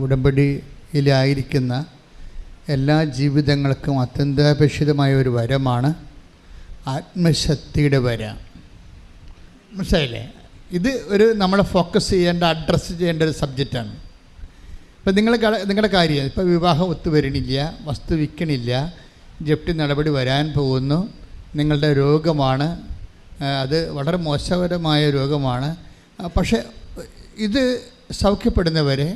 ഉടമ്പടിയിലായിരിക്കുന്ന എല്ലാ ജീവിതങ്ങൾക്കും അത്യന്താപേക്ഷിതമായ ഒരു വരമാണ് ആത്മശക്തിയുടെ വരം. മനസ്സിലായില്ലേ? ഇത് നമ്മൾ ഫോക്കസ് ചെയ്യേണ്ട, അഡ്രസ്സ് ചെയ്യേണ്ട ഒരു സബ്ജക്റ്റാണ്. ഇപ്പം നിങ്ങളുടെ കാര്യം ഇപ്പോൾ വിവാഹം ഒത്തുവരണില്ല, വസ്തു വിൽക്കണില്ല, ജപ്തി നടപടി വരാൻ പോകുന്നു, നിങ്ങളുടെ രോഗമാണ്, അത് വളരെ മോശകരമായ രോഗമാണ്. പക്ഷേ ഇത് സൗഖ്യപ്പെടുന്നവരെ,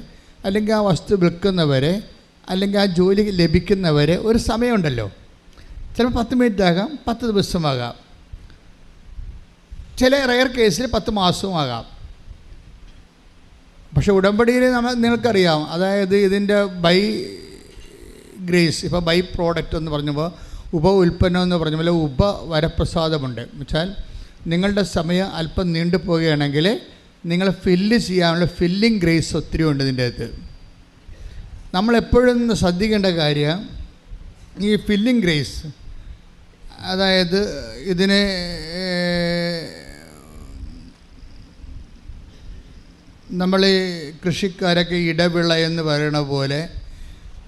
അല്ലെങ്കിൽ ആ വസ്തു വിൽക്കുന്നവരെ, അല്ലെങ്കിൽ ആ ജോലി ലഭിക്കുന്നവരെ ഒരു സമയമുണ്ടല്ലോ. ചിലപ്പോൾ 10 മിനിറ്റ് ആകാം, 10 ദിവസമാകാം, ചില റെയർ കേസിൽ 10 മാസവും ആകാം. പക്ഷേ ഉടമ്പടിയിൽ നിങ്ങൾക്കറിയാം, അതായത് ഇതിൻ്റെ ബൈ ഗ്രേസ്, ഇപ്പോൾ ബൈ പ്രോഡക്റ്റ് എന്ന് പറഞ്ഞപ്പോൾ ഉപ ഉൽപ്പന്നം എന്ന് പറഞ്ഞ പോലെ ഉപവരപ്രസാദമുണ്ട്. എന്നുവെച്ചാൽ നിങ്ങളുടെ സമയം അല്പം നീണ്ടു പോവുകയാണെങ്കിൽ നിങ്ങൾ ഫില്ല് ചെയ്യാനുള്ള ഫില്ലിംഗ് ഗ്രേസ് ഒത്തിരി ഉണ്ട് ഇതിൻ്റെ അകത്ത്. നമ്മളെപ്പോഴും ശ്രദ്ധിക്കേണ്ട കാര്യം ഈ ഫില്ലിംഗ് ഗ്രേസ്, അതായത് ഇതിനെ നമ്മൾ കൃഷിക്കാരൊക്കെ ഇടവിള എന്ന് പറയുന്ന പോലെ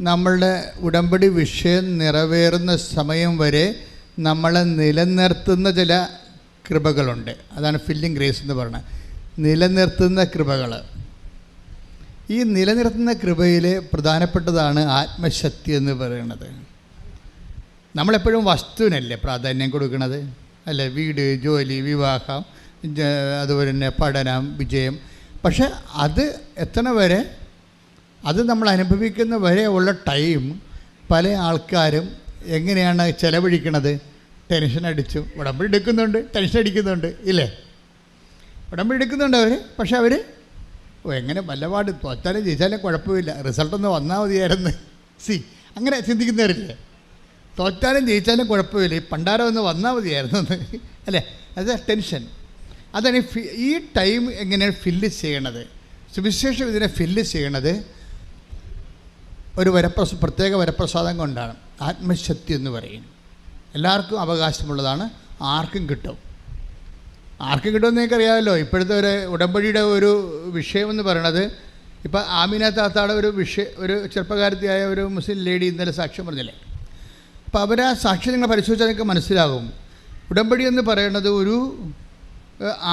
നമ്മളുടെ ഉടമ്പടി വിഷയം നിറവേറുന്ന സമയം വരെ നമ്മളെ നിലനിർത്തുന്ന ചില കൃപകളുണ്ട്. അതാണ് ഫില്ലിംഗ് ഗ്രേസ് എന്ന് പറയുന്നത്. നിലനിർത്തുന്ന കൃപകൾ. ഈ നിലനിർത്തുന്ന കൃപയിൽ പ്രധാനപ്പെട്ടതാണ് ആത്മശക്തി എന്ന് പറയുന്നത്. നമ്മളെപ്പോഴും വസ്തുവിനല്ലേ പ്രാധാന്യം കൊടുക്കുന്നത്, അല്ലേ? വീട്, ജോലി, വിവാഹം, അതുപോലെ തന്നെ പഠനം, വിജയം. പക്ഷെ അത് എത്തണ വരെ, അത് നമ്മൾ അനുഭവിക്കുന്ന വരെ ഉള്ള ടൈം പല ആൾക്കാരും എങ്ങനെയാണ് ചിലവഴിക്കണത്? ടെൻഷൻ അടിച്ചു. ഉടമ്പടി എടുക്കുന്നുണ്ട്, ടെൻഷൻ അടിക്കുന്നുണ്ട്, ഇല്ലേ? ഉടമ്പടി എടുക്കുന്നുണ്ട് അവർ. പക്ഷെ അവർ എങ്ങനെ വല്ലപാട് തോറ്റാലും ജയിച്ചാലും കുഴപ്പമില്ല, റിസൾട്ടൊന്ന് വന്നാൽ മതിയായിരുന്നു. അങ്ങനെ ചിന്തിക്കുന്നവരില്ലേ? തോറ്റാലും ജയിച്ചാലും കുഴപ്പമില്ല, ഈ പണ്ടാരം ഒന്ന് വന്നാൽ മതിയായിരുന്നു, അല്ലേ? അത് ടെൻഷൻ. അതാണ് ഈ ടൈം എങ്ങനെയാണ് ഫില്ല് ചെയ്യണത്. സുവിശേഷം ഇതിനെ ഫില്ല് ചെയ്യണത് ഒരു പ്രത്യേക വരപ്രസാദം കൊണ്ടാണ്. ആത്മശക്തി എന്ന് പറയും. എല്ലാവർക്കും അവകാശമുള്ളതാണ്, ആർക്കും കിട്ടും. ആർക്കും കിട്ടുമെന്ന് നിങ്ങൾക്കറിയാമല്ലോ. ഇപ്പോഴത്തെ ഒരു ഉടമ്പടിയുടെ ഒരു വിഷയമെന്ന് പറയണത്, ഇപ്പം ആമിന താത്താടെ ഒരു ചെറുപ്പക്കാരത്തിയായ ഒരു മുസ്ലിം ലേഡി ഇന്നലെ സാക്ഷ്യം പറഞ്ഞില്ലേ? അപ്പോൾ അവരാ സാക്ഷ്യം നിങ്ങൾ പരിശോധിച്ചാൽ നിങ്ങൾക്ക് മനസ്സിലാകും. ഉടമ്പടി എന്ന് പറയുന്നത്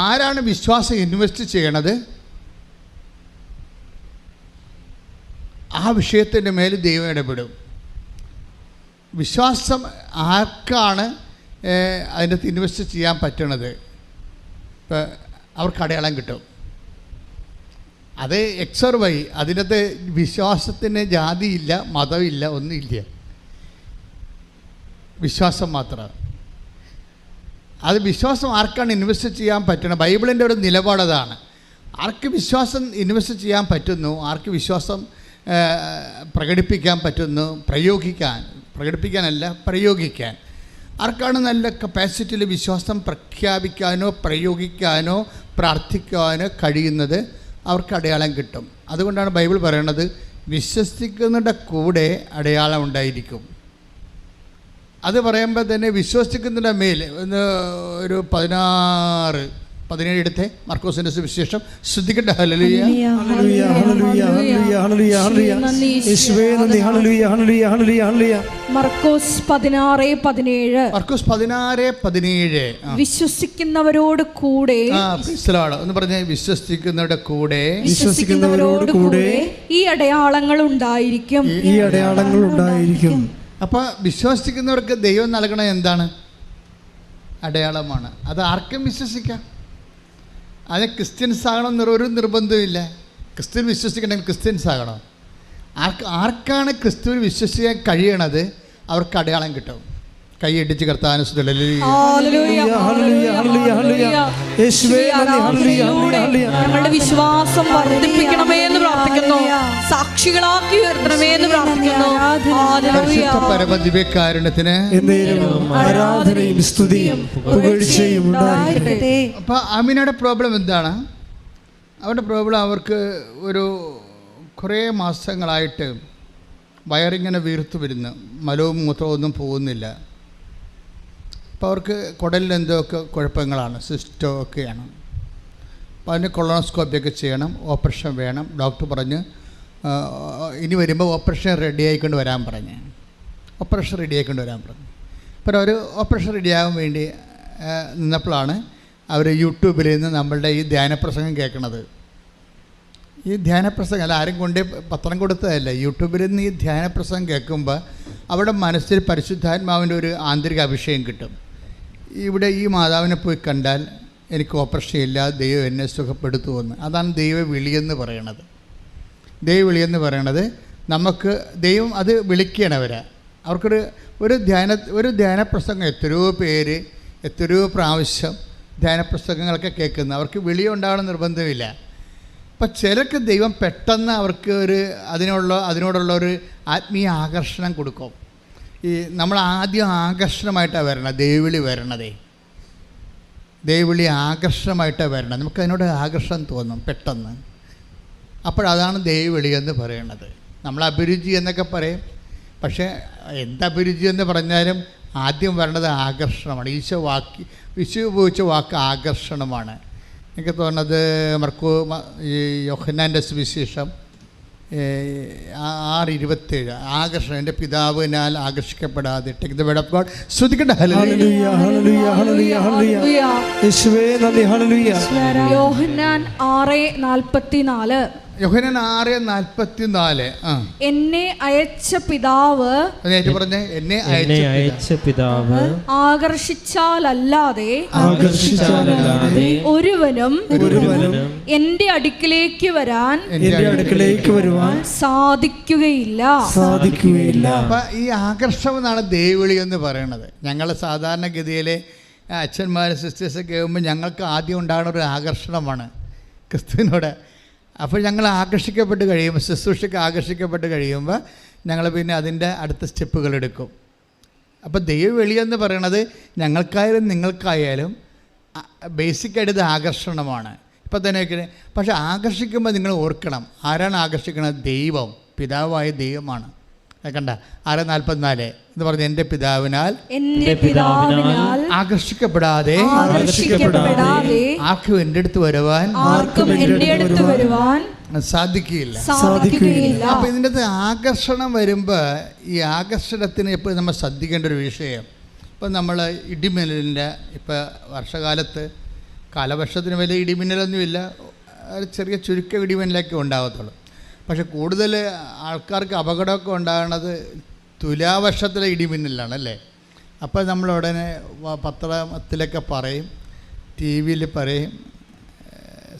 ആരാണ് വിശ്വാസം ഇൻവെസ്റ്റ് ചെയ്യണത്, ആ വിഷയത്തിൻ്റെ മേൽ ദൈവം ഇടപെടും. വിശ്വാസം ആർക്കാണ് അതിൻ്റെ അകത്ത് ഇൻവെസ്റ്റ് ചെയ്യാൻ പറ്റണത്, ഇപ്പോൾ അവർക്ക് അടയാളം കിട്ടും. അത് എക്സ് ഓർ വൈ, അതിനകത്ത് വിശ്വാസത്തിന് ജാതിയില്ല, മതമില്ല, ഒന്നുമില്ല, വിശ്വാസം മാത്രമാണ്. അത് വിശ്വാസം ആർക്കാണ് ഇൻവെസ്റ്റ് ചെയ്യാൻ പറ്റണം? ബൈബിളിൻ്റെ ഒരു നിലപാടതാണ്. ആർക്ക് വിശ്വാസം ഇൻവെസ്റ്റ് ചെയ്യാൻ പറ്റുന്നു, ആർക്ക് വിശ്വാസം പ്രകടിപ്പിക്കാൻ പറ്റുന്നു, പ്രകടിപ്പിക്കാനല്ല പ്രയോഗിക്കാൻ, ആർക്കാണ് നല്ല കപ്പാസിറ്റിയിൽ വിശ്വാസം പ്രഖ്യാപിക്കാനോ പ്രയോഗിക്കാനോ പ്രാർത്ഥിക്കാനോ കഴിയുന്നത്, അവർക്ക് അടയാളം കിട്ടും. അതുകൊണ്ടാണ് ബൈബിൾ പറയണത് വിശ്വസിക്കുന്നവരുടെ കൂടെ അടയാളം ഉണ്ടായിരിക്കും. അത് പറയുമ്പോൾ തന്നെ വിശ്വസിക്കുന്നതിൻ്റെ മേൽ ഒരു 16-17 എടുത്തേ, മർക്കോസിന്റെ സുവിശേഷം. ശ്രദ്ധിക്കട്ടെ. Hallelujah hallelujah hallelujah hallelujah hallelujah യേശുവേ നന്ദി. Hallelujah hallelujah hallelujah hallelujah. Markose 16:17. Markose 16:17. വിശ്വസിക്കുന്നവരോട് കൂടെ, എന്ന് പറഞ്ഞ വിശ്വസിക്കുന്നവരുടെ കൂടെ, വിശ്വസിക്കുന്നവരോട് കൂടെ ഈ അടയാളങ്ങൾ ഉണ്ടായിരിക്കും, ഈ അടയാളങ്ങൾ ഉണ്ടായിരിക്കും. അപ്പോൾ വിശ്വസിക്കുന്നവർക്ക് ദൈവം നൽകണ എന്താണ്? അടയാളമാണ്. അത് ആർക്കും വിശ്വസിക്കാം. അത് ക്രിസ്ത്യൻസ് ആകണമെന്ന് ഒരു നിർബന്ധമില്ല. ക്രിസ്ത്യൻ വിശ്വസിക്കണമെങ്കിൽ ക്രിസ്ത്യൻസ് ആകണം. ആർക്കാണ് ക്രിസ്തുവിൽ വിശ്വസിക്കാൻ കഴിയണത് അവർക്ക് അടയാളം കിട്ടും. കൈയടിച്ച് കർത്താവിനെ സ്തുതിക്കുന്നു. ഞങ്ങളുടെ വിശ്വാസം വർദ്ധിപ്പിക്കണമേ എന്ന് പ്രാർത്ഥിക്കുന്നു, സാക്ഷികളാക്കി ഉയർത്തണമേ എന്ന് പ്രാർത്ഥിക്കുന്നു. പരമദിവ്യകാരുണ്യത്തിന് ആരാധനയും സ്തുതിയും പുകഴ്ചയും ഉണ്ടായിരിക്കട്ടെ. അപ്പൊ ആമിനയുടെ പ്രോബ്ലം എന്താണ്? അവരുടെ പ്രോബ്ലം, അവർക്ക് കുറേ മാസങ്ങളായിട്ട് വയറിങ്ങനെ വീർത്തു വരുന്നു, മലവും മൂത്രവും ഒന്നും പോകുന്നില്ല. അപ്പോൾ അവർക്ക് കുടലിൽ എന്തൊക്കെ കുഴപ്പങ്ങളാണ്, സിസ്റ്റോ ഒക്കെയാണ്. അപ്പോൾ അതിന് കൊളോണോസ്കോപ്പിയൊക്കെ ചെയ്യണം, ഓപ്പറേഷൻ വേണം. ഡോക്ടർ പറഞ്ഞ് ഇനി വരുമ്പോൾ ഓപ്പറേഷൻ റെഡി ആയിക്കൊണ്ട് വരാൻ പറഞ്ഞു. ഓപ്പറേഷൻ റെഡി ആയിക്കൊണ്ട് വരാൻ പറഞ്ഞു. അപ്പോൾ ഒരു ഓപ്പറേഷൻ റെഡിയാകാൻ വേണ്ടി നിന്നപ്പോഴാണ് അവർ യൂട്യൂബിൽ നിന്ന് നമ്മളുടെ ഈ ധ്യാനപ്രസംഗം കേൾക്കുന്നത്. ഈ ധ്യാനപ്രസംഗം അല്ല, ആരും കൊണ്ട് പത്രം കൊടുത്തതല്ല, യൂട്യൂബിൽ നിന്ന് ഈ ധ്യാനപ്രസംഗം കേൾക്കുമ്പോൾ അവിടെ മനസ്സിൽ പരിശുദ്ധാത്മാവിൻ്റെ ഒരു ആന്തരിക അഭിഷേകം കിട്ടും. ഇവിടെ ഈ മാതാവിനെ പോയി കണ്ടാൽ എനിക്ക് ഓപ്പറേഷൻ ഇല്ല, ദൈവം എന്നെ സുഖപ്പെടുത്തുമെന്ന്. അതാണ് ദൈവവിളിയെന്ന് പറയണത്. ദൈവവിളിയെന്ന് പറയണത് നമുക്ക് ദൈവം അത് വിളിക്കുകയാണ് അവർക്കൊരു ധ്യാനപ്രസംഗം എത്രയോ പ്രാവശ്യം ധ്യാനപ്രസംഗങ്ങളൊക്കെ കേൾക്കുന്നു. അവർക്ക് വിളിയുണ്ടാവണം നിർബന്ധമില്ല. അപ്പം ചിലർക്ക് ദൈവം പെട്ടെന്ന് അവർക്ക് അതിനോടുള്ള ഒരു ആത്മീയ ആകർഷണം കൊടുക്കും. ഈ നമ്മൾ ആദ്യം ആകർഷണമായിട്ടാണ് വരണം, ദൈവവിളി വരണതേ. ദൈവവിളി ആകർഷണമായിട്ടാണ് വരണം, നമുക്കതിനോട് ആകർഷണം തോന്നും പെട്ടെന്ന്. അപ്പോഴതാണ് ദൈവവിളി എന്ന് പറയണത്. നമ്മൾ അഭിരുചി എന്നൊക്കെ പറയും, പക്ഷേ എന്തഭിരുചി എന്ന് പറഞ്ഞാലും ആദ്യം വരണത് ആകർഷണമാണ്. ഈശോ ഉപയോഗിച്ച വാക്ക് ആകർഷണമാണ്. എനിക്ക് തോന്നുന്നത് ഈ യോഹന്നാൻ്റെ സുവിശേഷം 6:27 ആകർഷണം. എൻ്റെ പിതാവിനാൽ ആകർഷിക്കപ്പെടാതെ take the word of God. ശ്രദ്ധിക്കട്ടെ. Hallelujah hallelujah hallelujah hallelujah. യേശുവേ നന്ദി. ഹല്ലേലൂയ. യോഹന്നാൻ 6:44. യോഹന്നാൻ 6:44. എന്നെ അയച്ച പിതാവ് പറഞ്ഞേ, എന്നെ അയച്ച പിതാവ് ആകർഷിച്ചാലല്ലാതെ ഒരുവനും എന്റെ അടുക്കിലേക്ക് വരാൻ സാധിക്കുകയില്ല. അപ്പൊ ഈ ആകർഷണം എന്നാണ് ദൈവവിളി എന്ന് പറയുന്നത്. ഞങ്ങൾ സാധാരണഗതിയിലെ അച്ഛന്മാർ സിസ്റ്റേഴ്സൊക്കെ ആകുമ്പോൾ ഞങ്ങൾക്ക് ആദ്യം ഉണ്ടാകുന്ന ഒരു ആകർഷണമാണ് ക്രിസ്തുവിനോട്. അപ്പോൾ ഞങ്ങൾ ആകർഷിക്കപ്പെട്ട് കഴിയുമ്പോൾ, ശുശ്രൂഷയ്ക്ക് ആകർഷിക്കപ്പെട്ട് കഴിയുമ്പോൾ ഞങ്ങൾ പിന്നെ അതിൻ്റെ അടുത്ത സ്റ്റെപ്പുകൾ എടുക്കും. അപ്പോൾ ദൈവവിളിയെന്ന് പറയണത് ഞങ്ങൾക്കായാലും നിങ്ങൾക്കായാലും ബേസിക്കായിട്ട് ഇത് ആകർഷണമാണ്. ഇപ്പം തന്നെ പക്ഷെ ആകർഷിക്കുമ്പോൾ നിങ്ങൾ ഓർക്കണം, ആരാണ് ആകർഷിക്കുന്നത്? ദൈവം, പിതാവായ ദൈവമാണ്. കണ്ട 6:44 എന്ന് പറഞ്ഞ് എൻ്റെ പിതാവിനാൽ ആകർഷിക്കപ്പെടാതെ ആർക്കും എൻ്റെ അടുത്ത് വരുവാൻ സാധിക്കുകയില്ല. അപ്പം ഇതിൻ്റെ അകത്ത് ആകർഷണം വരുമ്പോൾ ഈ ആകർഷണത്തിന് എപ്പോഴും നമ്മൾ ശ്രദ്ധിക്കേണ്ട ഒരു വിഷയം, ഇപ്പം നമ്മൾ ഇടിമിന്നലിൻ്റെ ഇപ്പോൾ വർഷകാലത്ത് കാലവർഷത്തിന് വലിയ ഇടിമിന്നലൊന്നുമില്ല, ചെറിയ ചുരുക്കം ഇടിമിന്നലൊക്കെ ഉണ്ടാകത്തുള്ളൂ. പക്ഷെ കൂടുതൽ ആൾക്കാർക്ക് അപകടമൊക്കെ ഉണ്ടാകുന്നത് തുലാവർഷത്തിലെ ഇടിമിന്നലാണ് അല്ലേ. അപ്പോൾ നമ്മൾ ഉടനെ പത്രത്തിലൊക്കെ പറയും, ടി വിയിൽ പറയും,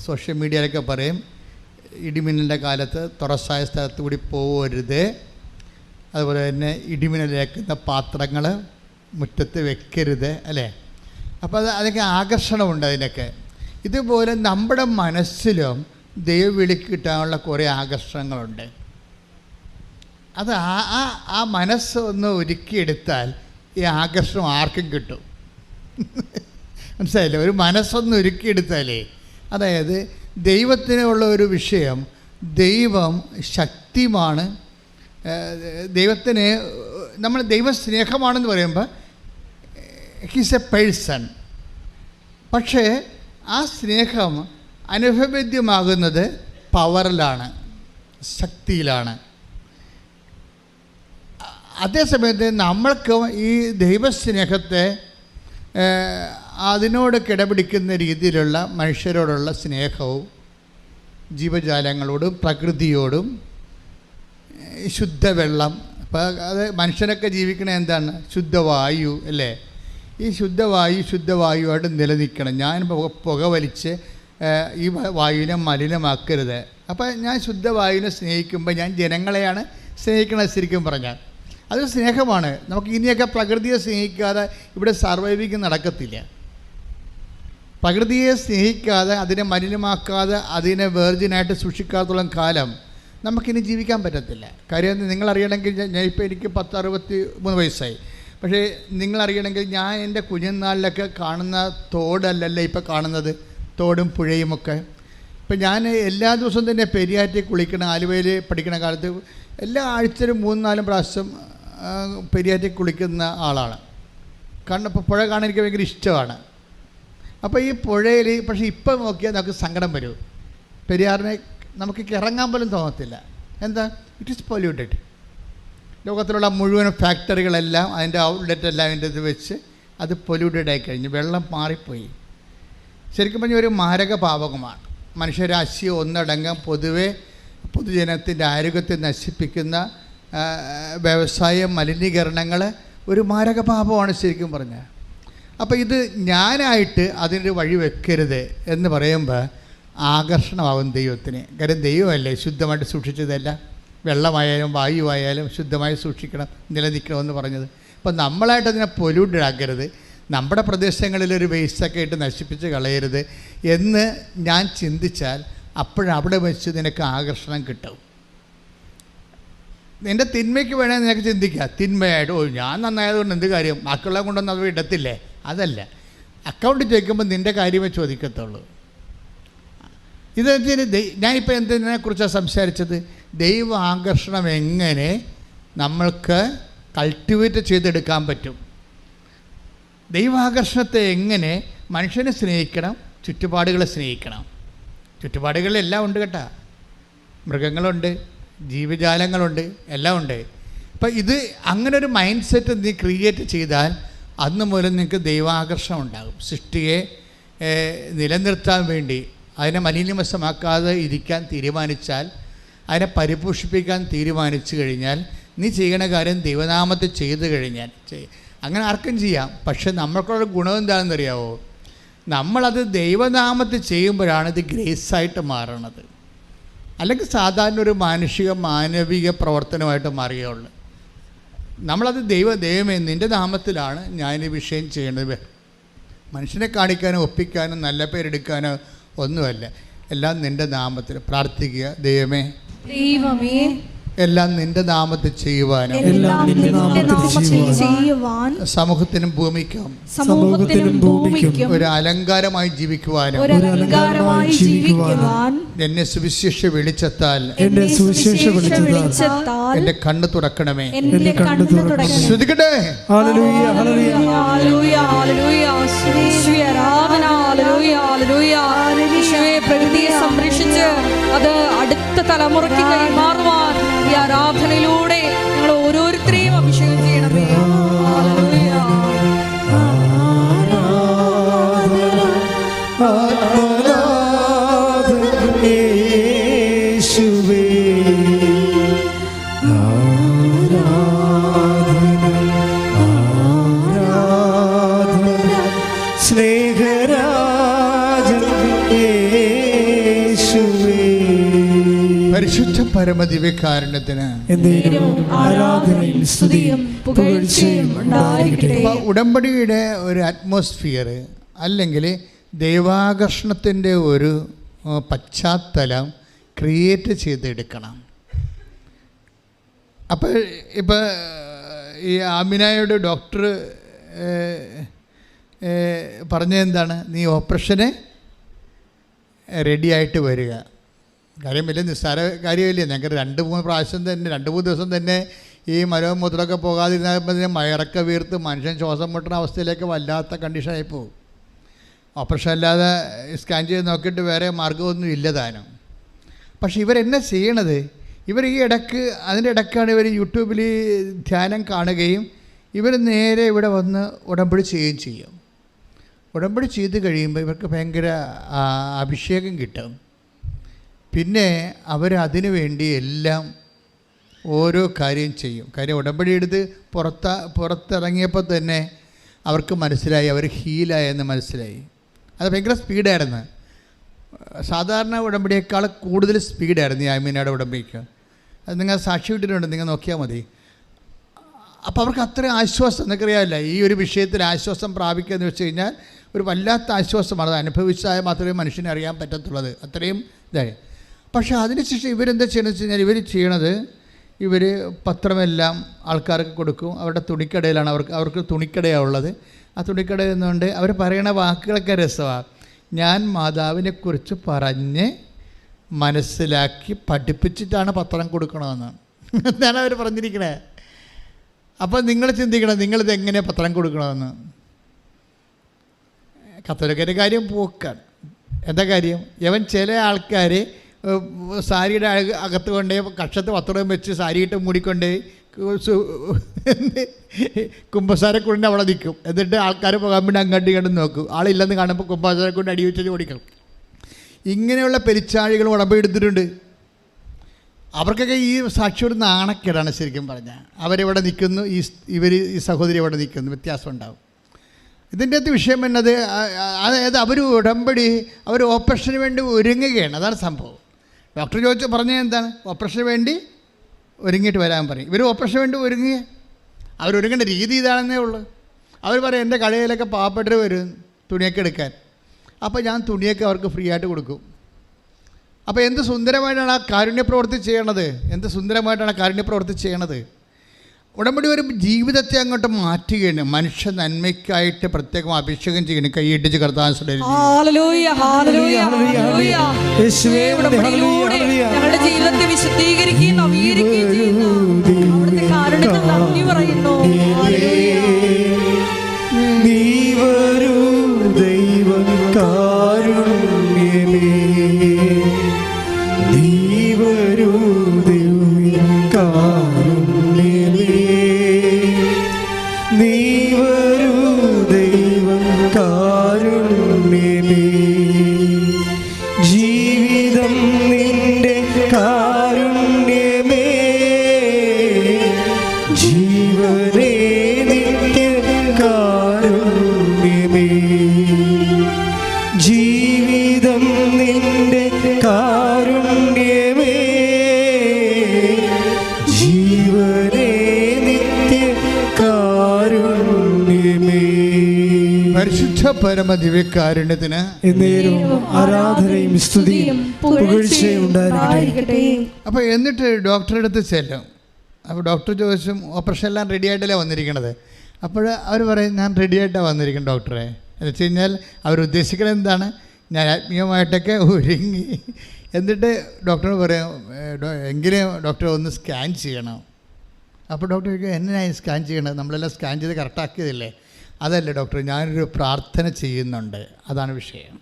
സോഷ്യൽ മീഡിയയിലൊക്കെ പറയും, ഇടിമിന്നലിൻ്റെ കാലത്ത് തുറസായ സ്ഥലത്ത് കൂടി പോകരുത്, അതുപോലെ തന്നെ ഇടിമിന്നലേക്കുന്ന പാത്രങ്ങൾ മുറ്റത്ത് വെക്കരുത് അല്ലേ. അപ്പോൾ അതൊക്കെ ആകർഷണമുണ്ട് അതിനൊക്കെ. ഇതുപോലെ നമ്മുടെ മനസ്സിലും ദൈവവിളിക്ക് കിട്ടാനുള്ള കുറേ ആകർഷണങ്ങളുണ്ട്. അത് ആ മനസ്സ് ഒന്ന് ഒരുക്കിയെടുത്താൽ ഈ ആകർഷണം ആർക്കും കിട്ടും. മനസ്സിലായില്ലേ? ഒരു മനസ്സൊന്ന് ഒരുക്കിയെടുത്താലേ, അതായത് ദൈവത്തിനുള്ള ഒരു വിഷയം, ദൈവം ശക്തിമാണ്, ദൈവത്തിന് നമ്മൾ ദൈവസ്നേഹമാണെന്ന് പറയുമ്പോൾ ഹീസ് എ പേഴ്സൺ. പക്ഷേ ആ സ്നേഹം അനുഭവേദ്യമാകുന്നത് പവറിലാണ്, ശക്തിയിലാണ്. അതേസമയത്ത് നമ്മൾക്ക് ഈ ദൈവസ്നേഹത്തെ അതിനോട് കിടപിടിക്കുന്ന രീതിയിലുള്ള മനുഷ്യരോടുള്ള സ്നേഹവും ജീവജാലങ്ങളോടും പ്രകൃതിയോടും ശുദ്ധവെള്ളം, ഇപ്പോൾ അത് മനുഷ്യനൊക്കെ ജീവിക്കണത് എന്താണ്? ശുദ്ധവായു അല്ലേ. ഈ ശുദ്ധവായുവായിട്ട് നിലനിൽക്കണം. ഞാൻ പുക വലിച്ച് ഈ വായുവിനെ മലിനമാക്കരുത്. അപ്പോൾ ഞാൻ ശുദ്ധവായുവിനെ സ്നേഹിക്കുമ്പോൾ ഞാൻ ജനങ്ങളെയാണ് സ്നേഹിക്കണത്. ശരിക്കും പറഞ്ഞാൽ അത് സ്നേഹമാണ്. നമുക്ക് ഇനിയൊക്കെ പ്രകൃതിയെ സ്നേഹിക്കാതെ ഇവിടെ സർവൈവിങ് നടക്കത്തില്ല. പ്രകൃതിയെ സ്നേഹിക്കാതെ, അതിനെ മലിനമാക്കാതെ, അതിനെ വെർജിനായിട്ട് സൂക്ഷിക്കാത്തോളം കാലം നമുക്കിനി ജീവിക്കാൻ പറ്റത്തില്ല. കാര്യം നിങ്ങളറിയണമെങ്കിൽ, ഞാനിപ്പോൾ എനിക്ക് 63 വയസ്സായി, പക്ഷേ നിങ്ങളറിയണമെങ്കിൽ ഞാൻ എൻ്റെ കുഞ്ഞുനാളിലൊക്കെ കാണുന്ന തോടല്ലല്ലോ ഇപ്പോൾ കാണുന്നത്, തോടും പുഴയുമൊക്കെ. ഇപ്പം ഞാൻ എല്ലാ ദിവസവും തന്നെ പെരിയാറ്റിൽ കുളിക്കണം. ആലുവയിൽ പഠിക്കുന്ന കാലത്ത് എല്ലാ ആഴ്ചയിലും 3-4 പ്രാവശ്യം പെരിയാറ്റിൽ കുളിക്കുന്ന ആളാണ്. ഇപ്പോൾ പുഴ കാണാൻ എനിക്ക് ഭയങ്കര ഇഷ്ടമാണ്. അപ്പോൾ ഈ പുഴയിൽ പക്ഷേ ഇപ്പം നോക്കിയാൽ നമുക്ക് സങ്കടം വരും. പെരിയാറിനെ നമുക്ക് ഇറങ്ങാൻ പോലും തോന്നത്തില്ല. എന്താ? It is polluted. ലോകത്തിലുള്ള മുഴുവൻ ഫാക്ടറികളെല്ലാം അതിൻ്റെ ഔട്ട്ലെറ്റ് എല്ലാം അതിൻ്റെ ഇത് വെച്ച് അത് പൊല്യൂട്ടഡ് ആയി കഴിഞ്ഞു. വെള്ളം മാറിപ്പോയി. ശരിക്കും പറഞ്ഞാൽ ഒരു മാരക പാപകമാണ്. മനുഷ്യരാശി ഒന്നടങ്കം പൊതുവെ പൊതുജനത്തിൻ്റെ ആരോഗ്യത്തെ നശിപ്പിക്കുന്ന വ്യവസായ മലിനീകരണങ്ങൾ ഒരു മാരക പാപമാണ് ശരിക്കും പറഞ്ഞാൽ. അപ്പോൾ ഇത് ഞാനായിട്ട് അതിനൊരു വഴി വെക്കരുത് എന്ന് പറയുമ്പോൾ ആകർഷണമാകും ദൈവത്തിന്. കാര്യം ദൈവമല്ലേ ശുദ്ധമായിട്ട് സൂക്ഷിച്ചതല്ല. വെള്ളമായാലും വായുവായാലും ശുദ്ധമായി സൂക്ഷിക്കണം, നിലനിൽക്കണമെന്ന് പറഞ്ഞത്. അപ്പം നമ്മളായിട്ട് അതിനെ പൊല്യൂട്ടഡ് ആക്കരുത്, നമ്മുടെ പ്രദേശങ്ങളിലൊരു വേസ്റ്റൊക്കെ ഇട്ട് നശിപ്പിച്ച് കളയരുത് എന്ന് ഞാൻ ചിന്തിച്ചാൽ അപ്പോഴവിടെ വെച്ച് നിനക്ക് ആകർഷണം കിട്ടും. നിൻ്റെ തിന്മയ്ക്ക് വേണമെങ്കിൽ നിനക്ക് ചിന്തിക്കുക. തിന്മയായിട്ട് ഞാൻ നന്നായതുകൊണ്ട് എന്ത് കാര്യം, ബാക്കിയുള്ള കൊണ്ടൊന്നും അത് ഇടത്തില്ലേ? അതല്ല, അക്കൗണ്ട് ചോദിക്കുമ്പോൾ നിൻ്റെ കാര്യമേ ചോദിക്കത്തുള്ളൂ. ഇത് ഞാനിപ്പോൾ എന്തിനെക്കുറിച്ചാണ് സംസാരിച്ചത്? ദൈവ ആകർഷണം എങ്ങനെ നമ്മൾക്ക് കൾട്ടിവേറ്റ് ചെയ്തെടുക്കാൻ പറ്റും, ദൈവാകർഷണത്തെ എങ്ങനെ മനുഷ്യനെ സ്നേഹിക്കണം, ചുറ്റുപാടുകളെ സ്നേഹിക്കണം. ചുറ്റുപാടുകളിലെല്ലാം ഉണ്ട് കേട്ടോ, മൃഗങ്ങളുണ്ട്, ജീവജാലങ്ങളുണ്ട്, എല്ലാം ഉണ്ട്. അപ്പം ഇത് അങ്ങനെ ഒരു മൈൻഡ് സെറ്റ് നീ ക്രിയേറ്റ് ചെയ്താൽ അന്ന് മൂലം നിങ്ങൾക്ക് ദൈവാകർഷണം ഉണ്ടാകും. സൃഷ്ടിയെ നിലനിർത്താൻ വേണ്ടി അതിനെ മലിനവശമാക്കാതെ ഇരിക്കാൻ തീരുമാനിച്ചാൽ, അതിനെ പരിപോഷിപ്പിക്കാൻ തീരുമാനിച്ചു കഴിഞ്ഞാൽ, നീ ചെയ്യണ കാര്യം ദൈവനാമത്തിൽ ചെയ്തു കഴിഞ്ഞാൽ അങ്ങനെ ആർക്കും ചെയ്യാം. പക്ഷെ നമ്മൾക്കുള്ള ഗുണം എന്താണെന്നറിയാവോ? നമ്മളത് ദൈവനാമത്തിൽ ചെയ്യുമ്പോഴാണ് ഇത് ഗ്രേസായിട്ട് മാറണത്. അല്ലെങ്കിൽ സാധാരണ ഒരു മാനവിക പ്രവർത്തനമായിട്ട് മാറുകയുള്ളു. നമ്മളത് ദൈവമേ നിൻ്റെ നാമത്തിലാണ് ഞാൻ ഈ വിഷയം ചെയ്യേണ്ടത്. മനുഷ്യനെ കാണിക്കാനോ ഒപ്പിക്കാനോ നല്ല പേരെടുക്കാനോ ഒന്നുമല്ല, എല്ലാം നിൻ്റെ നാമത്തിൽ പ്രാർത്ഥിക്കുക. ദൈവമേ എല്ലാം നിൻ്റെ നാമത്തിൽ ചെയ്യുവാനും സമൂഹത്തിനും ഭൂമിക്കും ഒരു അലങ്കാരമായി ജീവിക്കുവാനും എന്നെ സുവിശേഷ വെളിച്ചത്താൽ എന്റെ കണ്ണ് തുറക്കണമേ. ശ്രദ്ധിക്കട്ടെ. പ്രകൃതിയെ സംരക്ഷിച്ച് അത് അടുത്ത തലമുറയ്ക്ക് കൈമാറുവാൻ ഈ ആരാധനയിലൂടെ ഞങ്ങൾ ഓരോരുത്തരെയും അഭിഷേകം ചെയ്യണമേ. പരിശുദ്ധ പരമദിവ്യകാരുണ്യത്തിന് ഉടമ്പടിയുടെ ഒരു അറ്റ്മോസ്ഫിയർ അല്ലെങ്കിൽ ദൈവാകർഷണത്തിൻ്റെ ഒരു പശ്ചാത്തലം ക്രിയേറ്റ് ചെയ്തെടുക്കണം. അപ്പോൾ ഇപ്പോൾ ഈ ആമിനയോട് ഡോക്ടർ പറഞ്ഞതെന്താണ്? നീ ഓപ്പറേഷന് റെഡിയായിട്ട് വരിക. കാര്യം വലിയ നിസ്സാര കാര്യമില്ല. ഞങ്ങൾക്ക് 2-3 പ്രാവശ്യം തന്നെ 2-3 ദിവസം തന്നെ ഈ മരവും മുതലൊക്കെ പോകാതിരുന്നപ്പോൾ മയറൊക്കെ വീർത്ത് മനുഷ്യൻ ശ്വാസം മുട്ടുന്ന അവസ്ഥയിലേക്ക് വല്ലാത്ത കണ്ടീഷനായി പോകും. ഓപ്പറേഷൻ അല്ലാതെ സ്കാൻ ചെയ്ത് നോക്കിയിട്ട് വേറെ മാർഗ്ഗമൊന്നും ഇല്ല താനും. പക്ഷേ ഇവരെന്നെ ചെയ്യണത്, ഇവർ ഈ അതിൻ്റെ ഇടയ്ക്കാണ് ഇവർ യൂട്യൂബിൽ ധ്യാനം കാണുകയും ഇവർ നേരെ ഇവിടെ വന്ന് ഉടമ്പടി ചെയ്യുകയും ചെയ്യും. ഉടമ്പടി ചെയ്ത് കഴിയുമ്പോൾ ഇവർക്ക് ഭയങ്കര അഭിഷേകം കിട്ടും. പിന്നെ അവരതിനു വേണ്ടി എല്ലാം ഓരോ കാര്യം ചെയ്യും. കാര്യം ഉടമ്പടി എടുത്ത് പുറത്തിറങ്ങിയപ്പോൾ തന്നെ അവർക്ക് മനസ്സിലായി, അവർ ഹീലായെന്ന് മനസ്സിലായി. അത് ഭയങ്കര സ്പീഡായിരുന്നു. സാധാരണ ഉടമ്പടിയേക്കാൾ കൂടുതൽ സ്പീഡായിരുന്നു ഈ ആമീനയുടെ ഉടമ്പടിക്ക്. അത് നിങ്ങൾ സാക്ഷി വിട്ടിട്ടുണ്ട്, നിങ്ങൾ നോക്കിയാൽ മതി. അപ്പോൾ അവർക്ക് അത്രയും ആശ്വാസം, നിങ്ങൾക്കറിയാമല്ല, ഈ ഒരു വിഷയത്തിൽ ആശ്വാസം പ്രാപിക്കുക എന്ന് വെച്ച് കഴിഞ്ഞാൽ ഒരു വല്ലാത്ത ആശ്വാസമാണ്. അത് അനുഭവിച്ചാൽ മാത്രമേ മനുഷ്യനെ അറിയാൻ പറ്റത്തുള്ളത്. അത്രയും ഇതായി. പക്ഷേ അതിനുശേഷം ഇവരെന്താ ചെയ്യണമെന്ന് വെച്ച് കഴിഞ്ഞാൽ ഇവർ പത്രമെല്ലാം ആൾക്കാർക്ക് കൊടുക്കും. അവരുടെ തുണിക്കടയിലാണ് അവർക്ക് തുണിക്കടയാണ് ഉള്ളത്. ആ തുണിക്കടയിൽ നിന്നുകൊണ്ട് അവർ പറയണ വാക്കുകളൊക്കെ രസമാണ്. ഞാൻ മാതാവിനെക്കുറിച്ച് പറഞ്ഞ് മനസ്സിലാക്കി പഠിപ്പിച്ചിട്ടാണ് പത്രം കൊടുക്കണമെന്ന് എന്നാണ് അവർ പറഞ്ഞിരിക്കണേ. അപ്പോൾ നിങ്ങൾ ചിന്തിക്കണം, നിങ്ങളിത് എങ്ങനെ പത്രം കൊടുക്കണമെന്ന്. കത്തോലിക്കരുടെ കാര്യം പോക്കാണ്. എന്താ കാര്യം? ചില ആൾക്കാർ സാരിയുടെ അകത്ത് കൊണ്ടേ കക്ഷത്ത് പത്രവും വെച്ച് സാരിയിട്ട് മൂടിക്കൊണ്ടേ കുമ്പസാരക്കുണ്ടിൻ്റെ അവിടെ നിൽക്കും. എന്നിട്ട് ആൾക്കാർ പോകാൻ വേണ്ടി അങ്ങോട്ട് ഇങ്ങോട്ട് നോക്കും. ആളില്ലെന്ന് കാണുമ്പോൾ കുമ്പസാരക്കുണ്ട് അടി വെച്ച് ഓടിക്കണം. ഇങ്ങനെയുള്ള പെരിച്ചാഴികൾ ഉടമ്പെടുത്തിട്ടുണ്ട്. അവർക്കൊക്കെ ഈ സാക്ഷി ഒരു നാണക്കേടാണ് ശരിക്കും പറഞ്ഞാൽ. അവരിവിടെ നിൽക്കുന്നു, ഈ സഹോദരി ഇവിടെ നിൽക്കുന്നു, വ്യത്യാസം ഉണ്ടാവും. ഇതിൻ്റെ അകത്ത് വിഷയം എന്നത് അതായത് അവർ ഉടമ്പടി അവർ ഓപ്പറേഷന് വേണ്ടി ഒരുങ്ങുകയാണ്. അതാണ് സംഭവം. ഡോക്ടർ പറഞ്ഞത് എന്താണ്? ഓപ്പറേഷന് വേണ്ടി ഒരുങ്ങിയിട്ട് വരാൻ പറയും. ഇവർ ഓപ്പറേഷന് വേണ്ടി ഒരുങ്ങുക. അവരൊരുങ്ങേണ്ട രീതി ഇതാണെന്നേ ഉള്ളൂ. അവർ പറയും എൻ്റെ കടയിലൊക്കെ പാവപ്പെട്ടവർ വരും തുണിയൊക്കെ എടുക്കാൻ. അപ്പോൾ ഞാൻ തുണിയൊക്കെ അവർക്ക് ഫ്രീ ആയിട്ട് കൊടുക്കും. അപ്പോൾ എന്ത് സുന്ദരമായിട്ടാണ് ആ കാരുണ്യപ്രവൃത്തി ചെയ്യണത്, എന്ത് സുന്ദരമായിട്ടാണ് കാരുണ്യപ്രവൃത്തി ചെയ്യണത്. ഉടമ്പടി ഒരു ജീവിതത്തെ അങ്ങോട്ട് മാറ്റുകയാണ്. മനുഷ്യ നന്മയ്ക്കായിട്ട് പ്രത്യേകം അഭിഷേകം ചെയ്യണം. കൈയിട്ടിച്ച് കർത്താൻ ഞങ്ങളുടെ ജീവിതത്തെ വിശുദ്ധീകരിക്കുകയും നവീകരിക്കുകയും ചെയ്യുന്നു. അവിടുത്തെ കാരുണ്യത്തിൽ നന്ദി പറയുന്നു. നീ വരൂ ദൈവം കാരുണ്യമേ, നീ വരൂ ദൈവം കാരുണ്യമേ, നീ വരൂ ദൈവം കാരുണ്യമേ, ജീവിതം നിന്റെ കാരുണ്യമേ, ജീവനേ നിത്യ കാരുണ്യമേ, ജീവിതം നിന്റെ കാരുണ്യമേ, ജീവനേ നിത്യ കാരുണ്യമേ. പരിശുദ്ധ പരമ ദിവ്യകാരുണ്യത്തിന് എന്നേരവും ആരാധനയും സ്തുതിയും പുകഴ്ചയും ഉണ്ടായിരിക്കട്ടെ. അപ്പോൾ എന്നിട്ട് ഡോക്ടറുടെ അടുത്ത് ചെല്ലും. അപ്പോൾ ഡോക്ടർ ചോദിച്ചും ഓപ്പറേഷൻ എല്ലാം റെഡി ആയിട്ടല്ലേ വന്നിരിക്കണത്. അപ്പോൾ അവർ പറയും ഞാൻ റെഡി ആയിട്ടാണ് വന്നിരിക്കുന്നത് ഡോക്ടറെ. എന്ന് വെച്ച് കഴിഞ്ഞാൽ അവരുദ്ദേശിക്കുന്നത് എന്താണ്? ഞാൻ ആത്മീയമായിട്ടൊക്കെ ഒരുങ്ങി. എന്നിട്ട് ഡോക്ടർ പറയും എങ്കിലും ഡോക്ടർ ഒന്ന് സ്കാൻ ചെയ്യണം. അപ്പോൾ ഡോക്ടർ ചോദിക്കും എന്നായി സ്കാൻ ചെയ്യണത്? നമ്മളെല്ലാം സ്കാൻ ചെയ്ത് കറക്റ്റാക്കിയതില്ലേ? അതല്ല ഡോക്ടർ, ഞാനൊരു പ്രാർത്ഥന ചെയ്യുന്നുണ്ട്, അതാണ് വിഷയം.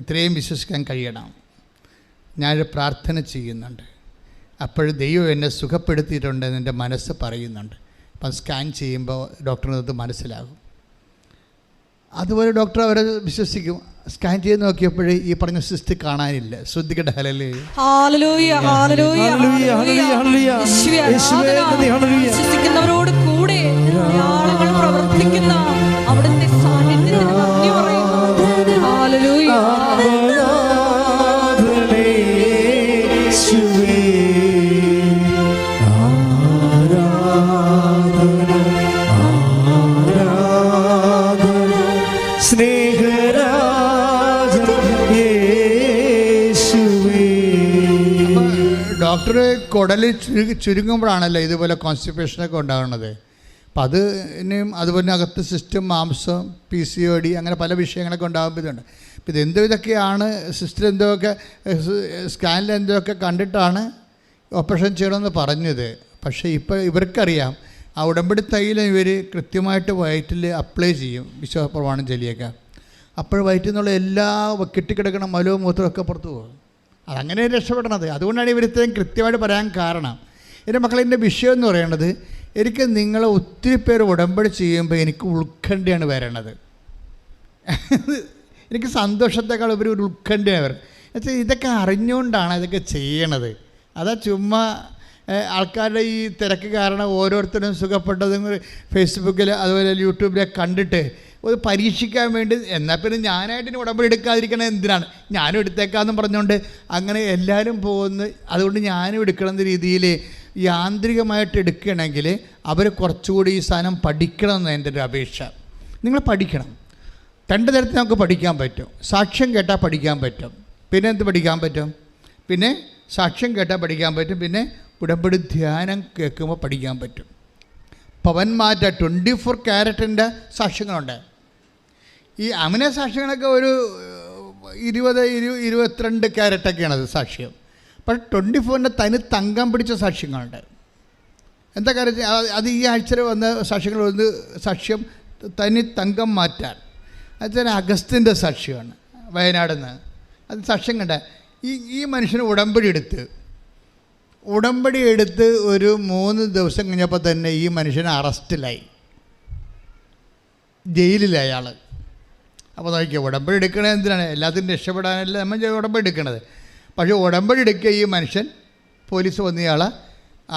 ഇത്രയും വിശ്വസിക്കാൻ കഴിയണം. ഞാനൊരു പ്രാർത്ഥന ചെയ്യുന്നുണ്ട്, അപ്പോൾ ദൈവം എന്നെ സുഖപ്പെടുത്തിയിട്ടുണ്ടെന്ന് എൻ്റെ മനസ്സ് പറയുന്നുണ്ട്. അപ്പം സ്കാൻ ചെയ്യുമ്പോൾ ഡോക്ടറിനത് മനസ്സിലാകും. അതുപോലെ ഡോക്ടർ അവരെ വിശ്വസിക്കും. സ്കാൻ ചെയ്ത് നോക്കിയപ്പോഴേ ഈ പറഞ്ഞ സിസ്റ്റ് കാണാനില്ല. ശ്രദ്ധിക്കട്ടെ. വിശ്വസിക്കുന്നവരോട് കൂടെ ആളുകൾ പ്രവർത്തിക്കുന്ന അവിടുത്തെ സാന്നിധ്യത്തിന് നന്ദി പറയുന്നു. ഹല്ലേലൂയ. ഡോക്ടർ കുടൽ ചുരുങ്ങുമ്പോഴാണല്ലോ ഇതുപോലെ കോൺസ്റ്റിപ്പേഷനൊക്കെ ഉണ്ടാകുന്നത്. അപ്പം അതിനും അതുപോലെ അകത്ത് സിസ്റ്റം, മാംസം, PCOD അങ്ങനെ പല വിഷയങ്ങളൊക്കെ ഉണ്ടാകുമ്പോഴുണ്ട്. അപ്പം ഇതെന്തോ ഇതൊക്കെയാണ് സിസ്റ്റർ എന്തൊക്കെ സ്കാനിൽ എന്തൊക്കെ കണ്ടിട്ടാണ് ഓപ്പറേഷൻ ചെയ്യണമെന്ന് പറഞ്ഞത്. പക്ഷേ ഇപ്പോൾ ഇവർക്കറിയാം ആ ഉടമ്പടി തൈലം ഇവർ കൃത്യമായിട്ട് വയറ്റിൽ അപ്ലൈ ചെയ്യും. വിശ്വാസപ്രമാണം ചൊല്ലിയൊക്കെ. അപ്പോൾ വയറ്റിൽ നിന്നുള്ള എല്ലാ കെട്ടിക്കിടക്കണ മലവും മൂത്രമൊക്കെ പുറത്തു പോകും. അതങ്ങനെ രക്ഷപ്പെടണത്. അതുകൊണ്ടാണ് ഇവരിത്രയും കൃത്യമായിട്ട് പറയാൻ കാരണം. എൻ്റെ മക്കളെ വിഷയം എന്ന് പറയുന്നത്, എനിക്ക് നിങ്ങളെ ഒത്തിരി പേര് ഉടമ്പടി ചെയ്യുമ്പോൾ എനിക്ക് ഉത്കണ്ഠയാണ് വരണത്. എനിക്ക് സന്തോഷത്തെക്കാൾ ഉപരി ഒരു ഉത്കണ്ഠയാണ് വരുന്നത്. എന്നുവെച്ചാൽ ഇതൊക്കെ അറിഞ്ഞുകൊണ്ടാണ് ഇതൊക്കെ ചെയ്യണത്. അതാ ചുമ്മാ ആൾക്കാരുടെ ഈ തിരക്ക് കാരണം ഓരോരുത്തരും സുഖപ്പെട്ടതും ഫേസ്ബുക്കിൽ അതുപോലെ യൂട്യൂബിലൊക്കെ കണ്ടിട്ട് ഒരു പരീക്ഷിക്കാൻ വേണ്ടി, എന്നാൽ പിന്നെ ഞാനായിട്ട് ഉടമ്പടി എടുക്കാതിരിക്കണത് എന്തിനാണ്, ഞാനും എടുത്തേക്കാമെന്നും പറഞ്ഞുകൊണ്ട് അങ്ങനെ എല്ലാവരും പോകുന്നു. അതുകൊണ്ട് ഞാനും എടുക്കണമെന്ന രീതിയിൽ യാന്ത്രികമായിട്ട് എടുക്കുകയാണെങ്കിൽ അവർ കുറച്ചുകൂടി ഈ സാധനം പഠിക്കണമെന്ന് എൻ്റെ ഒരു അപേക്ഷ. നിങ്ങൾ പഠിക്കണം. രണ്ട് തരത്തിൽ നമുക്ക് പഠിക്കാൻ പറ്റും. സാക്ഷ്യം കേട്ടാൽ പഠിക്കാൻ പറ്റും. പിന്നെ എന്ത് പഠിക്കാൻ പറ്റും? പിന്നെ സാക്ഷ്യം കേട്ടാൽ പഠിക്കാൻ പറ്റും. പിന്നെ ഉടമ്പടി ധ്യാനം കേൾക്കുമ്പോൾ പഠിക്കാൻ പറ്റും. പവന്മാറ്റ 24 ക്യാരറ്റിൻ്റെ സാക്ഷ്യങ്ങളുണ്ട്. ഈ അമിന സാക്ഷ്യങ്ങളൊക്കെ ഒരു 20-22 ക്യാരറ്റൊക്കെയാണത് സാക്ഷ്യം. പക്ഷേ 24ൻ്റെ തനി തങ്കം പിടിച്ച സാക്ഷ്യങ്ങളുണ്ട്. എന്താ കാര്യം? അത് ഈ ആഴ്ചയിൽ വന്ന സാക്ഷ്യങ്ങൾ ഒന്ന് സാക്ഷ്യം തനി തങ്കം മാറ്റാൻ. അതുപോലെ അഗസ്റ്റിൻ്റെ സാക്ഷ്യമാണ് വയനാട് നിന്ന്. അത് സാക്ഷ്യം കണ്ട ഈ മനുഷ്യന് ഉടമ്പടി എടുത്ത് ഒരു 3 ദിവസം കഴിഞ്ഞപ്പോൾ തന്നെ ഈ മനുഷ്യൻ അറസ്റ്റിലായി, ജയിലിലായി അയാൾ. അപ്പോൾ നോക്കിയാൽ ഉടമ്പടി എടുക്കണത് എന്തിനാണ്? എല്ലാത്തിനും രക്ഷപ്പെടാനല്ല നമ്മൾ ഉടമ്പടി എടുക്കണത്. പക്ഷേ ഉടമ്പടി എടുക്കുക ഈ മനുഷ്യൻ, പോലീസ് വന്ന് ഇയാളെ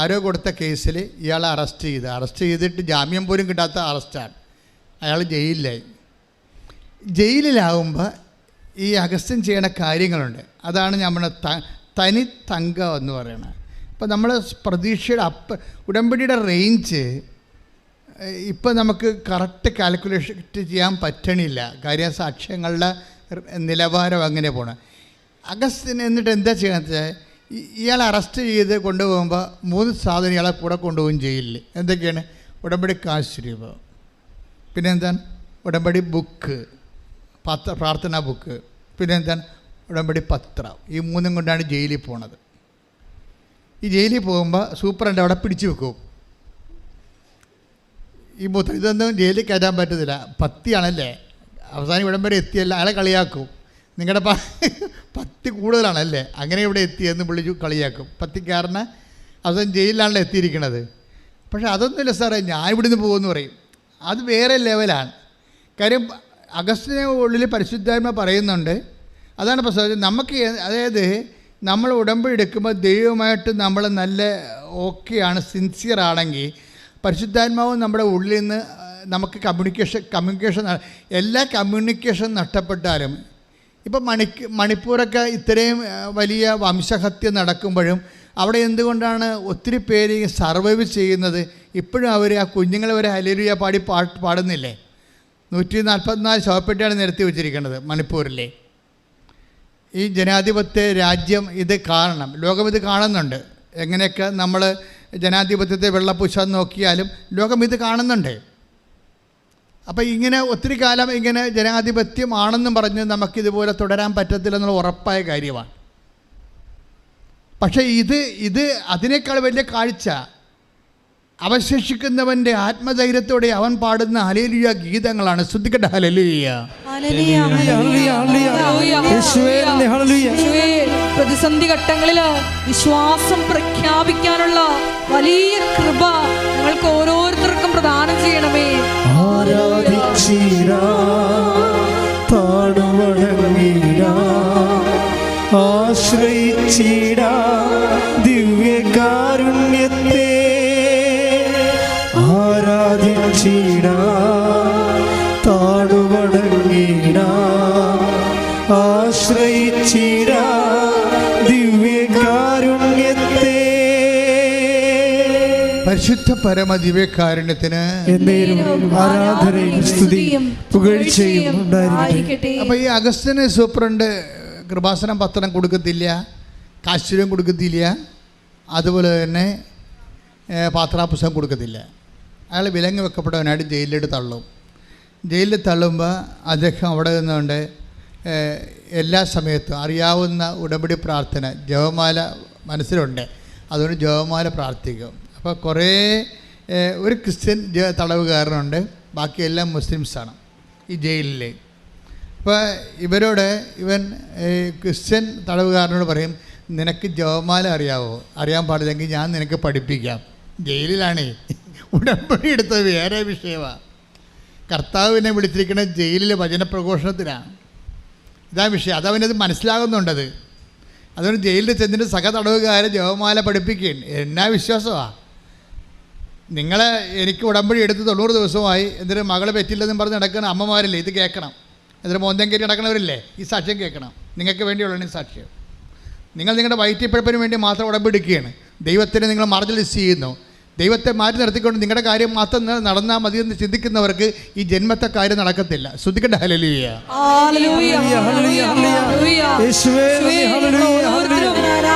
ആരോ കൊടുത്ത കേസിൽ ഇയാളെ അറസ്റ്റ് ചെയ്തിട്ട് ജാമ്യം പോലും കിട്ടാത്ത അറസ്റ്റാണ്. അയാൾ ജയിലിലായി. ജയിലിലാവുമ്പോൾ ഈ അഗസ്ത്യൻ ചെയ്യേണ്ട കാര്യങ്ങളുണ്ട്. അതാണ് നമ്മുടെ തനി തങ്കം എന്ന് പറയുന്നത്. ഇപ്പോൾ നമ്മൾ പ്രതീക്ഷയുടെ ഉടമ്പടിയുടെ റേഞ്ച് ഇപ്പം നമുക്ക് കറക്റ്റ് കാൽക്കുലേഷൻ ചെയ്യാൻ പറ്റണില്ല. കാര്യം സാക്ഷ്യങ്ങളുടെ നിലവാരം അങ്ങനെ പോകണം. അഗസ്ത്യൻ എന്നിട്ട് എന്താ ചെയ്യണമെന്ന് വെച്ചാൽ ഇയാളെ അറസ്റ്റ് ചെയ്ത് കൊണ്ടുപോകുമ്പോൾ 3 സാധനം ഇയാളെ കൂടെ കൊണ്ടുപോകും ജയിലിൽ. എന്തൊക്കെയാണ്? ഉടമ്പടി കാശ് രൂപ, പിന്നെ എന്താണ് ഉടമ്പടി ബുക്ക്, പ്രാർത്ഥനാ ബുക്ക്, പിന്നെ എന്താണ് ഉടമ്പടി പത്രം. ഈ 3 കൊണ്ടാണ് ജയിലിൽ പോണത്. ഈ ജയിലിൽ പോകുമ്പോൾ സൂപ്രണ്ട് അവിടെ പിടിച്ചു വെക്കും. ഈ ഇതൊന്നും ജയിലിൽ കയറ്റാൻ പറ്റത്തില്ല, പത്തിയാണല്ലേ. അവസാനം ഇവിടം വരെ എത്തിയല്ല, അയാളെ കളിയാക്കും. നിങ്ങളുടെ പത്തി കൂടുതലാണല്ലേ, അങ്ങനെ ഇവിടെ എത്തിയെന്ന് വിളിച്ചു കളിയാക്കും. പത്തിക്കാരന് അവസാനം ജയിലിലാണല്ലോ എത്തിയിരിക്കണത്. പക്ഷേ അതൊന്നുമില്ല സാറേ, ഞാൻ ഇവിടുന്ന് പോകുമെന്ന് പറയും. അത് വേറെ ലെവലാണ്. കാര്യം അഗസ്റ്റിന് ഉള്ളിൽ പരിശുദ്ധാത്മ പറയുന്നുണ്ട്. അതാണ് പ്രശ്നം. നമുക്ക് അതായത് നമ്മൾ ഉടമ്പടി എടുക്കുമ്പോൾ ദൈവമായിട്ട് നമ്മൾ നല്ല ഓക്കെയാണ്, സിൻസിയർ ആണെങ്കിൽ പരിശുദ്ധാത്മാവും നമ്മുടെ ഉള്ളിൽ നിന്ന് നമുക്ക് കമ്മ്യൂണിക്കേഷൻ എല്ലാ കമ്മ്യൂണിക്കേഷൻ നഷ്ടപ്പെട്ടാലും, ഇപ്പം മണിപ്പൂരൊക്കെ ഇത്രയും വലിയ വംശഹത്യ നടക്കുമ്പോഴും അവിടെ എന്തുകൊണ്ടാണ് ഒത്തിരി പേര് സർവൈവ് ചെയ്യുന്നത്? ഇപ്പോഴും അവർ ആ കുഞ്ഞുങ്ങളെ വരെ ഹല്ലേലൂയ പാടുന്നില്ലേ? 144 ശവപ്പെട്ടിയാണ് നിരത്തി വെച്ചിരിക്കുന്നത് മണിപ്പൂരിലെ. ഈ ജനാധിപത്യ രാജ്യം ഇത് കാണണം, ലോകം ഇത് കാണുന്നുണ്ട്. എങ്ങനെയൊക്കെ നമ്മൾ ജനാധിപത്യത്തെ വെള്ളപ്പൂശാൻ നോക്കിയാലും ലോകം ഇത് കാണുന്നുണ്ട്. അപ്പോൾ ഇങ്ങനെ ഒത്തിരി കാലം ഇങ്ങനെ ജനാധിപത്യമാണെന്നും പറഞ്ഞ് നമുക്കിതുപോലെ തുടരാൻ പറ്റത്തില്ലെന്നുള്ള ഉറപ്പായ കാര്യമാണ്. പക്ഷേ ഇത് അതിനേക്കാൾ വലിയ കാഴ്ച അവശേഷിക്കുന്നവൻ്റെ ആത്മധൈര്യത്തോടെ അവൻ പാടുന്ന ഹല്ലേലൂയ ഗീതങ്ങളാണ്. ശ്രദ്ധിക്കട്ടെ, ഹല്ലേലൂയ. പ്രതിസന്ധി ഘട്ടങ്ങളിൽ വിശ്വാസം പ്രഖ്യാപിക്കാനുള്ള വലിയ കൃപ ഞങ്ങൾക്ക് ഓരോരുത്തർക്കും പ്രദാനം ചെയ്യണമേ. ആശ്രയിച്ചിടാ ദിവ്യകാരുണ്യത്തെ, ആരാധിച്ചിടാ താടുവണങ്ങിടാ, ആശ്രയിച്ചിടാ ദിവ്യകാരുണ്യത്തെ. പരിശുദ്ധ പരമ ദിവ്യകാരുണ്യത്തിന് ആരാധനയും സ്തുതിയും പുകഴ്ചയും ഉണ്ടായിരിക്കട്ടെ. അപ്പോൾ ഈ അഗസ്ത്യന് സൂപ്രണ്ട് കൃപാസനം പത്രം കൊടുക്കത്തില്ല, കാശ്വര്യം കൊടുക്കത്തില്ല, അതുപോലെ തന്നെ പാത്രാപുസ്തകം കൊടുക്കത്തില്ല. അയാൾ വിലങ്ങ് വെക്കപ്പെട്ടവനായിട്ട് ജയിലിലിട്ട് തള്ളും. ജയിലിൽ തള്ളുമ്പോൾ അദ്ദേഹം അവിടെ നിന്നുകൊണ്ട് എല്ലാ സമയത്തും അറിയാവുന്ന ഉടമ്പടി പ്രാർത്ഥന ജപമാല മനസ്സിലുണ്ട്, അതുകൊണ്ട് ജപമാല പ്രാർത്ഥിക്കും. അപ്പോൾ കുറേ ഒരു ക്രിസ്ത്യൻ തടവുകാരനുണ്ട്, ബാക്കിയെല്ലാം മുസ്ലിംസാണ് ഈ ജയിലിൽ. അപ്പോൾ ഇവൻ ക്രിസ്ത്യൻ തടവുകാരനോട് പറയും, നിനക്ക് ജപമാല അറിയാൻ പാടില്ലെങ്കിൽ ഞാൻ നിനക്ക് പഠിപ്പിക്കാം. ജയിലിലാണ്. ഉടമ്പടി എടുത്തത് വേറെ വിഷയമാണ്. കർത്താവിനെ വിളിച്ചിരിക്കുന്നത് ജയിലിലെ വചനപ്രഘോഷണത്തിലാണ്. ഇതാ വിഷയം. അതവനത് മനസ്സിലാകുന്നുണ്ടത്. അതുകൊണ്ട് ജയിലിൽ ചെന്നിട്ട് സഹ തടവുകാരെ ജപമാല പഠിപ്പിക്കുകയാണ്. എന്നാ വിശ്വാസമാണ് നിങ്ങളെ? എനിക്ക് ഉടമ്പടി എടുത്ത് 90 ദിവസമായി, എന്നിട്ട് മകളെ പറ്റില്ലെന്നും പറഞ്ഞ് നടക്കുന്ന അമ്മമാരില്ലേ, ഇത് കേൾക്കണം. എന്നിട്ട് മോന്തം കയറ്റി നടക്കണവരില്ലേ, ഈ സാക്ഷ്യം കേൾക്കണം. നിങ്ങൾക്ക് വേണ്ടിയുള്ളതാണ് ഈ സാക്ഷ്യം. നിങ്ങൾ നിങ്ങളുടെ വയറ്റിപ്പഴപ്പിന് വേണ്ടി മാത്രം ഉടമ്പടി എടുക്കുകയാണ്. ദൈവത്തിനെ നിങ്ങൾ മാർജിനലൈസ് ചെയ്യുന്നു. ദൈവത്തെ മാറ്റി നിർത്തിക്കൊണ്ട് നിങ്ങളുടെ കാര്യം മാത്രം നടന്നാൽ മതി എന്ന് ചിന്തിക്കുന്നവർക്ക് ഈ ജന്മത്തെ കാര്യം നടക്കത്തില്ല. ശ്രദ്ധിക്കട്ടെ, ഹല്ലേലൂയ.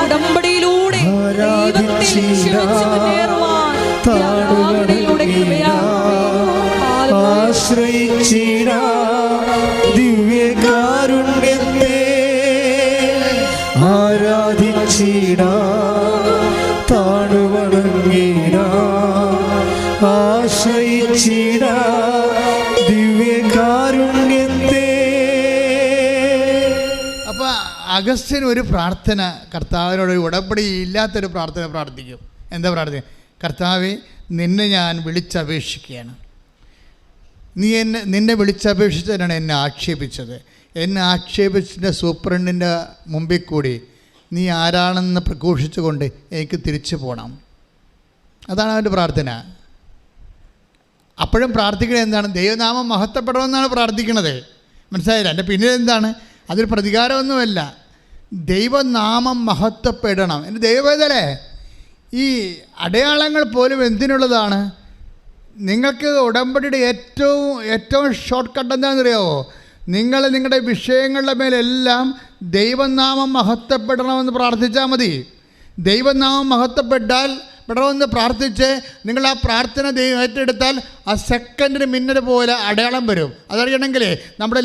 ഉടമ്പടിയിലൂടെ ആശ്രയിച്ചിടാ ദിവ്യകാരുണ്യത്തെ, ആരാധിച്ചിടാ താണുവണങ്ങിടാ, ആശ്രയിച്ചിടാ ദിവ്യകാരുണ്യത്തെ. അപ്പോൾ അഗസ്ത്യൻ ഒരു പ്രാർത്ഥന കർത്താവിനോട് ഉടമ്പടി ഇല്ലാത്തൊരു പ്രാർത്ഥന പ്രാർത്ഥിക്കും. എന്താ പ്രാർത്ഥന? കർത്താവെ, നിന്നെ ഞാൻ വിളിച്ചപേക്ഷിക്കുകയാണ്. നിന്നെ വിളിച്ചപേക്ഷിച്ചതിനാണ് എന്നെ ആക്ഷേപിച്ചത്. എന്നെ ആക്ഷേപിച്ചതിൻ്റെ സൂപ്രണ്ടിൻ്റെ മുമ്പിൽ കൂടി നീ ആരാണെന്ന് പ്രഘോഷിച്ചുകൊണ്ട് എനിക്ക് തിരിച്ചു പോകണം. അതാണ് അവൻ്റെ പ്രാർത്ഥന. അപ്പോഴും പ്രാർത്ഥിക്കുന്നത് എന്താണ്? ദൈവനാമം മഹത്വപ്പെടണമെന്നാണ് പ്രാർത്ഥിക്കുന്നത്. മനസ്സിലായില്ല? എൻ്റെ പിന്നിൽ എന്താണ്? അതൊരു പ്രതികാരമൊന്നുമല്ല. ദൈവനാമം മഹത്വപ്പെടണം. എൻ്റെ ദൈവവേദലേ, ഈ അടയാളങ്ങൾ പോലും എന്തിനുള്ളതാണ്? നിങ്ങൾക്ക് ഉടമ്പടിയുടെ ഏറ്റവും ഷോർട്ട് കട്ട് എന്താണെന്നറിയാമോ? നിങ്ങൾ നിങ്ങളുടെ വിഷയങ്ങളുടെ മേലെല്ലാം ദൈവനാമം മഹത്വപ്പെടണമെന്ന് പ്രാർത്ഥിച്ചാൽ മതി. ദൈവനാമം മഹത്വപ്പെടണമെന്ന് പ്രാർത്ഥിച്ച് നിങ്ങൾ ആ പ്രാർത്ഥന ഏറ്റെടുത്താൽ ആ സെക്കൻഡിന് മിന്നൽ പോലെ അടയാളം വരും. അതറിയണമെങ്കിൽ നമ്മുടെ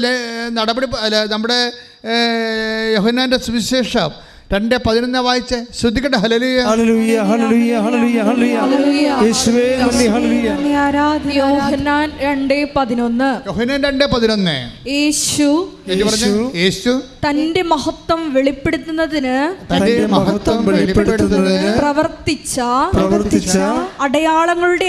യോഹന്നാൻ്റെ സുവിശേഷം 2:11 വായിച്ച് ശ്രദ്ധിക്കട്ടെ. Hallelujah hallelujah hallelujah hallelujah hallelujah യേശുവേ നന്ദി. ഹല്ലേലൂയ. യോഹന്നാൻ 2:11 യേശു തന്റെ മഹത്വം വെളിപ്പെടുത്തുന്നതിന് പ്രവർത്തിച്ച അടയാളങ്ങളുടെ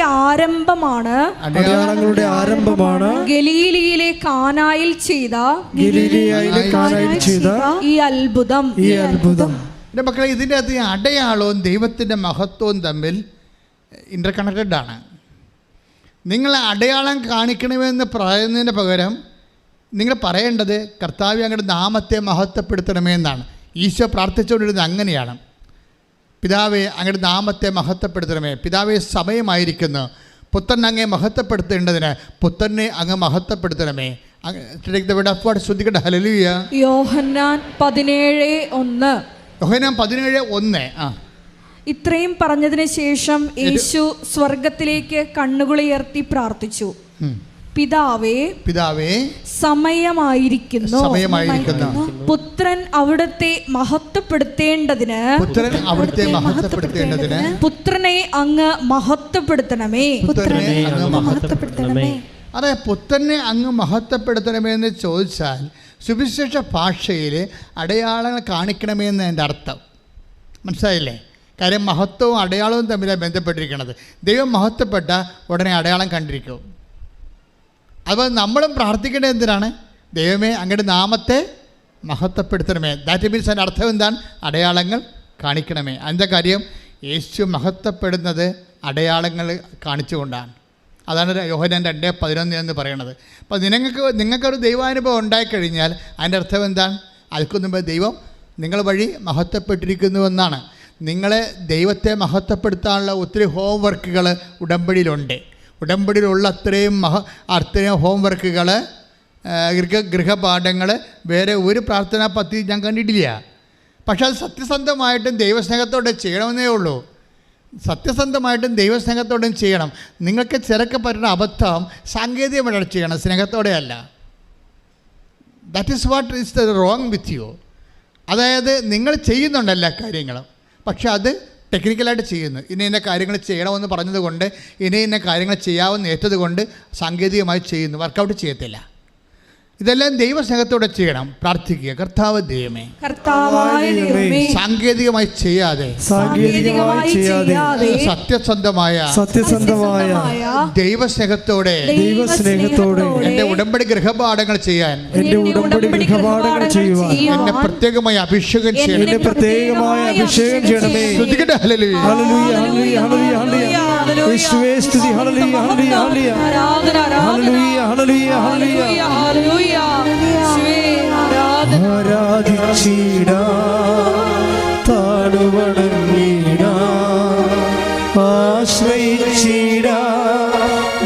ആരംഭമാണ് ഗലീലയിലെ കാനായിൽ ചെയ്ത ഈ അത്ഭുതം. എൻ്റെ മക്കളെ, ഇതിൻ്റെ അകത്ത് ഈ അടയാളവും ദൈവത്തിൻ്റെ മഹത്വവും തമ്മിൽ ഇൻ്റർ കണക്റ്റഡ് ആണ്. നിങ്ങൾ അടയാളം കാണിക്കണമെന്ന് പറയുന്നതിന് പകരം നിങ്ങൾ പറയേണ്ടത് കർത്താവേ, അങ്ങയുടെ നാമത്തെ മഹത്വപ്പെടുത്തണമേ എന്നാണ്. ഈശോ പ്രാർത്ഥിച്ചുകൊണ്ടിരുന്നത് അങ്ങനെയാണ്. പിതാവേ, അങ്ങയുടെ നാമത്തെ മഹത്വപ്പെടുത്തണമേ. പിതാവേ, സമയമായിരിക്കുന്നു. പുത്രൻ അങ്ങേ മഹത്വപ്പെടുത്തേണ്ടതിന് പുത്രനെ അങ്ങ് മഹത്വപ്പെടുത്തണമേ. ശ്രദ്ധിക്കട്ടെ. ഹല്ലേലൂയ. യോഹന്നാൻ 17:1. ഇത്രയും പറഞ്ഞതിന് ശേഷം യേശു സ്വർഗത്തിലേക്ക് കണ്ണുകളുയർത്തി പ്രാർത്ഥിച്ചു. പിതാവേ, സമയമായിരിക്കുന്നു. പുത്രൻ അവിടുത്തെ മഹത്വപ്പെടുത്തേണ്ടതിന് പുത്രനെ അങ്ങ് മഹത്വപ്പെടുത്തണമേ. അതെ, പുത്രനെ അങ്ങ് മഹത്വപ്പെടുത്തണമേ എന്ന് ചോദിച്ചാൽ സുവിശേഷ ഭാഷയിൽ അടയാളങ്ങൾ കാണിക്കണമെന്ന് എൻ്റെ അർത്ഥം. മനസ്സിലായില്ലേ? കാര്യം മഹത്വവും അടയാളവും തമ്മിലാണ് ബന്ധപ്പെട്ടിരിക്കുന്നത്. ദൈവം മഹത്വപ്പെട്ട ഉടനെ അടയാളം കണ്ടിരിക്കും. അപ്പോൾ നമ്മളും പ്രാർത്ഥിക്കേണ്ടത് എന്തിനാണ്? ദൈവമേ, അങ്ങയുടെ നാമത്തെ മഹത്വപ്പെടുത്തണമേ. ദാറ്റ് മീൻസ് അതിൻ്റെ അർത്ഥം എന്താണ്? അടയാളങ്ങൾ കാണിക്കണമേ. അതിൻ്റെ കാര്യം യേശു മഹത്വപ്പെടുന്നത് അടയാളങ്ങൾ കാണിച്ചുകൊണ്ടാണ്. അതാണ് യോഹന്നാൻ 2:11 എന്ന് പറയുന്നത്. അപ്പോൾ നിങ്ങൾക്കൊരു ദൈവാനുഭവം ഉണ്ടായിക്കഴിഞ്ഞാൽ അതിൻ്റെ അർത്ഥം എന്താണ്? അതിനു മുമ്പ് ദൈവം നിങ്ങൾ വഴി മഹത്വപ്പെട്ടിരിക്കുന്നുവെന്നാണ്. നിങ്ങളെ ദൈവത്തെ മഹത്വപ്പെടുത്താനുള്ള ഒത്തിരി ഹോം വർക്കുകൾ ഉടമ്പടിയിലുണ്ട്. ഉടമ്പടിയിലുള്ള അത്രയും ഹോം വർക്കുകൾ, ഗൃഹപാഠങ്ങൾ വേറെ ഒരു പ്രാർത്ഥനാ പദ്ധതി ഞാൻ കണ്ടിട്ടില്ല. പക്ഷെ അത് സത്യസന്ധമായിട്ടും ദൈവസ്നേഹത്തോടെ ചെയ്യണമെന്നേ ഉള്ളൂ. സത്യസന്ധമായിട്ടും ദൈവസ്നേഹത്തോടെയും ചെയ്യണം. നിങ്ങൾക്ക് ചിലക്ക് പറ്റുന്ന അബദ്ധം സാങ്കേതികമായിട്ട് ചെയ്യണം, സ്നേഹത്തോടെയല്ല. That is what is the wrong with you. അതായത് നിങ്ങൾ ചെയ്യുന്നുണ്ട് എല്ലാ കാര്യങ്ങളും, പക്ഷെ അത് ടെക്നിക്കലായിട്ട് ചെയ്യുന്നു. ഇന്ന കാര്യങ്ങൾ ചെയ്യണമെന്ന് പറഞ്ഞതുകൊണ്ട് ഇന്ന കാര്യങ്ങൾ ചെയ്യാമെന്ന് ഏറ്റതുകൊണ്ട് സാങ്കേതികമായി ചെയ്യുന്നു, വർക്കൗട്ട് ചെയ്യത്തില്ല. ഇതെല്ലാം ദൈവസ്നേഹത്തോടെ ചെയ്യണം. പ്രാർത്ഥിക്കുക, കർത്താവ് ദൈവമേ, സാങ്കേതികമായി ചെയ്യാതെ സത്യസന്ധമായ ദൈവസ്നേഹത്തോടെ എന്റെ ഉടമ്പടി ഗൃഹപാഠങ്ങൾ ചെയ്യാൻ എന്നെ പ്രത്യേകമായി അഭിഷേകം ചെയ്യണം. ശ്രദ്ധിക്കട്ടെ. ഹല്ലേലൂയ. ആരാധിച്ചിടാ താടുവണങ്ങിടാ ആശ്രയിച്ചിടാ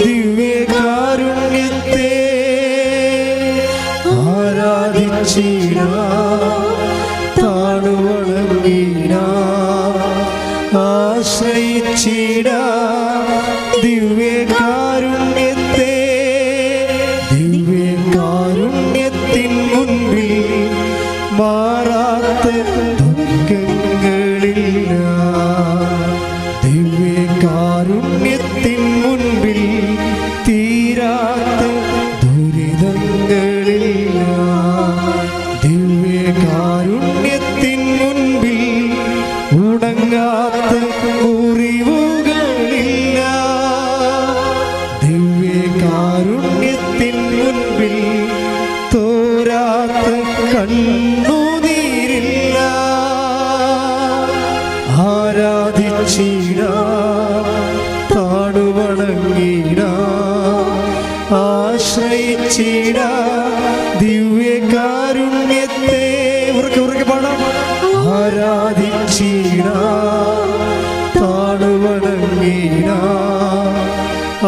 ദിവ്യകാരുണ്യത്തെ ആരാധിച്ചിടാ താടുവണങ്ങിടാ ആശ്രയിച്ചിടാ ദിവ്യകാരുണ്യത്തെ ദിവ്യകാരുണ്യത്തിൻ മുൻപിൽ മാറാത്ത ദുഃഖങ്ങളില്ല ദിവ്യകാരുണ്യത്തിൻ മുൻപിൽ തീരാത്ത ദുരിതങ്ങളില്ല ദിവ്യകാരുണ്യ ദിവ്യകാരുണ്യത്തെ ഉറക്കെ പാടാം. ആരാധിച്ചിടാം, താണുവണങ്ങിടാം,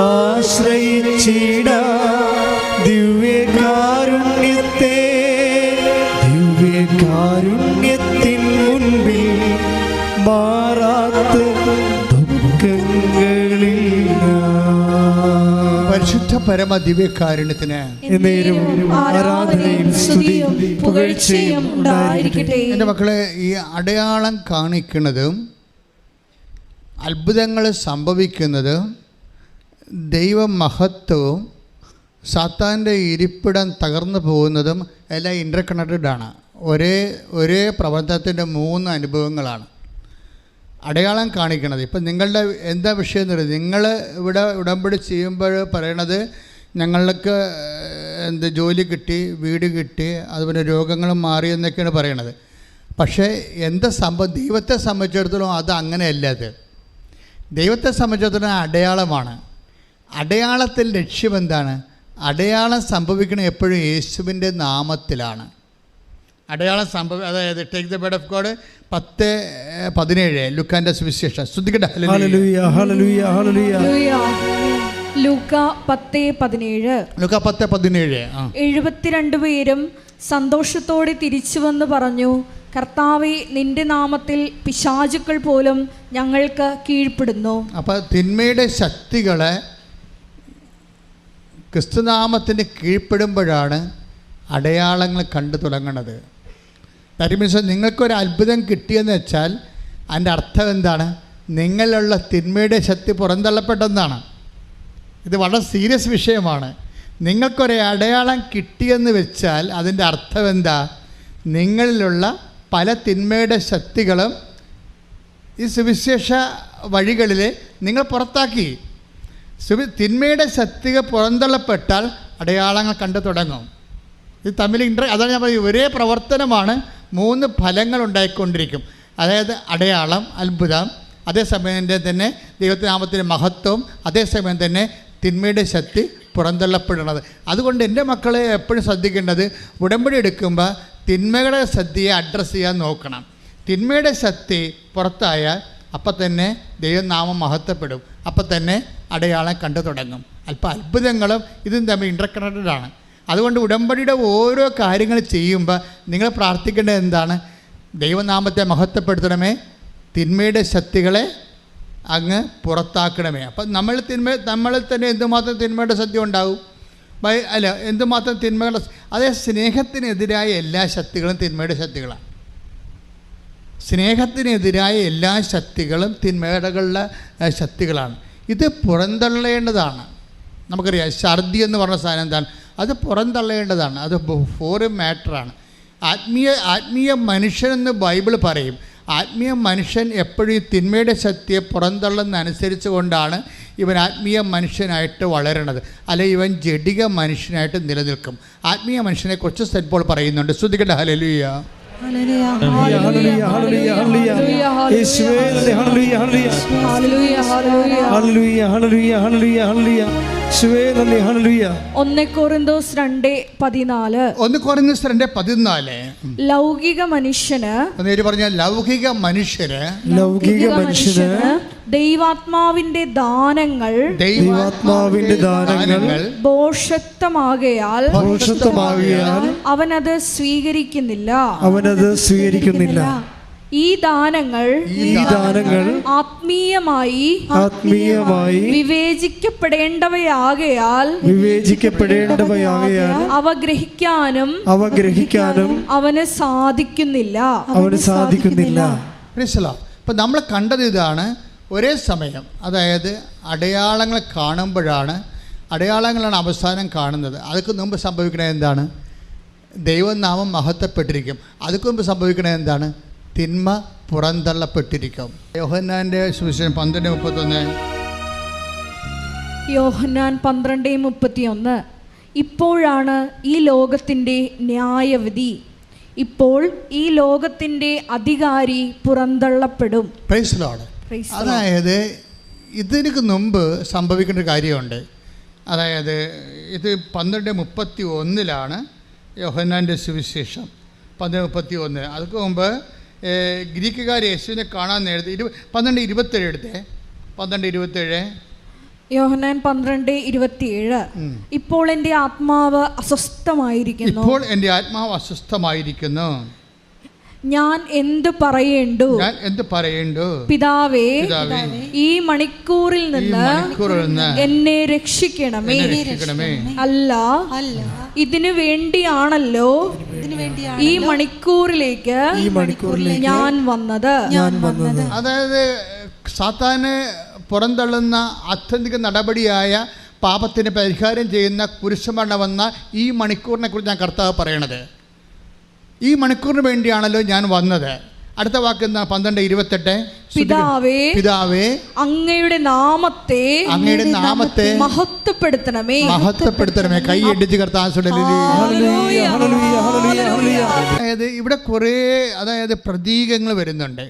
ആശ്രയിച്ചിടാം ദിവ്യകാരുണ്യത്തെ. ദിവ്യകാരുണ്യത്തിൻ മുൻപിൽ മാറാത്ത ദുഃഖങ്ങളില്ല. പരിശുദ്ധ പരമ ദിവ്യകാരുണ്യത്തിന് ആരാധനയും സ്തുതിയും പുകഴ്ചയും ഉണ്ടായിരിക്കട്ടെ. എൻ്റെ മക്കളെ, ഈ അടയാളം കാണിക്കുന്നതും അത്ഭുതങ്ങൾ സംഭവിക്കുന്നതും ദൈവമഹത്വവും സാത്താൻ്റെ ഇരിപ്പിടം തകർന്നു പോകുന്നതും എല്ലാം ഇൻ്റർ കണക്റ്റഡ് ആണ്. ഒരേ പ്രബന്ധത്തിൻ്റെ 3 അനുഭവങ്ങളാണ് അടയാളം കാണിക്കണത്. ഇപ്പം നിങ്ങളുടെ എന്താ വിഷയം എന്ന് പറയുന്നത്, നിങ്ങൾ ഇവിടെ ഉടമ്പടി ചെയ്യുമ്പോൾ പറയണത് ഞങ്ങൾക്ക് ജോലി കിട്ടി, വീട് കിട്ടി, അതുപോലെ രോഗങ്ങളും മാറി എന്നൊക്കെയാണ് പറയണത്. പക്ഷേ എന്താ ദൈവത്തെ സംബന്ധിച്ചിടത്തോളം അത് അങ്ങനെയല്ല. അത് ദൈവത്തെ സംബന്ധിച്ചിടത്തോളം അടയാളമാണ്. അടയാളത്തിൽ ലക്ഷ്യം എന്താണ്? അടയാളം സംഭവിക്കണം എപ്പോഴും യേശുവിൻ്റെ നാമത്തിലാണ്. അടയാളം അതായത് take the word of God 10:17 ലൂക്കാന്റെ സുവിശേഷം. ശ്രദ്ധിക്കട്ടെ. Hallelujah hallelujah hallelujah. ലൂക്ക 10:17. 72 പേരും സന്തോഷത്തോടെ തിരിച്ചു വന്ന് പറഞ്ഞു, കർത്താവേ, നിന്റെ നാമത്തിൽ പിശാചുക്കൾ പോലും ഞങ്ങൾക്ക് കീഴ്പ്പെടുന്നു. അപ്പോൾ തിന്മയുടെ ശക്തികളെ ക്രിസ്തുനാമത്തിന് കീഴ്പ്പെടുമ്പോഴാണ് അടയാളങ്ങൾ കണ്ടു തുടങ്ങുന്നത്. ദാറ്റ് മീൻസ് നിങ്ങൾക്കൊരു അത്ഭുതം കിട്ടിയെന്ന് വെച്ചാൽ അതിൻ്റെ അർത്ഥം എന്താണ്? നിങ്ങളിലുള്ള തിന്മയുടെ ശക്തി പുറന്തള്ളപ്പെട്ടെന്നാണ്. ഇത് വളരെ സീരിയസ് വിഷയമാണ്. നിങ്ങൾക്കൊരു അടയാളം കിട്ടിയെന്ന് വെച്ചാൽ അതിൻ്റെ അർത്ഥം എന്താ? നിങ്ങളിലുള്ള പല തിന്മയുടെ ശക്തികളും ഈ സുവിശേഷ വഴികളിൽ നിങ്ങൾ പുറത്താക്കി. തിന്മയുടെ ശക്തികൾ പുറന്തള്ളപ്പെട്ടാൽ അടയാളങ്ങൾ കണ്ടു തുടങ്ങും. ഇത് തമ്മിൽ അതാണ് ഞാൻ പറയുന്നത്, ഒരേ പ്രവർത്തനമാണ്, 3 ഫലങ്ങൾ ഉണ്ടായിക്കൊണ്ടിരിക്കും. അതായത് അടയാളം, അത്ഭുതം, അതേസമയം തന്നെ ദൈവത്തിൻ്റെ നാമത്തിൻ്റെ മഹത്വം, അതേസമയം തന്നെ തിന്മയുടെ ശക്തി പുറന്തള്ളപ്പെടുന്നത്. അതുകൊണ്ട് എൻ്റെ മക്കളെ എപ്പോഴും ശ്രദ്ധിക്കേണ്ടത്, ഉടമ്പടി എടുക്കുമ്പോൾ തിന്മയുടെ ശക്തിയെ അഡ്രസ്സ് ചെയ്യാൻ നോക്കണം. തിന്മയുടെ ശക്തി പുറത്തായാൽ അപ്പം തന്നെ ദൈവനാമം മഹത്വപ്പെടും, അപ്പം തന്നെ അടയാളം കണ്ടു തുടങ്ങും. അത്ഭുതങ്ങളും ഇതും തമ്മിൽ ഇൻ്റർ കണക്റ്റഡാണ്. അതുകൊണ്ട് ഉടമ്പടിയുടെ ഓരോ കാര്യങ്ങൾ ചെയ്യുമ്പോൾ നിങ്ങൾ പ്രാർത്ഥിക്കേണ്ടത് എന്താണ്? ദൈവനാമത്തെ മഹത്വപ്പെടുത്തണമേ, തിന്മയുടെ ശക്തികളെ അങ്ങ് പുറത്താക്കണമേ. അപ്പം നമ്മളിൽ തന്നെ എന്തുമാത്രം തിന്മയുടെ ശക്തി ഉണ്ടാവും? എന്തുമാത്രം തിന്മകളുടെ അതേ സ്നേഹത്തിനെതിരായ എല്ലാ ശക്തികളും തിന്മയുടെ ശക്തികളാണ്. സ്നേഹത്തിനെതിരായ എല്ലാ ശക്തികളും തിന്മകളുടെ ശക്തികളാണ്. ഇത് പുറന്തള്ളേണ്ടതാണ്. നമുക്കറിയാം, ഛർദി എന്ന് പറഞ്ഞ സാധനം എന്താണ്? അത് പുറന്തള്ളേണ്ടതാണ്. അത് ഫോറിൻ മാറ്ററാണ്. ആത്മീയ മനുഷ്യനെന്ന് ബൈബിൾ പറയും. ആത്മീയ മനുഷ്യൻ എപ്പോഴും തിന്മയുടെ ശക്തിയെ പുറന്തള്ളുന്നതനുസരിച്ച് കൊണ്ടാണ് ഇവൻ ആത്മീയ മനുഷ്യനായിട്ട് വളരണത്. അല്ലെങ്കിൽ ഇവൻ ജഡിക മനുഷ്യനായിട്ട് നിലനിൽക്കും. ആത്മീയ മനുഷ്യനെക്കുറിച്ച് സെന്റ് പോൾ പറയുന്നുണ്ട്. ശ്രദ്ധിക്കട്ടെ. ഹല്ലേലൂയ. കൊരിന്തോസ് 2:14. ലൗകിക മനുഷ്യന് ദൈവാത്മാവിന്റെ ദാനങ്ങൾ ഭോഷത്വമാകയാൽ അവനത് സ്വീകരിക്കുന്നില്ല. ഈ ദാനങ്ങൾ ആത്മീയമായി വിവേചിക്കപ്പെടേണ്ടവയാകയാൽ അവ ഗ്രഹിക്കാനും അവന് സാധിക്കുന്നില്ല. ഇപ്പം നമ്മൾ കണ്ടത് ഇതാണ്. ഒരേ സമയം, അതായത് അടയാളങ്ങൾ കാണുമ്പോഴാണ്, അടയാളങ്ങളാണ് അവസാനം കാണുന്നത്. അതൊക്കെ മുമ്പ് സംഭവിക്കണത് എന്താണ്? ദൈവനാമം മഹത്വപ്പെട്ടിരിക്കും. അതൊക്കെ മുമ്പ് സംഭവിക്കണത് എന്താണ്? തിന്മ പുറന്തള്ളപ്പെട്ടിരിക്കും. യോഹന്നാൻ്റെ സുവിശേഷം 12:31. യോഹന്നാൻ 12:31. ഇപ്പോഴാണ് ഈ ലോകത്തിൻ്റെ ന്യായവിധി. ഇപ്പോൾ ഈ ലോകത്തിൻ്റെ അധികാരി പുറന്തള്ളപ്പെടും. Praise the Lord. അതായത് ഇതിനു മുമ്പ് സംഭവിക്കേണ്ട ഒരു കാര്യമുണ്ട്. അതായത് ഇത് 12:31 യോഹന്നാൻ്റെ സുവിശേഷം 12:31. അതൊക്കെ മുമ്പ് ഗ്രീക്കുകാർ യേശുവിനെ കാണാൻ നേരത്തെ 12:27 എടുത്തേ. 12:27 യോഹന്നാൻ 12:27. ഇപ്പോൾ എൻ്റെ ആത്മാവ് അസ്വസ്ഥമായിരിക്കുന്നു. ഞാൻ എന്ത് പറയേണ്ടു? പിതാവേ, ഈ മണിക്കൂറിൽ നിന്ന് എന്നെ രക്ഷിക്കണമേ. അല്ല, ഇതിനു വേണ്ടിയാണല്ലോ ഈ മണിക്കൂറിലേക്ക് ഞാൻ വന്നത്. അതായത് സാത്താനെ പുറന്തള്ളുന്ന ആത്യന്തിക നടപടിയായ പാപത്തിന് പരിഹാരം ചെയ്യുന്ന കുരിശുമരണമെന്ന ഈ മണിക്കൂറിനെ കുറിച്ച് ഞാൻ കർത്താവ് പറയണത്. ഈ മണിക്കൂറിന് വേണ്ടിയാണല്ലോ ഞാൻ വന്നത്. അടുത്ത വാക്ക് എന്താ? 12:28. പിതാവേ, അങ്ങയുടെ നാമത്തെ മഹത്വപ്പെടുത്തണമേ. കൈ ഇടിച്ച് കർത്താവ്. അതായത് ഇവിടെ കുറേ പ്രതീകങ്ങൾ വരുന്നുണ്ട്.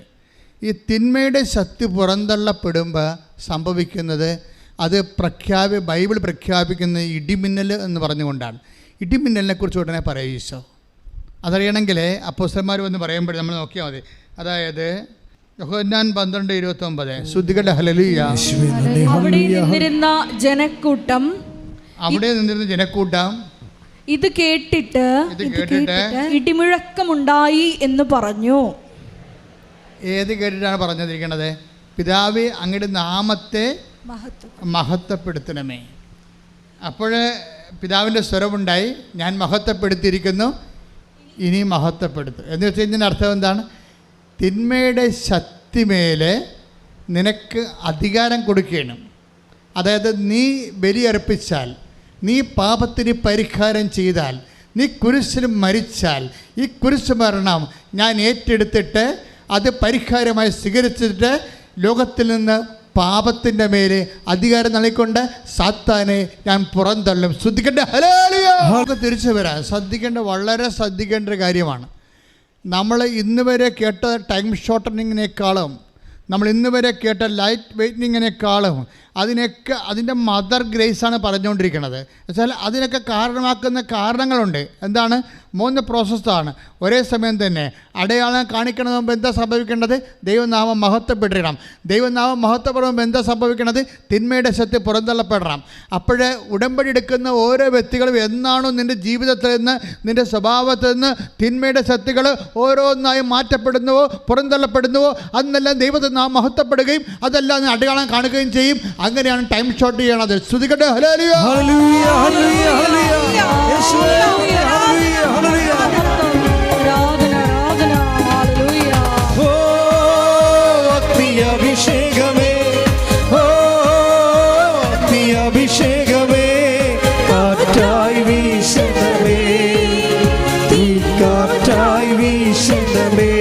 ഈ തിന്മയുടെ ശക്തി പുറന്തള്ളപ്പെടുമ്പോൾ സംഭവിക്കുന്നത് അത് ബൈബിൾ പ്രഖ്യാപിക്കുന്ന ഇടിമിന്നൽ എന്ന് പറഞ്ഞുകൊണ്ടാണ്. ഇടിമിന്നലിനെ കുറിച്ച് ഉടനെ പറയും ഈശോ. അതറിയണമെങ്കിൽ അപ്പോസ്തലന്മാർ വന്ന് പറയുമ്പോൾ നമ്മൾ നോക്കിയാൽ മതി. അതായത് യോഹന്നാൻ 12:29 ശ്രുതികട ഹല്ലേലൂയ. അവിടെ നിന്നിരുന്ന ജനക്കൂട്ടം ഇത് കേട്ടിട്ട് ഇടിമുഴക്കമുണ്ടായി എന്ന് പറഞ്ഞു. ഏത് കേട്ടിട്ടാണ് പറഞ്ഞിരിക്കുന്നത്? പിതാവേ, അങ്ങയുടെ നാമത്തെ മഹത്വപ്പെടുത്തണമേ. അപ്പോൾ പിതാവിൻ്റെ സ്വരമുണ്ടായി, ഞാൻ മഹത്വപ്പെടുത്തിയിരിക്കുന്നു, ഇനി മഹത്വപ്പെടുത്തും എന്ന് വെച്ച് കഴിഞ്ഞാൽ അർത്ഥം എന്താണ്? തിന്മയുടെ ശക്തിമേലെ നിനക്ക് അധികാരം കൊടുക്കണം. അതായത് നീ ബലിയർപ്പിച്ചാൽ, നീ പാപത്തിന് പരിഹാരം ചെയ്താൽ, നീ കുരിശിൽ മരിച്ചാൽ, ഈ കുരിശ് മരണം ഞാൻ ഏറ്റെടുത്തിട്ട് അത് പരിഹാരമായി സ്വീകരിച്ചിട്ട് ലോകത്തിൽ നിന്ന് പാപത്തിൻ്റെ മേലെ അധികാരം നൽകിക്കൊണ്ട് സാത്താനെ ഞാൻ പുറന്തള്ളും. ശ്രദ്ധിക്കേണ്ട തിരിച്ചു വരാൻ വളരെ ശ്രദ്ധിക്കേണ്ട ഒരു കാര്യമാണ്. നമ്മൾ ഇന്ന് വരെ കേട്ട ടൈം ഷോർട്ടനിങ്ങിനേക്കാളും, നമ്മൾ ഇന്ന് വരെ കേട്ട ലൈറ്റ് വെയ്റ്റിങ്ങിനേക്കാളും അതിൻ്റെ മദർ ഗ്രേസാണ് പറഞ്ഞുകൊണ്ടിരിക്കുന്നത്. വെച്ചാൽ അതിനൊക്കെ കാരണമാക്കുന്ന കാരണങ്ങളുണ്ട്. എന്താണ്? 3 പ്രോസസ്സാണ്. ഒരേ സമയം തന്നെ അടയാളം കാണിക്കണമെന്ന് മുമ്പ് എന്താ സംഭവിക്കേണ്ടത്? ദൈവനാമം മഹത്വപ്പെട്ടിരണം. ദൈവനാമം മഹത്വപ്പെടുമ്പോൾ എന്താ സംഭവിക്കേണ്ടത്? തിന്മയുടെ ശക്തി പുറന്തള്ളപ്പെടണം. അപ്പോഴേ ഉടമ്പടി എടുക്കുന്ന ഓരോ വ്യക്തികളും എന്നാണോ നിൻ്റെ ജീവിതത്തിൽ നിന്ന്, നിൻ്റെ സ്വഭാവത്തിൽ നിന്ന് തിന്മയുടെ ശക്തികൾ ഓരോന്നായി മാറ്റപ്പെടുന്നുവോ, പുറന്തള്ളപ്പെടുന്നുവോ, അന്നെല്ലാം ദൈവത്തെ നാം മഹത്വപ്പെടുകയും അതെല്ലാം അടയാളം കാണുകയും ചെയ്യും. അങ്ങനെയാണ് ടൈം ഷോർട്ട് ചെയ്യണത്. ശ്രുതികട്ടെ ഹല്ലേലൂയ. അഭിഷേകമേ, അഭിഷേകമേ, കാറ്റായി വീശണമേ, കാറ്റായി വീശണമേ.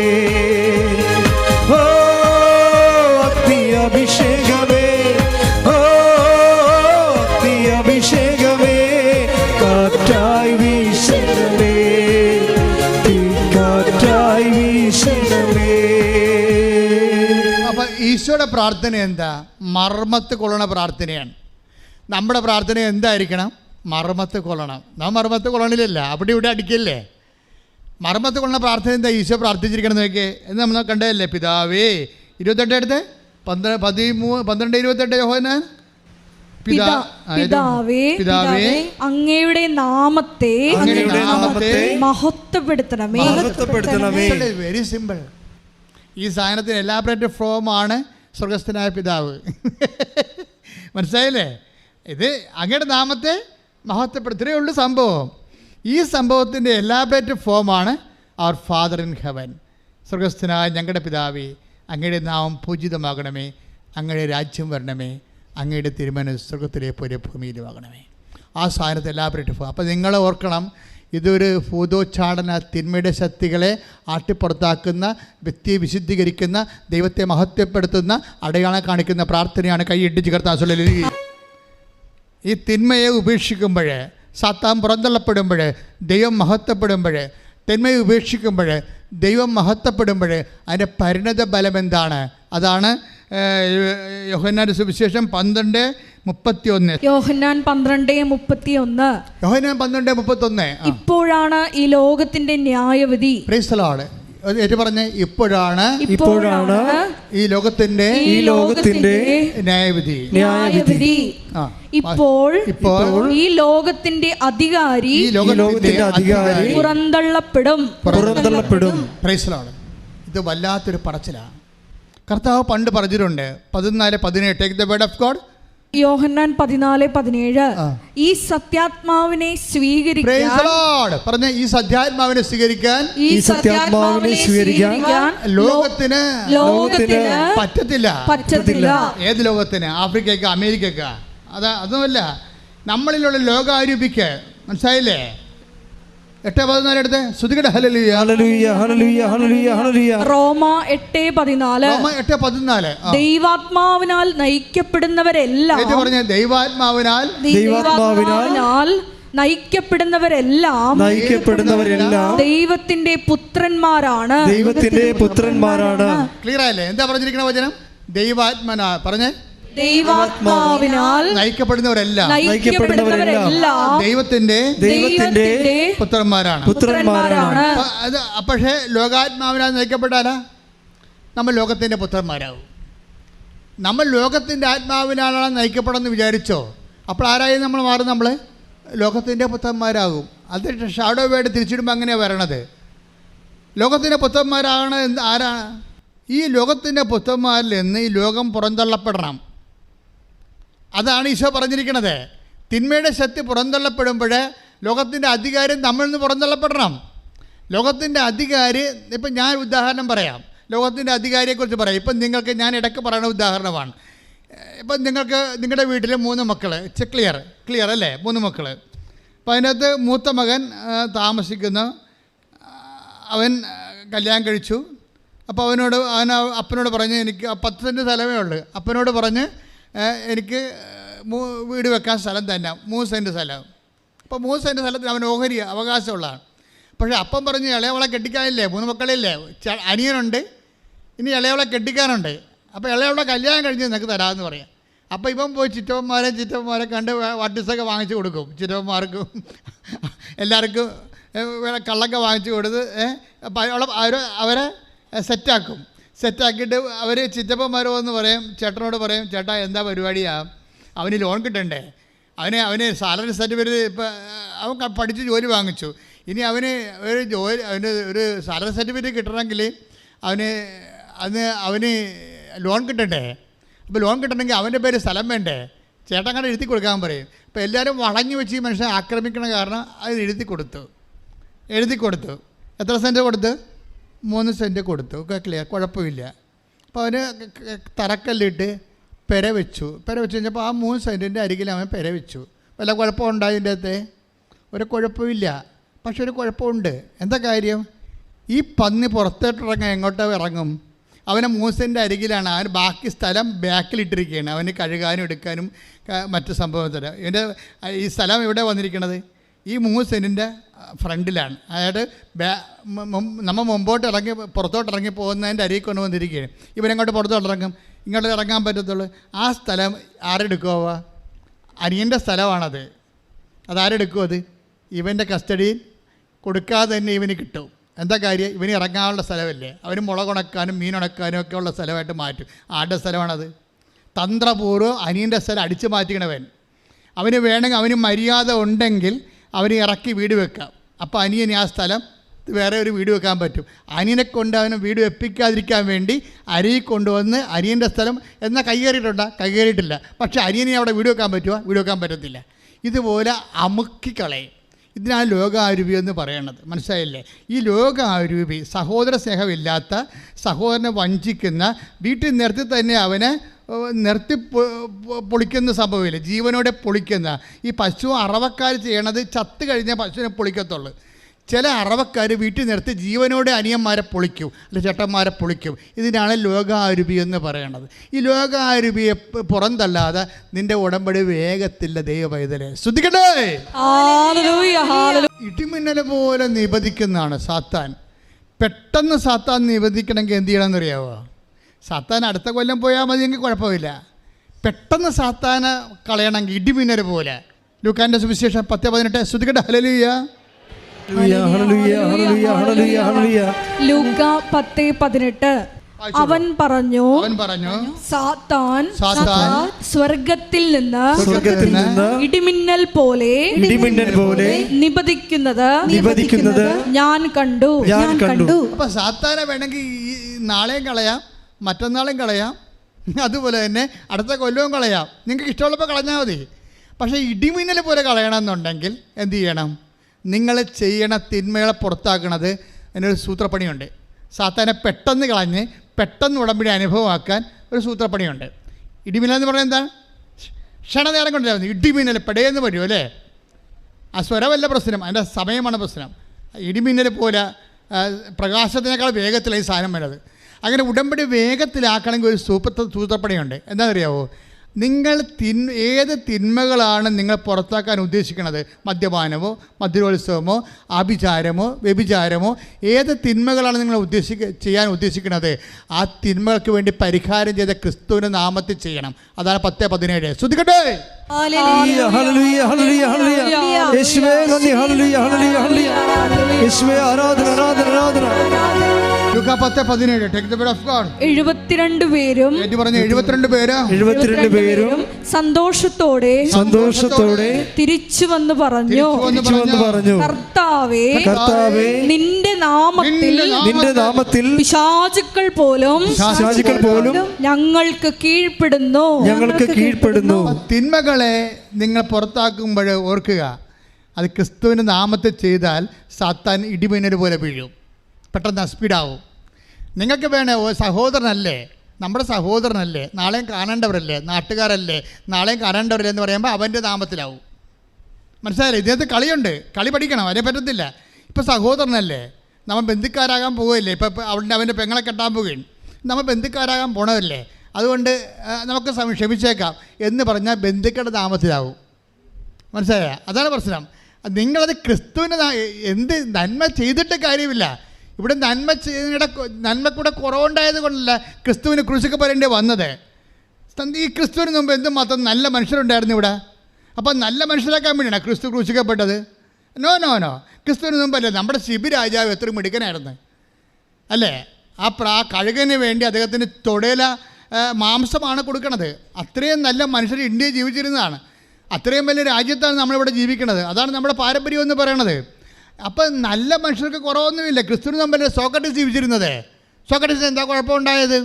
അഭിഷേകമേ, അഭിഷേകമേ, കാറ്റായി വീശണമേ, കാറ്റായി വീശണമേ. അപ്പം ഈശോയുടെ പ്രാർത്ഥന എന്താ? മർമ്മത്ത് കൊള്ളണ പ്രാർത്ഥനയാണ്. നമ്മുടെ പ്രാർത്ഥന എന്തായിരിക്കണം? മർമ്മത്ത് കൊള്ളണം. നാം മർമ്മത്ത് കൊള്ളണില്ലല്ല, അവിടെ ഇവിടെ അടിക്കല്ലേ. മർമ്മത്ത് കൊള്ളണ പ്രാർത്ഥന എന്താ ഈശോ പ്രാർത്ഥിച്ചിരിക്കണം നോക്കിയേ എന്ന് നമ്മൾ കണ്ടതല്ലേ? പിതാവേ, 28 എടുത്ത് 12:28 യോഹന്നാൻ. പിതാവേ, അങ്ങയുടെ നാമത്തെ മഹത്വപ്പെടുത്തണമേ. Very simple. ഈ സാധനത്തിന് എലാബറേറ്റ് ഫോമാണ് സ്വർഗസ്ഥനായ പിതാവ്. മനസ്സിലായില്ലേ? ഇത് അങ്ങയുടെ നാമത്തെ മഹത്വപ്പെടുത്തേ ഉള്ളൂ സംഭവം. ഈ സംഭവത്തിൻ്റെ എലാബറേറ്റ് ഫോമാണ് അവർ ഫാദർ ഇൻ ഹെവൻ. സ്വർഗസ്ഥനായ ഞങ്ങളുടെ പിതാവേ, അങ്ങയുടെ നാമം പൂജിതമാകണമേ, അങ്ങയുടെ രാജ്യം വരണമേ, അങ്ങയുടെ തിരുമനസ്സ് സ്വർഗത്തിലെ പോലെ ഭൂമിയിലുമാകണമേ. ആ സാധനത്തെ എലാബറേറ്റ് ഫോം. അപ്പോൾ നിങ്ങൾ ഓർക്കണം, ഇതൊരു ഭൂതോച്ചാടന, തിന്മയുടെ ശക്തികളെ ആട്ടിപ്പുറത്താക്കുന്ന, വ്യക്തിയെ വിശുദ്ധീകരിക്കുന്ന, ദൈവത്തെ മഹത്വപ്പെടുത്തുന്ന, അടയാളം കാണിക്കുന്ന പ്രാർത്ഥനയാണ്. കൈയിട്ടിച്ച് കർത്താവ്. ഈ തിന്മയെ ഉപേക്ഷിക്കുമ്പോൾ, സാത്താൻ പുറന്തള്ളപ്പെടുമ്പോൾ, ദൈവം മഹത്വപ്പെടുമ്പോൾ, തിന്മയെ ഉപേക്ഷിക്കുമ്പോൾ, ദൈവം മഹത്വപ്പെടുമ്പോൾ അതിൻ്റെ പരിണത ഫലം എന്താണ്? അതാണ് യോഹന്നാന്റെ സുവിശേഷം 31. യോഹന്നാൻ 12:31. യോഹന്നാൻ 12:31. ഇപ്പോഴാണ് ഈ ലോകത്തിന്റെ ന്യായവിധി. Praise the Lord. ഏറ്റു പറഞ്ഞേ, ഇപ്പോഴാണ് ഈ ലോകത്തിന്റെ ന്യായവിധി. ഇപ്പോൾ ഈ ലോകത്തിന്റെ അധികാരി പുറന്തള്ളപ്പെടും. Praise the Lord. ഇത് വല്ലാത്തൊരു പറച്ചിലാണ്. കർത്താവ് പണ്ട് പറഞ്ഞിട്ടുണ്ട് 14:17. Take the word of God. Yohannan 14:17. ഈ സത്യാത്മാവിനെ സ്വീകരിക്കാൻ പറഞ്ഞ ഈ സത്യാത്മാവിനെ സ്വീകരിക്കാൻ ലോകത്തിന് പറ്റത്തില്ല. ഏത് ലോകത്തിന്? ആഫ്രിക്കയ്ക്ക്, അമേരിക്കയ്ക്ക്? അതൊന്നുമല്ല, നമ്മളിലുള്ള ലോകാരൂപിക്ക്. മനസ്സിലായില്ലേ? 8:14 എടുത്ത് ശ്രുതികട hallelujah hallelujah hallelujah hallelujah hallelujah. Roma 8:14. ദൈവാത്മാവിനാൽ നയിക്കപ്പെടുന്നവരെല്ലാം ദൈവാത്മാവിനാൽ നയിക്കപ്പെടുന്നവരെല്ലാം ദൈവത്തിന്റെ പുത്രന്മാരാണ്. ക്ലിയർ ആയല്ലേ? എന്താ പറഞ്ഞിരിക്കുന്ന വചനം? ദൈവാത്മനാ. പറഞ്ഞേ, ദൈവാത്മാവിനാൽ നയിക്കപ്പെടുന്നവരെല്ലാം ദൈവത്തിന്റെ പുത്രന്മാരാണ്. പക്ഷേ ലോകാത്മാവിനാൽ നയിക്കപ്പെട്ടാലാ നമ്മൾ ലോകത്തിന്റെ പുത്രന്മാരാകും. നമ്മൾ ലോകത്തിന്റെ ആത്മാവിനാലാണ് നയിക്കപ്പെടുമെന്ന് വിചാരിച്ചോ, അപ്പോൾ ആരായി നമ്മൾ മാറും? നമ്മൾ ലോകത്തിന്റെ പുത്രന്മാരാകും. അത് ഷാഡോ വേർഡ് തിരിച്ചിടുമ്പോൾ അങ്ങനെയാണ് വരണത്. ലോകത്തിന്റെ പുത്രന്മാരാണ്. ആരാണ് ഈ ലോകത്തിന്റെ പുത്രന്മാരിൽ നിന്ന്? ഈ ലോകം പുറന്തള്ളപ്പെടണം. അതാണ് ഈശോ പറഞ്ഞിരിക്കുന്നത്. തിന്മയുടെ ശക്തി പുറന്തള്ളപ്പെടുമ്പോൾ ലോകത്തിൻ്റെ അധികാരം നമ്മളിൽ നിന്ന് പുറന്തള്ളപ്പെടണം. ലോകത്തിൻ്റെ അധികാരി, ഇപ്പം ഞാൻ ഉദാഹരണം പറയാം. ലോകത്തിൻ്റെ അധികാരിയെക്കുറിച്ച് പറയാം. ഇപ്പം നിങ്ങൾക്ക് ഞാൻ ഇടയ്ക്ക് പറയുന്ന ഉദാഹരണമാണ്. ഇപ്പം നിങ്ങൾക്ക് നിങ്ങളുടെ വീട്ടിൽ 3 മക്കൾ. ക്ലിയർ അല്ലേ? 3 മക്കൾ. അപ്പം അതിനകത്ത് മൂത്ത മകൻ താമസിക്കുന്ന, അവൻ കല്യാണം കഴിച്ചു. അപ്പോൾ അപ്പനോട് പറഞ്ഞ്, എനിക്ക് 10 സെൻറ്റ് സ്ഥലമേ ഉള്ളൂ. അപ്പനോട് പറഞ്ഞ്, എനിക്ക് വീട് വെക്കാൻ സ്ഥലം തന്നെ 3 സെൻറ്റ് സ്ഥലം. അപ്പോൾ 3 സെൻറ്റ് സ്ഥലത്തിന് അവൻ ഓഹരി അവകാശമുള്ളതാണ്. പക്ഷേ അപ്പം പറഞ്ഞ് ഇളയവളെ കെട്ടിക്കാനില്ലേ, 3 മക്കളില്ലേ, അനിയനുണ്ട്, ഇനി ഇളയവളെ കെട്ടിക്കാനുണ്ട്. അപ്പോൾ ഇളയവളെ കല്യാണം കഴിഞ്ഞ് നിനക്ക് തരാമെന്ന് പറയാം. അപ്പോൾ ഇപ്പം പോയി ചിറ്റപ്പന്മാരെ കണ്ട് വട്ടീസൊക്കെ വാങ്ങിച്ചു കൊടുക്കും. ചിറ്റപ്പന്മാർക്കും എല്ലാവർക്കും കള്ളൊക്കെ വാങ്ങിച്ചു കൊടുത്ത് അവരെ സെറ്റാക്കിയിട്ട് അവർ ചിറ്റപ്പന്മാർ വന്ന് പറയും, ചേട്ടനോട് പറയും, ചേട്ടാ എന്താ പരിപാടിയാ, അവന് ലോൺ കിട്ടണ്ടേ, അവന് സാലറി സർട്ടിഫിക്കറ്റ്, ഇപ്പം അവൻ പഠിച്ച് ജോലി വാങ്ങിച്ചു, ഇനി അവന് ഒരു സാലറി സർട്ടിഫിക്കറ്റ് കിട്ടണമെങ്കിൽ അവന് ലോൺ കിട്ടണ്ടേ. അപ്പോൾ ലോൺ കിട്ടണമെങ്കിൽ അവൻ്റെ പേര് സ്ഥലം വേണ്ടേ, ചേട്ടൻ കണ്ട് എഴുതി കൊടുക്കാൻ പറയും. അപ്പോൾ എല്ലാവരും വളഞ്ഞു വെച്ച് ഈ മനുഷ്യനെ ആക്രമിക്കണ കാരണം അത് എഴുതി കൊടുത്തു. എത്ര സെൻറ്റ് കൊടുത്ത്? 3 സെൻറ്റ് കൊടുത്തു. ക്ലിയർ, കുഴപ്പമില്ല. അപ്പോൾ അവന് തറക്കല്ലിട്ട് പെര വെച്ചു കഴിഞ്ഞപ്പോൾ ആ 3 സെൻറ്റിൻ്റെ അരികിൽ അവൻ പെര വെച്ചു. വല്ല കുഴപ്പമുണ്ടായി ഇതിൻ്റെ അകത്തെ? ഒരു കുഴപ്പമില്ല. പക്ഷെ ഒരു കുഴപ്പമുണ്ട്. എന്താ കാര്യം? ഈ പന്നി പുറത്തോട്ടിറങ്ങാൻ എങ്ങോട്ടോ ഇറങ്ങും? അവനെ 3 സെൻറ്റ് അരികിലാണ്. അവന് ബാക്കി സ്ഥലം ബാക്കിലിട്ടിരിക്കുകയാണ്. അവന് കഴുകാനും എടുക്കാനും മറ്റു സംഭവത്തിൽ. ഇവൻ്റെ ഈ സ്ഥലം എവിടെ വന്നിരിക്കണത്? ഈ 3 സെൻറ്റിൻ്റെ ഫ്രണ്ടിലാണ്. അതായത് നമ്മൾ പുറത്തോട്ട് ഇറങ്ങി പോകുന്നതിൻ്റെ അരികിൽ കൊണ്ടുവന്നിരിക്കുകയാണ്. ഇവനെങ്ങോട്ട് പുറത്തോട്ടിറങ്ങും? ഇങ്ങോട്ട് ഇറങ്ങാൻ പറ്റത്തുള്ളൂ. ആ സ്ഥലം ആരെടുക്കുമോ? അനിയൻ്റെ സ്ഥലമാണത്. അതാരെടുക്കും? അത് ഇവൻ്റെ കസ്റ്റഡിയിൽ കൊടുക്കാതെ തന്നെ ഇവന് കിട്ടും. എന്താ കാര്യം? ഇവന് ഇറങ്ങാനുള്ള സ്ഥലമല്ലേ. അവന് മുളകുണക്കാനും മീനുണക്കാനും ഒക്കെ ഉള്ള സ്ഥലമായിട്ട് മാറ്റും. ആരുടെ സ്ഥലമാണത്? തന്ത്രപൂർവ്വം അനിയൻ്റെ സ്ഥലം അടിച്ചു മാറ്റിക്കണവൻ. അവന് വേണമെങ്കിൽ, അവന് മര്യാദ ഉണ്ടെങ്കിൽ അവന് ഇറക്കി വീട് വെക്കാം. അപ്പോൾ അനിയന് ആ സ്ഥലം വേറെ ഒരു വീട് വെക്കാൻ പറ്റും. അനിയനെ കൊണ്ട് അവന് വീട് വെപ്പിക്കാതിരിക്കാൻ വേണ്ടി അരിയിൽ കൊണ്ടുവന്ന് അനിയൻ്റെ സ്ഥലം എന്നാൽ കൈകേറിയിട്ടില്ല. പക്ഷേ അനിയനെ അവിടെ വീട് വെക്കാൻ പറ്റുമോ? വീട് വെക്കാൻ പറ്റത്തില്ല. ഇതുപോലെ അമുക്കിക്കളയും. ഇതിനാണ് ലോകാരൂപി എന്ന് പറയണത്. മനസ്സിലായില്ലേ? ഈ ലോകാരൂപി സഹോദര സ്നേഹമില്ലാത്ത, സഹോദരനെ വഞ്ചിക്കുന്ന, വീട്ടിൽ നിർത്തി തന്നെ അവനെ പൊളിക്കുന്ന സംഭവമില്ല, ജീവനോടെ പൊളിക്കുന്ന. ഈ പശു അറവക്കാർ ചെയ്യണത് ചത്ത് കഴിഞ്ഞാൽ പശുവിനെ പൊളിക്കത്തുള്ളൂ. ചില അറവക്കാർ വീട്ടിൽ നിർത്തി ജീവനോടെ അനിയന്മാരെ പൊളിക്കും, അല്ലെങ്കിൽ ചേട്ടന്മാരെ പൊളിക്കും. ഇതിനാണ് ലോകാരൂപി എന്ന് പറയണത്. ഈ ലോകാരൂപിയെ പുറന്തല്ലാതെ നിന്റെ ഉടമ്പടി വേഗത്തില്ല. ദൈവപൈതലെ ശ്രദ്ധിക്കട്ടെ. ഇടിമിന്നൽ പോലെ നിബന്ധിക്കുന്നതാണ് സാത്താൻ. പെട്ടെന്ന് സാത്താൻ നിബന്ധിക്കണമെങ്കിൽ എന്ത് ചെയ്യണമെന്നറിയാവോ? സാത്താൻ അടുത്ത കൊല്ലം പോയാൽ മതിയെങ്കിൽ കുഴപ്പമില്ല. പെട്ടെന്ന് സാത്താന കളയണമെങ്കിൽ ഇടിമിന്നൽ പോലെ. ലൂക്കാന്റെ സുവിശേഷം 10:18 ശ്രുതികട്ടെ. Hallelujah hallelujah hallelujah hallelujah hallelujah. Luka 10:18 അവൻ പറഞ്ഞു സാത്താൻ സ്വർഗത്തിൽ നിന്ന് ഇടിമിന്നൽ പോലെ നിബദിക്കുന്നത് ഞാൻ കണ്ടു. അപ്പൊ സാത്താനെ വേണമെങ്കിൽ നാളെയും കളയാം, മറ്റന്നാളും കളയാം, അതുപോലെ തന്നെ അടുത്ത കൊല്ലവും കളയാം. നിങ്ങൾക്ക് ഇഷ്ടമുള്ളപ്പോൾ കളഞ്ഞാൽ മതി. പക്ഷേ ഇടിമിന്നൽ പോലെ കളയണമെന്നുണ്ടെങ്കിൽ എന്ത് ചെയ്യണം? നിങ്ങൾ ചെയ്യണ തിന്മകളെ പുറത്താക്കണത് അതിനൊരു സൂത്രപ്പണിയുണ്ട്. സാത്താനെ പെട്ടെന്ന് കളഞ്ഞ് പെട്ടെന്ന് ഉടമ്പടി അനുഭവമാക്കാൻ ഒരു സൂത്രപ്പണിയുണ്ട്. ഇടിമിന്നൽ എന്ന് പറഞ്ഞാൽ എന്താണ്? ക്ഷണനേരം കൊണ്ടിരുന്നു ഇടിമിന്നൽ പെടയെന്ന് വരും അല്ലേ? ആ സ്വരമല്ല പ്രശ്നം, അതിൻ്റെ സമയമാണ് പ്രശ്നം. ഇടിമിന്നൽ പോലെ പ്രകാശത്തിനേക്കാൾ വേഗത്തിലാണ് ഈ സാധനം വരുന്നത്. അങ്ങനെ ഉടമ്പടി വേഗത്തിലാക്കണമെങ്കിൽ ഒരു സൂത്രപ്പണിയുണ്ട്. എന്താണെന്നറിയാവോ? നിങ്ങൾ ഏത് തിന്മകളാണ് നിങ്ങൾ പുറത്താക്കാൻ ഉദ്ദേശിക്കുന്നത്? മദ്യപാനമോ മദ്യോത്സവമോ ആഭിചാരമോ വ്യഭിചാരമോ ഏത് തിന്മകളാണ് നിങ്ങൾ ചെയ്യാൻ ഉദ്ദേശിക്കുന്നത്? ആ തിന്മകൾക്ക് വേണ്ടി പരിഹാരം ചെയ്ത ക്രിസ്തുവിൻ്റെ നാമത്തിൽ ചെയ്യണം. അതാണ് 10:17. ശ്രദ്ധിക്കട്ടെ. Luka 10:17. Take the word of God. 72 പേരും 72 പേരും സന്തോഷത്തോടെ തിരിച്ചു വന്ന് പറഞ്ഞു, കർത്താവേ നിന്റെ നാമത്തിൽ പിശാചുക്കൾ പോലും ഞങ്ങൾക്ക് കീഴ്പ്പെടുന്നു. തിന്മകളെ നിങ്ങൾ പുറത്താക്കുമ്പോൾ ഓർക്കുക, അത് ക്രിസ്തുവിൻ്റെ നാമത്തിൽ ചെയ്താൽ സാത്താൻ ഇടിമിന്നൽ പോലെ വീഴും, പെട്ടെന്ന് സ്പീഡാവും. നിങ്ങൾക്ക് വേണേ സഹോദരനല്ലേ, നമ്മുടെ സഹോദരനല്ലേ, നാളെയും കാണേണ്ടവരല്ലേ, നാട്ടുകാരല്ലേ, നാളെയും കാണേണ്ടവരല്ലേ എന്ന് പറയുമ്പോൾ അവൻ്റെ നാമത്തിലാവും. മനസ്സിലായില്ലേ? ഇതിനകത്ത് കളിയുണ്ട്, കളി പഠിക്കണം, അവരെ പറ്റത്തില്ല. ഇപ്പോൾ സഹോദരനല്ലേ, നമ്മൾ ബന്ധുക്കാരാകാൻ പോവുകയില്ലേ? ഇപ്പം അവൻ്റെ പെങ്ങളെ കെട്ടാൻ പോവുകയും നമ്മൾ ബന്ധുക്കാരാകാൻ പോണതല്ലേ, അതുകൊണ്ട് നമുക്ക് ക്ഷമിച്ചേക്കാം എന്ന് പറഞ്ഞാൽ ബന്ധുക്കളുടെ നാമത്തിലാവും. മനസ്സിലായ? അതാണ് പ്രശ്നം. നിങ്ങളത് ക്രിസ്തുവിൻ്റെ എന്ത് നന്മ ചെയ്തിട്ട് കാര്യമില്ല. ഇവിടെ നന്മ കൂടെ കുറവുണ്ടായത് കൊണ്ടല്ല ക്രിസ്തുവിന് ക്രൂശിക്കപ്പെടേണ്ടി വന്നത്. ഈ ക്രിസ്തുവിന് മുമ്പ് എന്തുമാത്രം നല്ല മനുഷ്യരുണ്ടായിരുന്നു ഇവിടെ. അപ്പം നല്ല മനുഷ്യരാക്കാൻ വേണ്ടിയാണ് ക്രിസ്തു ക്രൂശിക്കപ്പെട്ടത്? നോ. ക്രിസ്തുവിന് മുമ്പല്ലേ നമ്മുടെ ശിബിരാജാവ് എത്ര മിടുക്കനായിരുന്നു അല്ലേ? ആ കഴുകന് വേണ്ടി അദ്ദേഹത്തിന് തൊടയില മാംസമാണ് കൊടുക്കണത്. അത്രയും നല്ല മനുഷ്യർ ഇന്ത്യയിൽ ജീവിച്ചിരുന്നതാണ്. അത്രയും വലിയ രാജ്യത്താണ് നമ്മളിവിടെ ജീവിക്കുന്നത്. അതാണ് നമ്മുടെ പാരമ്പര്യം എന്ന് പറയണത്. അപ്പം നല്ല മനുഷ്യർക്ക് കുറവൊന്നുമില്ല. ക്രിസ്തുവിന് മുമ്പല്ലേ സോക്രട്ടീസ് ജീവിച്ചിരുന്നത്. സോക്രട്ടീസിന് എന്താ കുഴപ്പമുണ്ടായത്?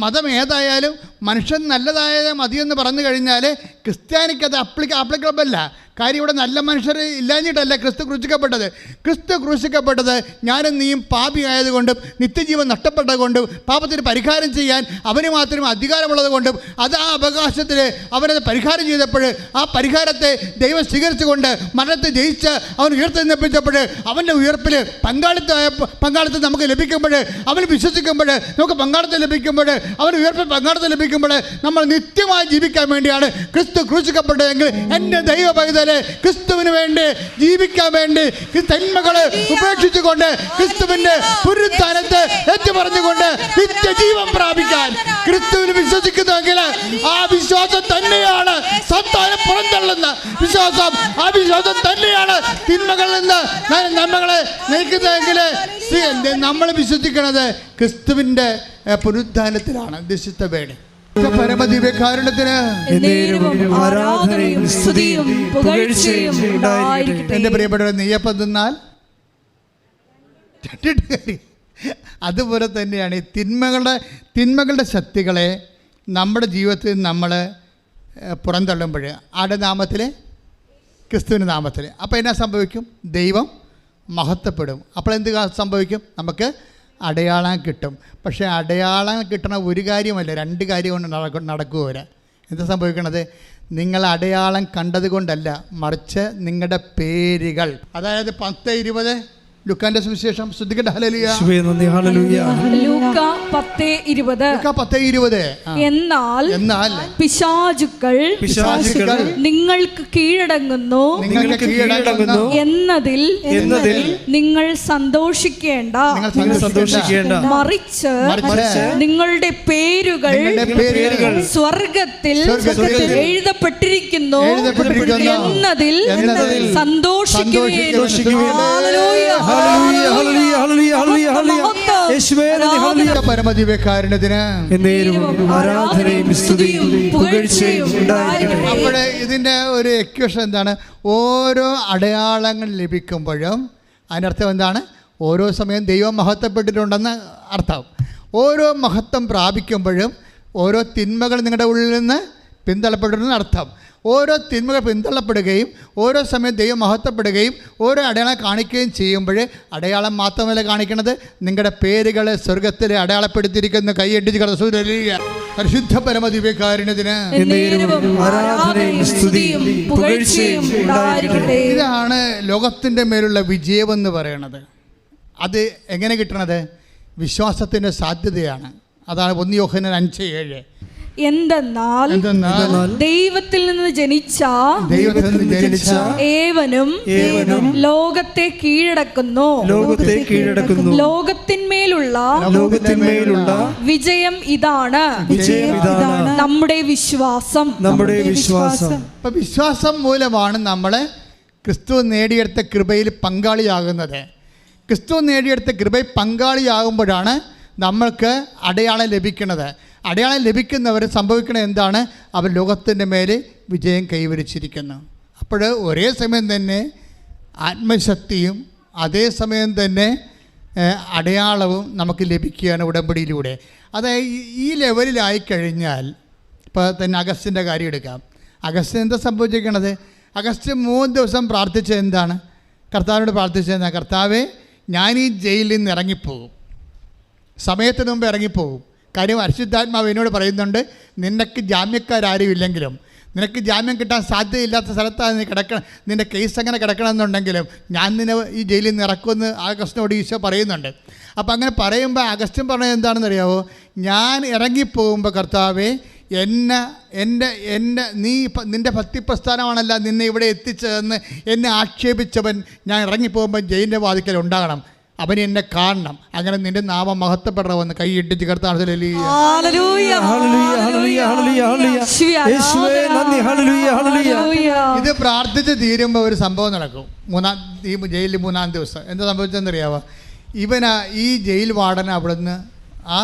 മതം ഏതായാലും മനുഷ്യൻ നല്ലതായത് മതിയെന്ന് പറഞ്ഞു കഴിഞ്ഞാൽ ക്രിസ്ത്യാനിക്ക് അത് ആപ്ലിക്കബിൾ അല്ല. കാര്യം ഇവിടെ നല്ല മനുഷ്യർ ഇല്ലാഞ്ഞിട്ടല്ല ക്രിസ്തു ക്രൂശിക്കപ്പെട്ടത്. ക്രിസ്തു ക്രൂശിക്കപ്പെട്ടത് ഞാനും നീയും പാപിയായതുകൊണ്ടും നിത്യജീവൻ നഷ്ടപ്പെട്ടതുകൊണ്ടും പാപത്തിന് പരിഹാരം ചെയ്യാൻ അവന് മാത്രം അധികാരമുള്ളത് കൊണ്ടും അത് ആ അവകാശത്തിൽ അവനത് പരിഹാരം ചെയ്തപ്പോൾ ആ പരിഹാരത്തെ ദൈവം സ്വീകരിച്ചുകൊണ്ട് മരണത്തെ ജയിച്ച് അവൻ ഉയർത്തെഴുന്നേൽപ്പിച്ചപ്പോൾ അവൻ്റെ ഉയർപ്പിൽ പങ്കാളിത്തം നമുക്ക് ലഭിക്കുമ്പോൾ, അവൻ വിശ്വസിക്കുമ്പോൾ നമുക്ക് പങ്കാളിത്തം ലഭിക്കുമ്പോൾ, അവൻ ഉയർപ്പിൽ പങ്കാളിത്തം ലഭിക്കുമ്പോൾ നമ്മൾ നിത്യമായി ജീവിക്കാൻ വേണ്ടിയാണ് ക്രിസ്തു ക്രൂശിക്കപ്പെട്ടതെങ്കിൽ എൻ്റെ ദൈവ പൈതൽ ക്രിസ്തുവിന് വേണ്ടി ജീവിക്കാൻ വേണ്ടി തിന്മകളെ ഉപേക്ഷിച്ചുകൊണ്ട് ക്രിസ്തുവിന്റെ പുനരുത്ഥാനത്തെ ഏറ്റുപറഞ്ഞുകൊണ്ട് നിത്യജീവൻ പ്രാപിക്കാൻ ക്രിസ്തുവിന് വിശ്വസിക്കുന്നെങ്കിൽ ആ വിശ്വാസം തന്നെയാണ് സാത്താനെ പുറന്തള്ളുന്ന വിശ്വാസം. ആ വിശ്വാസം തന്നെയാണ് തിന്മകളിൽ നിന്ന് നന്മകളെ നയിക്കുന്നതെങ്കിൽ നമ്മൾ വിശ്വസിക്കുന്നത് ക്രിസ്തുവിന്റെ പുനരുത്ഥാനത്തിലാണ്. ദിശിത്ത വേണ്ടി പരമദിവ്യകാരുണ്യത്തിന് എൻ്റെ പ്രിയപ്പെട്ടവർ, നെയ്യപ്പം തിന്നാൽ അതുപോലെ തന്നെയാണ് ഈ തിന്മകളുടെ ശക്തികളെ നമ്മുടെ ജീവിതത്തിൽ നമ്മൾ പുറന്തള്ളുമ്പോൾ ആരുടെ നാമത്തിൽ? ക്രിസ്തുവിൻ്റെ നാമത്തിൽ. അപ്പോൾ എന്നാ സംഭവിക്കും? ദൈവം മഹത്വപ്പെടും. അപ്പോൾ എന്ത് സംഭവിക്കും? നമുക്ക് അടയാളം കിട്ടും. പക്ഷേ അടയാളം കിട്ടണ ഒരു കാര്യമല്ല, രണ്ട് കാര്യം കൊണ്ട് നടക്കുക. എന്താ സംഭവിക്കണത്? നിങ്ങൾ അടയാളം കണ്ടത് കൊണ്ടല്ല, മറിച്ച് നിങ്ങളുടെ പേരുകൾ, അതായത് 10, 20 ലുക്കാന്റെ സുവിശേഷം. ശ്രദ്ധിക്കട്ടെ. ഹല്ലേലൂയ. യേശുവേ നന്ദി. ഹല്ലേലൂയ. ലൂക്ക 10:20. ലൂക്ക 10:20. എന്നാൽ പിശാചുക്കൾ നിങ്ങൾക്ക് കീഴടങ്ങുന്നു എന്നതിൽ നിങ്ങൾ സന്തോഷിക്കേണ്ട. മറിച്ച് നിങ്ങളുടെ പേരുകൾ സ്വർഗത്തിൽ എഴുതപ്പെട്ടിരിക്കുന്നു എന്നതിൽ സന്തോഷിക്കുകയും. പരമദിവ്യകാരുണ്യത്തിന് അവിടെ ഇതിന്റെ ഒരു എക്വേഷൻ എന്താണ്? ഓരോ അടയാളങ്ങൾ ലഭിക്കുമ്പോഴും അതിനർത്ഥം എന്താണ്? ഓരോ സമയം ദൈവം മഹത്വപ്പെട്ടിട്ടുണ്ടെന്ന് അർത്ഥം. ഓരോ മഹത്വം പ്രാപിക്കുമ്പോഴും ഓരോ തിന്മകൾ നിങ്ങളുടെ ഉള്ളിൽ നിന്ന് പിന്തള്ളപ്പെട്ടിരുന്ന അർത്ഥം. ഓരോ തിന്മകൾ പിന്തള്ളപ്പെടുകയും ഓരോ സമയം ദൈവം മഹത്വപ്പെടുകയും ഓരോ അടയാളം കാണിക്കുകയും ചെയ്യുമ്പോൾ അടയാളം മാത്രമല്ല കാണിക്കുന്നത്, നിങ്ങളുടെ പേരുകളെ സ്വർഗത്തിൽ അടയാളപ്പെടുത്തിയിരിക്കുന്ന കൈയടിച്ച് പരിശുദ്ധ പരമദിവ്യകാരുണ്യത്തിന്. ഇതാണ് ലോകത്തിൻ്റെ മേലുള്ള വിജയമെന്ന് പറയുന്നത്. അത് എങ്ങനെ കിട്ടണത്? വിശ്വാസത്തിൻ്റെ സാധ്യതയാണ്. അതാണ് 1 യോഹന്നാൻ 5:7. എന്തെന്നാൽ ദൈവത്തിൽ നിന്ന് ജനിച്ച ഏവനും ലോകത്തെ കീഴടക്കുന്നു. ലോകത്തിന്മേലുള്ള വിജയം ഇതാണ് നമ്മുടെ വിശ്വാസം. അപ്പൊ വിശ്വാസം മൂലമാണ് നമ്മൾ ക്രിസ്തു നേടിയെടുത്ത കൃപയിൽ പങ്കാളിയാകുന്നത്. ക്രിസ്തു നേടിയെടുത്ത കൃപയിൽ പങ്കാളിയാകുമ്പോഴാണ് നമ്മൾക്ക് അടയാളം ലഭിക്കുന്നത്. അടയാളം ലഭിക്കുന്നവർ സംഭവിക്കുന്നത് എന്താണ്? അവർ ലോകത്തിൻ്റെ മേലെ വിജയം കൈവരിച്ചിരിക്കുന്നു. അപ്പോൾ ഒരേ സമയം തന്നെ ആത്മശക്തിയും അതേസമയം തന്നെ അടയാളവും നമുക്ക് ലഭിക്കുകയാണ് ഉടമ്പടിയിലൂടെ. അതായത് ഈ ലെവലിലായിക്കഴിഞ്ഞാൽ ഇപ്പോൾ തന്നെ അഗസ്റ്റിൻ്റെ കാര്യം എടുക്കാം. അഗസ്റ്റിന് എന്താ സംഭവിച്ചിരിക്കണത്? അഗസ്റ്റ് 3 ദിവസം പ്രാർത്ഥിച്ചത് എന്താണ്? കർത്താവിനോട് പ്രാർത്ഥിച്ചത് എന്താ? കർത്താവേ, ഞാൻ ഈ ജയിലിൽ നിന്ന് ഇറങ്ങിപ്പോകും, സമയത്തിന് മുമ്പ് ഇറങ്ങിപ്പോകും. കാര്യം പരിശുദ്ധാത്മാവ് എന്നോട് പറയുന്നുണ്ട്, നിനക്ക് ജാമ്യക്കാരും ഇല്ലെങ്കിലും, നിനക്ക് ജാമ്യം കിട്ടാൻ സാധ്യതയില്ലാത്ത സ്ഥലത്താണ് നീ കിടക്കണം, നിൻ്റെ കേസ് അങ്ങനെ കിടക്കണമെന്നുണ്ടെങ്കിലും ഞാൻ നിന്നെ ഈ ജയിലിൽ നിന്ന് ഇറക്കുമെന്ന് അഗസ്റ്റിനോട് ഈശോ പറയുന്നുണ്ട്. അപ്പോൾ അങ്ങനെ പറയുമ്പോൾ അഗസ്റ്റിൻ പറഞ്ഞത് എന്താണെന്ന് അറിയാമോ? ഞാൻ ഇറങ്ങിപ്പോകുമ്പോൾ കർത്താവേ, നിൻ്റെ ഭക്തിപ്രസ്ഥാനമാണല്ല നിന്നെ ഇവിടെ എത്തിച്ചതെന്ന് എന്നെ ആക്ഷേപിച്ചവൻ ഞാൻ ഇറങ്ങിപ്പോകുമ്പോൾ ജയിലിൻ്റെ വാതിക്കൽ ഉണ്ടാകണം, അവന് എന്നെ കാണണം, അങ്ങനെ നിന്റെ നാമം മഹത്വപ്പെടണമെന്ന് കൈയിട്ടിച്ച് കർത്താവ്. ഇത് പ്രാർത്ഥിച്ച് തീരുമ്പോൾ ഒരു സംഭവം നടക്കും. ഈ ജയിലിൽ 3-ാം ദിവസം എന്താ സംഭവിച്ചതെന്നറിയാവോ? ഈ ജയിൽ വാർഡനെ അവിടുന്ന് ആ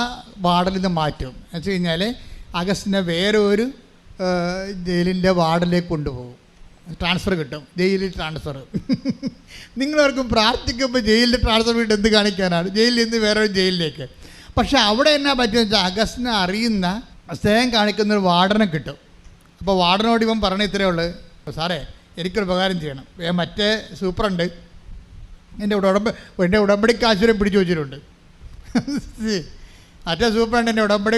വാർഡിൽ നിന്ന് മാറ്റും. എന്ന് വെച്ച് കഴിഞ്ഞാൽ അഗസ്റ്റിനെ വേറെ ഒരു ജയിലിൻ്റെ വാർഡിലേക്ക് കൊണ്ടുപോകും. ട്രാൻസ്ഫർ കിട്ടും, ജയിലിൽ ട്രാൻസ്ഫർ. നിങ്ങളവർക്കും പ്രാർത്ഥിക്കുമ്പോൾ ജയിലിൽ ട്രാൻസ്ഫർ കിട്ടും എന്ത് കാണിക്കാനാണ്? ജയിലിൽ നിന്ന് വേറെ ഒരു ജയിലിലേക്ക്. പക്ഷേ അവിടെ എന്നാ പറ്റുമെന്ന് വെച്ചാൽ അഗസ്റ്റിനെ അറിയുന്ന സ്നേഹം കാണിക്കുന്നൊരു വാർഡനെ കിട്ടും. അപ്പോൾ വാർഡനോട് ഇവൻ പറഞ്ഞ ഇത്രയേ ഉള്ളൂ, സാറേ എനിക്കൊരു ഉപകാരം ചെയ്യണം, മറ്റേ സൂപ്പറുണ്ട് എൻ്റെ ഉടമ്പടി കാശുരം പിടിച്ചു വെച്ചിട്ടുണ്ട്. മറ്റേ സൂപ്പറുണ്ട് എൻ്റെ ഉടമ്പടി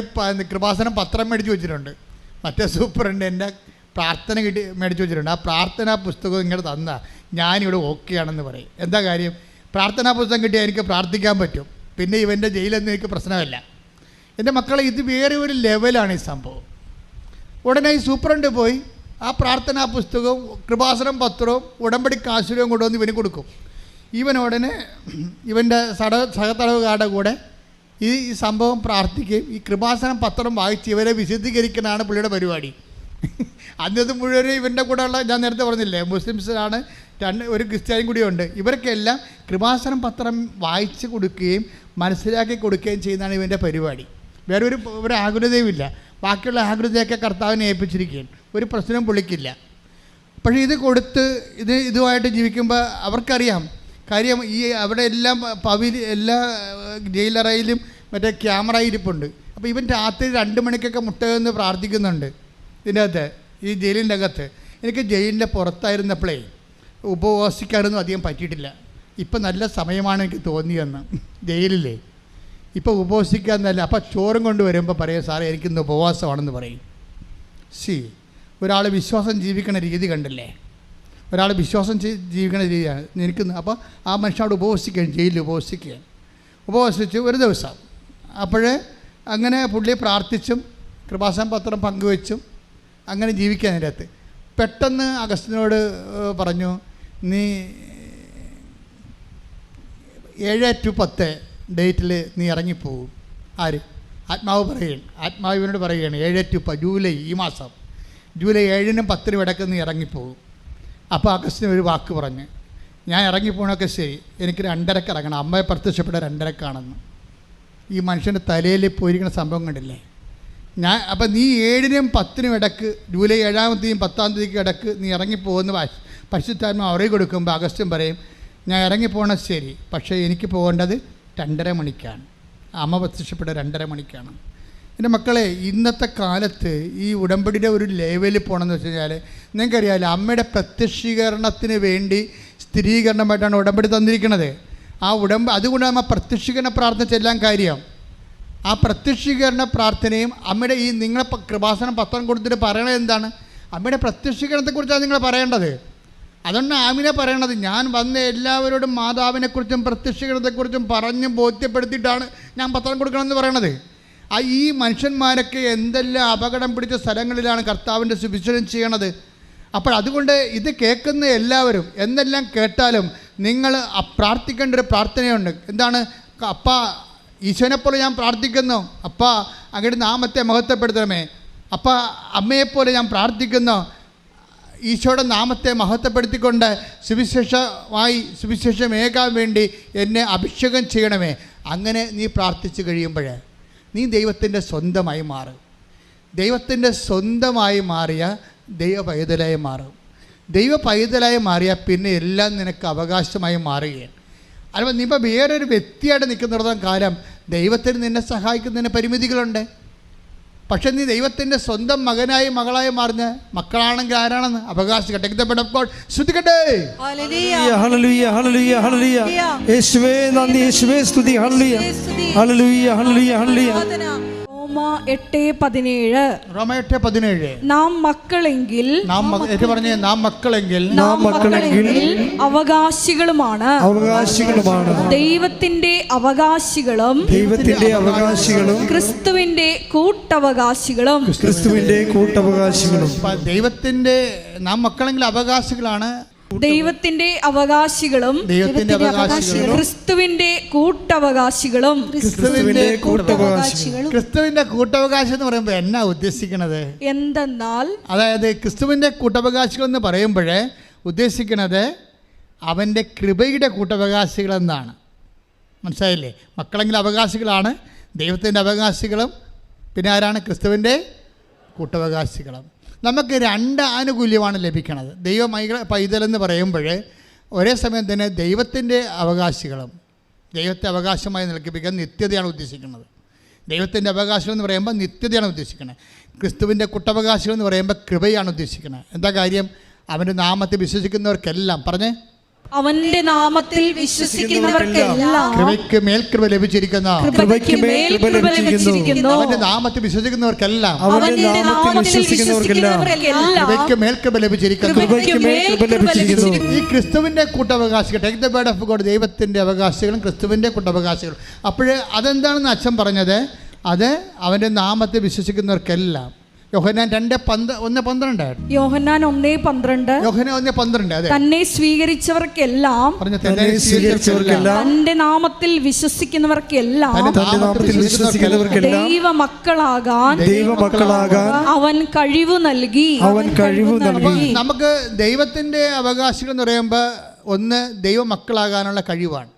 കൃപാസനം പത്രം മേടിച്ച് വെച്ചിട്ടുണ്ട്. മറ്റേ സൂപ്പറുണ്ട് എൻ്റെ പ്രാർത്ഥന മേടിച്ച് വെച്ചിട്ടുണ്ട്. ആ പ്രാർത്ഥനാ പുസ്തകം ഇങ്ങനെ തന്നാൽ ഞാനിവിടെ ഓക്കെയാണെന്ന് പറയും. എന്താ കാര്യം? പ്രാർത്ഥനാ പുസ്തകം കിട്ടിയാൽ എനിക്ക് പ്രാർത്ഥിക്കാൻ പറ്റും, പിന്നെ ഇവൻ്റെ ജയിലൊന്നും എനിക്ക് പ്രശ്നമല്ല. എൻ്റെ മക്കളെ, ഇത് വേറെ ഒരു ലെവലാണ് ഈ സംഭവം. ഉടനെ ഈ സൂപ്രണ്ട് പോയി ആ പ്രാർത്ഥനാ പുസ്തകവും കൃപാസനം പത്രവും ഉടമ്പടി കാശുരവും കൊണ്ടുവന്ന് ഇവന് കൊടുക്കും. ഇവൻ ഉടനെ ഇവൻ്റെ സഹതടവുകാരുടെ കൂടെ ഈ സംഭവം പ്രാർത്ഥിക്കുകയും ഈ കൃപാസനം പത്രം വായിച്ച് ഇവരെ വിശദീകരിക്കുന്നതാണ് പുള്ളിയുടെ പരിപാടി. അന്നത് മുഴുവൻ ഇവൻ്റെ കൂടെ ഉള്ള, ഞാൻ നേരത്തെ പറഞ്ഞില്ലേ, മുസ്ലിംസിലാണ്, ഒരു ക്രിസ്ത്യാനിയും കൂടിയുണ്ട്. ഇവർക്കെല്ലാം കൃപാസനം പത്രം വായിച്ച് കൊടുക്കുകയും മനസ്സിലാക്കി കൊടുക്കുകയും ചെയ്യുന്നതാണ് ഇവൻ്റെ പരിപാടി. വേറെ ഒരു ആകുലതയുമില്ല. ബാക്കിയുള്ള ആകുലതയൊക്കെ കർത്താവിനെ ഏൽപ്പിച്ചിരിക്കുകയും ഒരു പ്രശ്നം പുള്ളിക്കില്ല. പക്ഷേ ഇത് കൊടുത്ത് ഇതുമായിട്ട് ജീവിക്കുമ്പോൾ അവർക്കറിയാം കാര്യം. ഈ അവിടെ എല്ലാം എല്ലാ ജയിലറയിലും മറ്റേ ക്യാമറ ഇരിപ്പുണ്ട്. അപ്പോൾ ഇവൻ രാത്രി 2 മണിക്കൊക്കെ മുട്ടയെന്ന് പ്രാർത്ഥിക്കുന്നുണ്ട്. ഇതിൻ്റെ അകത്ത്, ഈ ജയിലിൻ്റെ അകത്ത്. എനിക്ക് ജയിലിൻ്റെ പുറത്തായിരുന്നപ്പോഴേ ഉപവസിക്കാനൊന്നും അധികം പറ്റിയിട്ടില്ല. ഇപ്പം നല്ല സമയമാണ് എനിക്ക് തോന്നിയെന്ന്. ജയിലില്ലേ ഇപ്പോൾ ഉപവസിക്കാന്നല്ല. അപ്പം ചോറും കൊണ്ട് വരുമ്പോൾ പറയും, സാറേ എനിക്കിന്ന് ഉപവാസമാണെന്ന് പറയും. ഒരാൾ വിശ്വാസം ജീവിക്കുന്ന രീതി കണ്ടില്ലേ? ഒരാൾ വിശ്വാസം ജീവിക്കുന്ന രീതിയാണ് നിൽക്കുന്നത്. അപ്പോൾ ആ മനുഷ്യൻ അവിടെ ഉപവസിക്കുകയാണ്, ജയിലിൽ ഉപവസിക്കുകയാണ്. ഉപവസിച്ച് ഒരു ദിവസം അപ്പോഴേ അങ്ങനെ പുള്ളി പ്രാർത്ഥിച്ചും കൃപാസന പത്രം പങ്കുവെച്ചും അങ്ങനെ ജീവിക്കാൻ അതിനകത്ത് പെട്ടെന്ന് അഗസ്റ്റിനോട് പറഞ്ഞു, നീ 7 to 10 ഡേറ്റിൽ നീ ഇറങ്ങിപ്പോകും. ആര്? ആത്മാവ് പറയുകയാണ്. ആത്മാവിനോട് പറയുകയാണ് 7 to 10 ജൂലൈ, ഈ മാസം ജൂലൈ 7-നും 10-നും ഇടയ്ക്ക് നീ ഇറങ്ങിപ്പോകും. അപ്പോൾ അഗസ്റ്റിന് ഒരു വാക്ക് പറഞ്ഞ്, ഞാൻ ഇറങ്ങിപ്പോകണമൊക്കെ ശരി, എനിക്ക് 2:30 ഇറങ്ങണം, അമ്മയെ പ്രത്യക്ഷപ്പെട്ട 2:30 ഈ മനുഷ്യൻ്റെ തലയിൽ പോയിരിക്കുന്ന സംഭവം കണ്ടില്ലേ? അപ്പം നീ 7-നും 10-നും ഇടയ്ക്ക്, ജൂലൈ 7-ാം തീയതിയും 10-ാം തീയതിക്ക് ഇടയ്ക്ക് നീ ഇറങ്ങിപ്പോകുന്ന പരിശുദ്ധാത്മാ അറിവ് കൊടുക്കുമ്പോൾ അഗസ്ത്യൻ പറയും, ഞാൻ ഇറങ്ങിപ്പോകണത് ശരി, പക്ഷേ എനിക്ക് പോകേണ്ടത് 2:30 മണിക്കാണ്, അമ്മ പ്രത്യക്ഷപ്പെട്ട 2:30 മണിക്കാണ്. എൻ്റെ മക്കളെ, ഇന്നത്തെ കാലത്ത് ഈ ഉടമ്പടിയുടെ ഒരു ലെവലിൽ പോകണമെന്ന് വെച്ച് കഴിഞ്ഞാൽ നിങ്ങൾക്കറിയാമല്ലോ, അമ്മയുടെ പ്രത്യക്ഷീകരണത്തിന് വേണ്ടി സ്ഥിരീകരണമായിട്ടാണ് ഉടമ്പടി തന്നിരിക്കുന്നത്. അതുകൊണ്ട് അമ്മ പ്രത്യക്ഷീകരണ പ്രാർത്ഥന ചെല്ലാൻ കാര്യം. ആ പ്രത്യക്ഷീകരണ പ്രാർത്ഥനയും അമ്മയുടെ ഈ നിങ്ങളെ കൃപാസനം പത്രം കൊടുത്തിട്ട് പറയണത് എന്താണ്? അമ്മയുടെ പ്രത്യക്ഷീകരണത്തെക്കുറിച്ചാണ് നിങ്ങൾ പറയേണ്ടത്. അതുകൊണ്ട് ആമിനെ പറയണത്, ഞാൻ വന്ന എല്ലാവരോടും മാതാവിനെക്കുറിച്ചും പ്രത്യക്ഷീകരണത്തെക്കുറിച്ചും പറഞ്ഞ് ബോധ്യപ്പെടുത്തിയിട്ടാണ് ഞാൻ പത്രം കൊടുക്കണമെന്ന് പറയണത്. ഈ മനുഷ്യന്മാരൊക്കെ എന്തെല്ലാം അപകടം പിടിച്ച സ്ഥലങ്ങളിലാണ് കർത്താവിൻ്റെ സുവിശേഷം ചെയ്യണത്. അപ്പോൾ അതുകൊണ്ട് ഇത് കേൾക്കുന്ന എല്ലാവരും എന്തെല്ലാം കേട്ടാലും നിങ്ങൾ പ്രാർത്ഥിക്കേണ്ട ഒരു പ്രാർത്ഥനയുണ്ട്. എന്താണ്? അപ്പാ, ഈശോനെപ്പോലെ ഞാൻ പ്രാർത്ഥിക്കുന്നു, അപ്പാ അങ്ങയുടെ നാമത്തെ മഹത്വപ്പെടുത്തണമേ. അപ്പാ, അമ്മയെപ്പോലെ ഞാൻ പ്രാർത്ഥിക്കുന്നു, ഈശോയുടെ നാമത്തെ മഹത്വപ്പെടുത്തിക്കൊണ്ട് സുവിശേഷമേകാൻ വേണ്ടി എന്നെ അഭിഷേകം ചെയ്യണമേ. അങ്ങനെ നീ പ്രാർത്ഥിച്ചു കഴിയുമ്പോൾ നീ ദൈവത്തിൻ്റെ സ്വന്തമായി മാറും. ദൈവത്തിൻ്റെ സ്വന്തമായി മാറിയ ദൈവ പൈതലായി മാറും. ദൈവ പൈതലായി മാറിയാൽ പിന്നെ എല്ലാം നിനക്ക് അവകാശമായി മാറുകയാണ്. അല്ല, നീ ഇപ്പോൾ വേറൊരു വ്യക്തിയായിട്ട് നിൽക്കുന്നിടത്തോളം കാലം ദൈവത്തിന് നിന്നെ സഹായിക്കുന്നതിന് പരിമിതികളുണ്ട്. പക്ഷെ നീ ദൈവത്തിൻ്റെ സ്വന്തം മകനായി മകളായി മാറിഞ്ഞ മക്കളാണെങ്കിൽ ആരാണെന്ന് അവകാശിക്കട്ടെ. ശ്രദ്ധിക്കട്ടെ. Hallelujah, hallelujah, hallelujah. യേശുവേ നന്ദി, യേശുവേ സ്തുതി. Hallelujah, hallelujah, hallelujah, hallelujah. Roma 8:17 നാം മക്കളെങ്കിൽ അവകാശികളുമാണ് ദൈവത്തിന്റെ അവകാശികളും ക്രിസ്തുവിന്റെ കൂട്ടവകാശികളും. ദൈവത്തിന്റെ നാം മക്കളെങ്കിൽ അവകാശികളാണ്, ദൈവത്തിന്റെ അവകാശികളും ക്രിസ്തുവിന്റെ കൂട്ടവകാശികളും. ക്രിസ്തുവിന്റെ കൂട്ടവകാശം എന്ന് പറയുമ്പോൾ എന്നാ ഉദ്ദേശിക്കുന്നത്? എന്തെന്നാൽ, അതായത് ക്രിസ്തുവിന്റെ കൂട്ടവകാശികൾ എന്ന് പറയുമ്പോഴേ ഉദ്ദേശിക്കുന്നത് അവൻ്റെ കൃപയുടെ കൂട്ടവകാശികൾ എന്നാണ്. മനസ്സിലായില്ലേ? മക്കളെങ്കിൽ അവകാശികളാണ്, ദൈവത്തിൻ്റെ അവകാശികളും പിന്നെ ആരാണ്? ക്രിസ്തുവിൻ്റെ കൂട്ടവകാശികളും. നമുക്ക് 2 ആനുകൂല്യമാണ് ലഭിക്കുന്നത്. പൈതലെന്ന് പറയുമ്പോൾ ഒരേ സമയം തന്നെ ദൈവത്തിൻ്റെ അവകാശികളും, ദൈവത്തെ അവകാശമായി നിലനിൽപ്പിക്കാൻ നിത്യതയാണ് ഉദ്ദേശിക്കുന്നത്. ദൈവത്തിൻ്റെ അവകാശികൾ എന്ന് പറയുമ്പോൾ നിത്യതയാണ് ഉദ്ദേശിക്കുന്നത്. ക്രിസ്തുവിൻ്റെ കൂട്ടവകാശികൾ എന്ന് പറയുമ്പോൾ കൃപയാണ് ഉദ്ദേശിക്കുന്നത്. എന്താ കാര്യം? അവൻ്റെ നാമത്തിൽ വിശ്വസിക്കുന്നവർക്കെല്ലാം പറഞ്ഞേ, അവന്റെ നാമത്തിൽ വിശ്വസിക്കുന്നവർക്കെല്ലാം കൃപയ്ക്ക് മേൽ കൃപ ലഭിച്ചിരിക്കുന്ന, അവന്റെ നാമത്തിൽ വിശ്വസിക്കുന്നവർക്കെല്ലാം കൃപയ്ക്ക് മേൽ കൃപ ലഭിച്ചിരിക്കുന്നു. ഈ ക്രിസ്തുവിന്റെ കൂട്ടവകാശികൾ, take the word of God, ദൈവത്തിന്റെ അവകാശികളും ക്രിസ്തുവിന്റെ കൂട്ടവകാശികളും. അപ്പോഴേ അതെന്താണെന്ന് അച്ഛൻ പറഞ്ഞത്? അത് അവന്റെ നാമത്തിൽ വിശ്വസിക്കുന്നവർക്കെല്ലാം. യോഹന്നാൻ 1:12 തന്നെ സ്വീകരിച്ചവർക്കെല്ലാം, തന്റെ നാമത്തിൽ വിശ്വസിക്കുന്നവർക്കെല്ലാം ദൈവമക്കളാകാൻ അവൻ കഴിവ് നൽകി. നമുക്ക് ദൈവത്തിന്റെ അവകാശികൾ എന്ന് പറയുമ്പോൾ ഒന്ന് ദൈവമക്കളാകാനുള്ള കഴിവാണ്.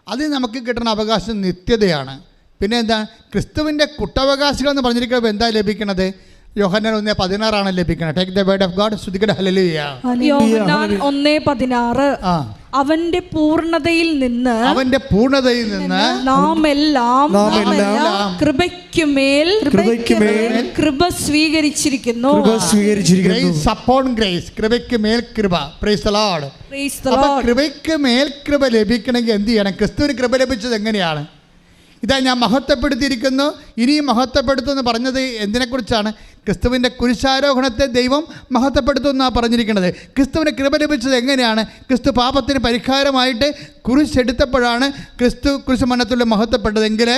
അത് നമുക്ക് കിട്ടുന്ന അവകാശം നിത്യതയാണ്. പിന്നെ എന്താ? ക്രിസ്തുവിന്റെ കുട്ടവകാശികൾ എന്ന് പറഞ്ഞിരിക്കുമ്പോൾ എന്താ ലഭിക്കണത്? യോഹന്നാൻ 1:16 ലഭിക്കുന്നത്. Take the word of God. ശ്രദ്ധിക്കട്ടെ. ഹല്ലേലൂയ. യോഹന്നാൻ 1:16 അവന്റെ പൂർണ്ണതയിൽ നിന്ന് നാം എല്ലാം കൃപയ്ക്കുമേൽ കൃപ സ്വീകരിച്ചിരിക്കുന്നു. ഗ്രേസ് അപ്പോൺ ഗ്രേസ്, കൃപയ്ക്ക് മേൽ കൃപ. Praise the Lord. കൃപയ്ക്ക് മേൽ കൃപ ലഭിക്കണമെങ്കിൽ എന്ത് ചെയ്യണം? ക്രിസ്തുവിന് കൃപ ലഭിച്ചത് എങ്ങനെയാണ്? ഇതാ ഞാൻ മഹത്വപ്പെടുത്തിയിരിക്കുന്നു, ഇനിയും മഹത്വപ്പെടുത്തുമെന്ന് പറഞ്ഞത് എന്തിനെക്കുറിച്ചാണ്? ക്രിസ്തുവിൻ്റെ കുരിശാരോഹണത്തെ ദൈവം മഹത്വപ്പെടുത്തുമെന്നാണ് പറഞ്ഞിരിക്കുന്നത്. ക്രിസ്തുവിന് കൃപ ലഭിച്ചത് എങ്ങനെയാണ്? ക്രിസ്തു പാപത്തിന് പരിഹാരമായിട്ട് കുരിശെടുത്തപ്പോഴാണ് ക്രിസ്തു കുരിശുമരണത്തിൽ മഹത്വപ്പെട്ടതെങ്കിൽ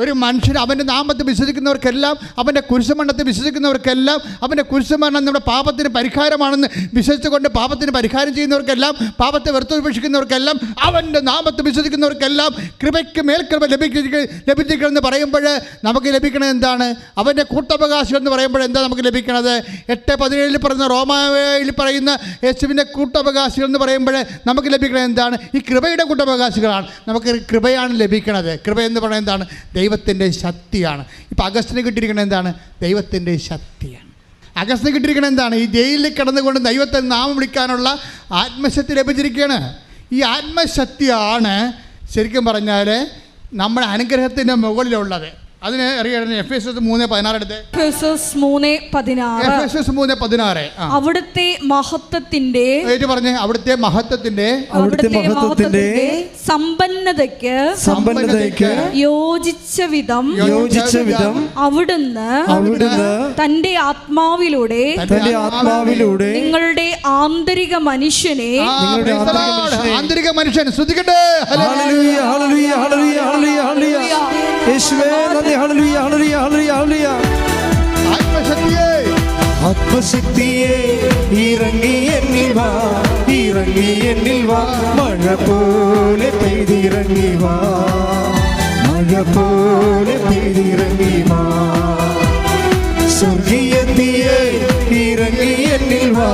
ഒരു മനുഷ്യൻ അവൻ്റെ നാമത്തിൽ വിശ്വസിക്കുന്നവർക്കെല്ലാം, അവൻ്റെ കുരിശുമരണത്തിൽ വിശ്വസിക്കുന്നവർക്കെല്ലാം, അവൻ്റെ കുരിശുമരണം നമ്മുടെ പാപത്തിന് പരിഹാരമാണെന്ന് വിശ്വസിച്ചുകൊണ്ട് പാപത്തിന് പരിഹാരം ചെയ്യുന്നവർക്കെല്ലാം, പാപത്തെ വെറുത്തുപേക്ഷിക്കുന്നവർക്കെല്ലാം, അവൻ്റെ നാമത്തിൽ വിശ്വസിക്കുന്നവർക്കെല്ലാം കൃപയ്ക്ക് മേൽക്കൃപ ലഭിച്ചിരിക്കണമെന്ന് പറയുമ്പോൾ നമുക്ക് ലഭിക്കണത് എന്താണ്? അവൻ്റെ കൂട്ടവകാശം എന്ന് പറയുമ്പോൾ എന്താ നമുക്ക് ലഭിക്കണത്? 8:17 പറയുന്ന റോമായിൽ പറയുന്ന യേശുവിൻ്റെ കൂട്ടവകാശികൾ എന്ന് പറയുമ്പോൾ നമുക്ക് ലഭിക്കണത് എന്താണ്? ഈ കൃപയുടെ കൂട്ടവകാശികളാണ്. നമുക്ക് കൃപയാണ് ലഭിക്കണത്. കൃപ എന്ന് പറയുന്നത് എന്താണ്? ദൈവത്തിൻ്റെ ശക്തിയാണ്. ഇപ്പോൾ അഗസ്റ്റിന് കിട്ടിയിരിക്കുന്നത് എന്താണ്? ദൈവത്തിൻ്റെ ശക്തിയാണ്. അഗസ്റ്റിന് കിട്ടിയിരിക്കുന്നത് എന്താണ്? ഈ ജയിലിൽ കിടന്നുകൊണ്ട് ദൈവത്തെ നാമം വിളിക്കാനുള്ള ആത്മശക്തി ലഭിച്ചിരിക്കുകയാണ്. ഈ ആത്മശക്തിയാണ് ശരിക്കും പറഞ്ഞാൽ നമ്മുടെ അനുഗ്രഹത്തിൻ്റെ മുകളിലുള്ളത്. അതിന് അറിയണം. എഫേസ്യസ് 3:16 എടുത്ത്. എഫേസ്യസ് 3:16. അവിടുത്തെ മഹത്വത്തിന്റെ പറഞ്ഞേ, അവിടുത്തെ മഹത്വത്തിന്റെ സമ്പന്നതയ്ക്ക് യോജിച്ച വിധം അവിടുന്ന് തന്റെ ആത്മാവിലൂടെ നിങ്ങളുടെ ആന്തരിക മനുഷ്യനെ ശ്രദ്ധിക്കട്ടെ. ആത്മശക്തിയെ ഇറങ്ങി എന്നിൽ വാ, മഴ പോലെ പെയ്തിറങ്ങി വാ, മഴ പോലെ പെയ്തിറങ്ങി വാ. സ്വർഗീയത്തിയെ ഇറങ്ങി എന്നിൽ വാ,